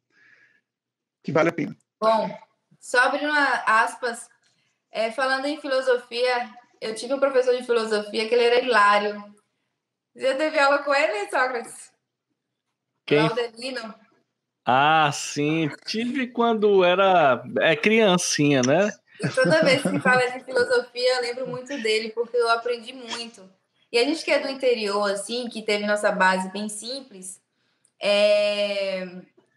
que vale a pena. Bom, só abrindo aspas, falando em filosofia, eu tive um professor de filosofia que ele era hilário. Você já teve aula com ele, Sócrates? Quem? Laudelino. Ah, sim. Tive quando era criancinha, né? E toda vez que fala de filosofia, eu lembro muito dele, porque eu aprendi muito. E a gente que é do interior, assim, que teve nossa base bem simples,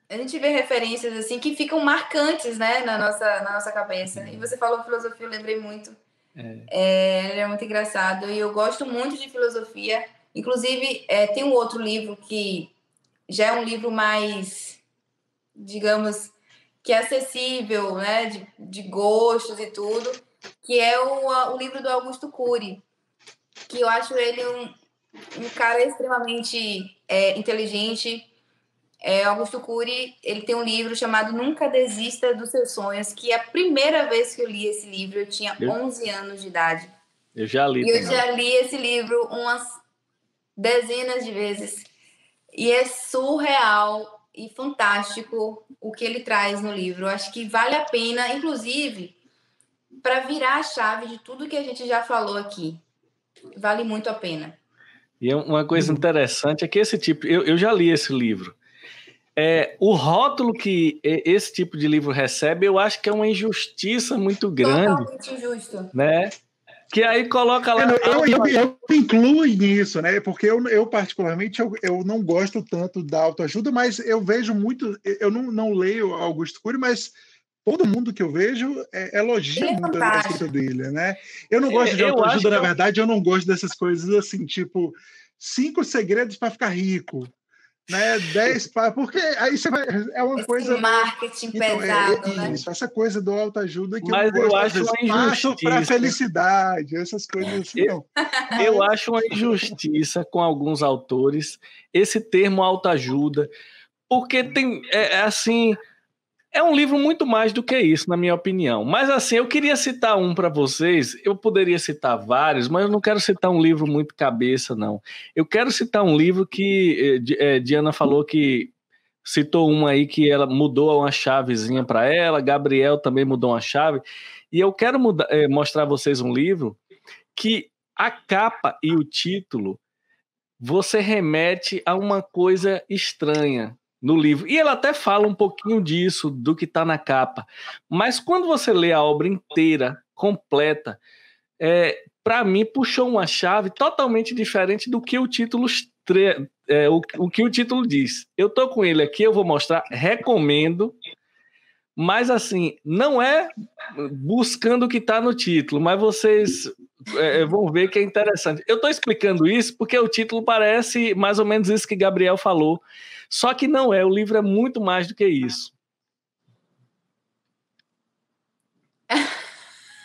a gente vê referências, assim, que ficam marcantes, né, na nossa cabeça. E você falou filosofia, eu lembrei muito. Ele é muito engraçado. E eu gosto muito de filosofia. Inclusive, tem um outro livro que já é um livro mais, digamos, que é acessível, né, de gostos e tudo, que é o livro do Augusto Cury, que eu acho ele um cara extremamente inteligente. Augusto Cury, ele tem um livro chamado Nunca Desista dos Seus Sonhos, que a primeira vez que eu li esse livro, eu tinha 11 anos de idade. Eu já li. E eu já li esse livro umas dezenas de vezes. E é surreal e fantástico o que ele traz no livro. Eu acho que vale a pena, inclusive, para virar a chave de tudo que a gente já falou aqui. Vale muito a pena. E uma coisa interessante é que esse tipo... Eu já li esse livro. O rótulo que esse tipo de livro recebe, eu acho que é uma injustiça muito grande. Totalmente injusto. Né? Que aí coloca lá... Eu incluo nisso, né? Porque eu particularmente, eu não gosto tanto da autoajuda, mas eu vejo muito... Eu não leio Augusto Cury, mas todo mundo que eu vejo elogia muito a escrita dele, né? Eu não gosto de autoajuda, na verdade, eu não gosto dessas coisas assim, tipo 5 segredos para ficar rico. né? 10 porque aí você vai. É uma Esse coisa. marketing Então, pesado, né? Isso, essa coisa do autoajuda que Mas eu acho uma passo para injustiça. felicidade, essas coisas assim, não. Eu acho uma injustiça com alguns autores esse termo autoajuda, porque tem, assim, é um livro muito mais do que isso, na minha opinião. Mas assim, eu queria citar um para vocês, eu poderia citar vários, mas eu não quero citar um livro muito cabeça, não. Eu quero citar um livro que Diana falou que citou um aí que ela mudou uma chavezinha para ela, Gabriel também mudou uma chave, e eu quero mostrar a vocês um livro que a capa e o título você remete a uma coisa estranha no livro. E ela até fala um pouquinho disso, do que está na capa. Mas quando você lê a obra inteira, completa, para mim puxou uma chave totalmente diferente do que o título o que o título diz. Eu tô com ele aqui, eu vou mostrar, recomendo, mas assim, não é buscando o que está no título, mas vocês vão ver que é interessante. Eu estou explicando isso porque o título parece mais ou menos isso que Gabriel falou, só que não é, o livro é muito mais do que isso.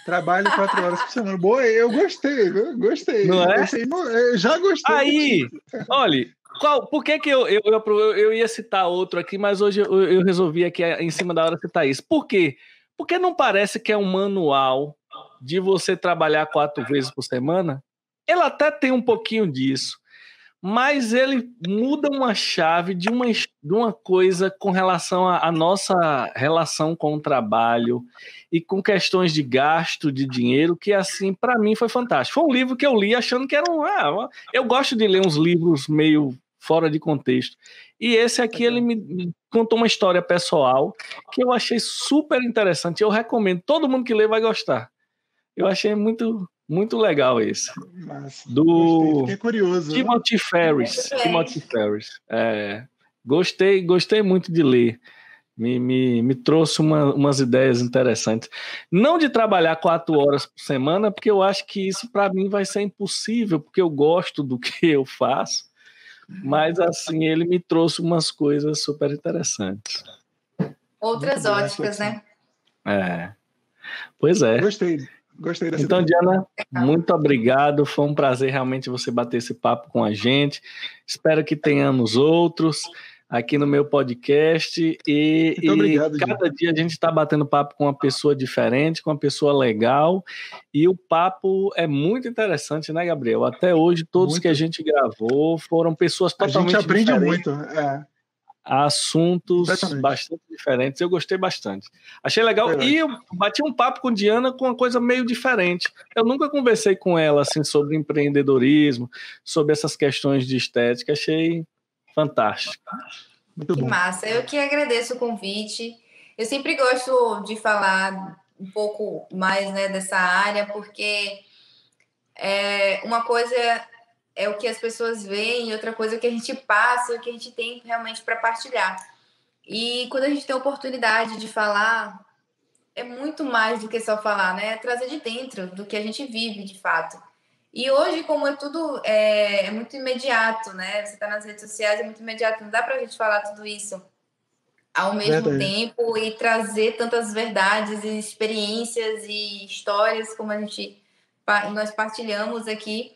Trabalho 4 horas por semana. Boa, eu gostei. Não é? Eu já gostei. Aí, olha, por que eu ia citar outro aqui, mas hoje eu resolvi aqui em cima da hora citar isso. Por quê? Porque não parece que é um manual de você trabalhar 4 vezes por semana? Ele até tem um pouquinho disso, mas ele muda uma chave de uma coisa com relação à nossa relação com o trabalho e com questões de gasto de dinheiro, que assim, para mim foi fantástico. Foi um livro que eu li achando que era eu gosto de ler uns livros meio fora de contexto. E esse aqui, ele me contou uma história pessoal que eu achei super interessante. Eu recomendo, todo mundo que lê vai gostar. Eu achei muito, muito legal esse. Mas, fiquei curioso. Timothy Ferris. Gostei muito de ler. Me trouxe umas ideias interessantes. Não de trabalhar 4 horas por semana, porque eu acho que isso para mim vai ser impossível, porque eu gosto do que eu faço. Mas assim, ele me trouxe umas coisas super interessantes. Outras óticas, né? Pois é. Gostei dessa Então, Diana, muito obrigado. Foi um prazer realmente você bater esse papo com a gente. Espero que tenhamos outros aqui no meu podcast. Muito obrigado, cada dia a gente está batendo papo com uma pessoa diferente, com uma pessoa legal. E o papo é muito interessante, né, Gabriel? Até hoje, todos que a gente gravou foram pessoas totalmente diferentes. A gente aprende muito, assuntos bastante diferentes. Eu gostei bastante. Achei legal. E eu bati um papo com Diana com uma coisa meio diferente. Eu nunca conversei com ela assim, sobre empreendedorismo, sobre essas questões de estética. Achei fantástico. Muito bom. Que massa. Eu que agradeço o convite. Eu sempre gosto de falar um pouco mais, né, dessa área, porque uma coisa é o que as pessoas veem e outra coisa é o que a gente passa e o que a gente tem realmente para partilhar. E quando a gente tem a oportunidade de falar, é muito mais do que só falar, né? É trazer de dentro do que a gente vive, de fato. E hoje, como é tudo muito imediato, né? Você está nas redes sociais, é muito imediato. Não dá para a gente falar tudo isso ao mesmo tempo e trazer tantas verdades e experiências e histórias como nós partilhamos aqui.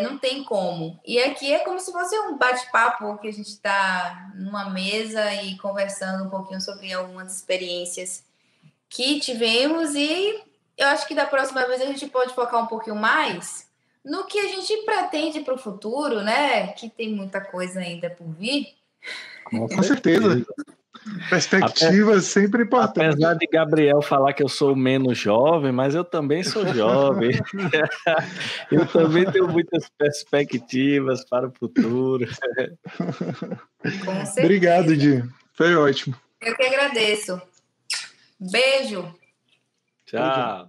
Não tem como. E aqui é como se fosse um bate-papo que a gente está numa mesa e conversando um pouquinho sobre algumas experiências que tivemos, e eu acho que da próxima vez a gente pode focar um pouquinho mais no que a gente pretende para o futuro, né? Que tem muita coisa ainda por vir. Com certeza. Perspectiva sempre importante. Apesar de Gabriel falar que eu sou menos jovem, mas eu também sou jovem. Eu também tenho muitas perspectivas para o futuro. Com certeza. Obrigado, Di. Foi ótimo. Eu que agradeço. Beijo. Tchau.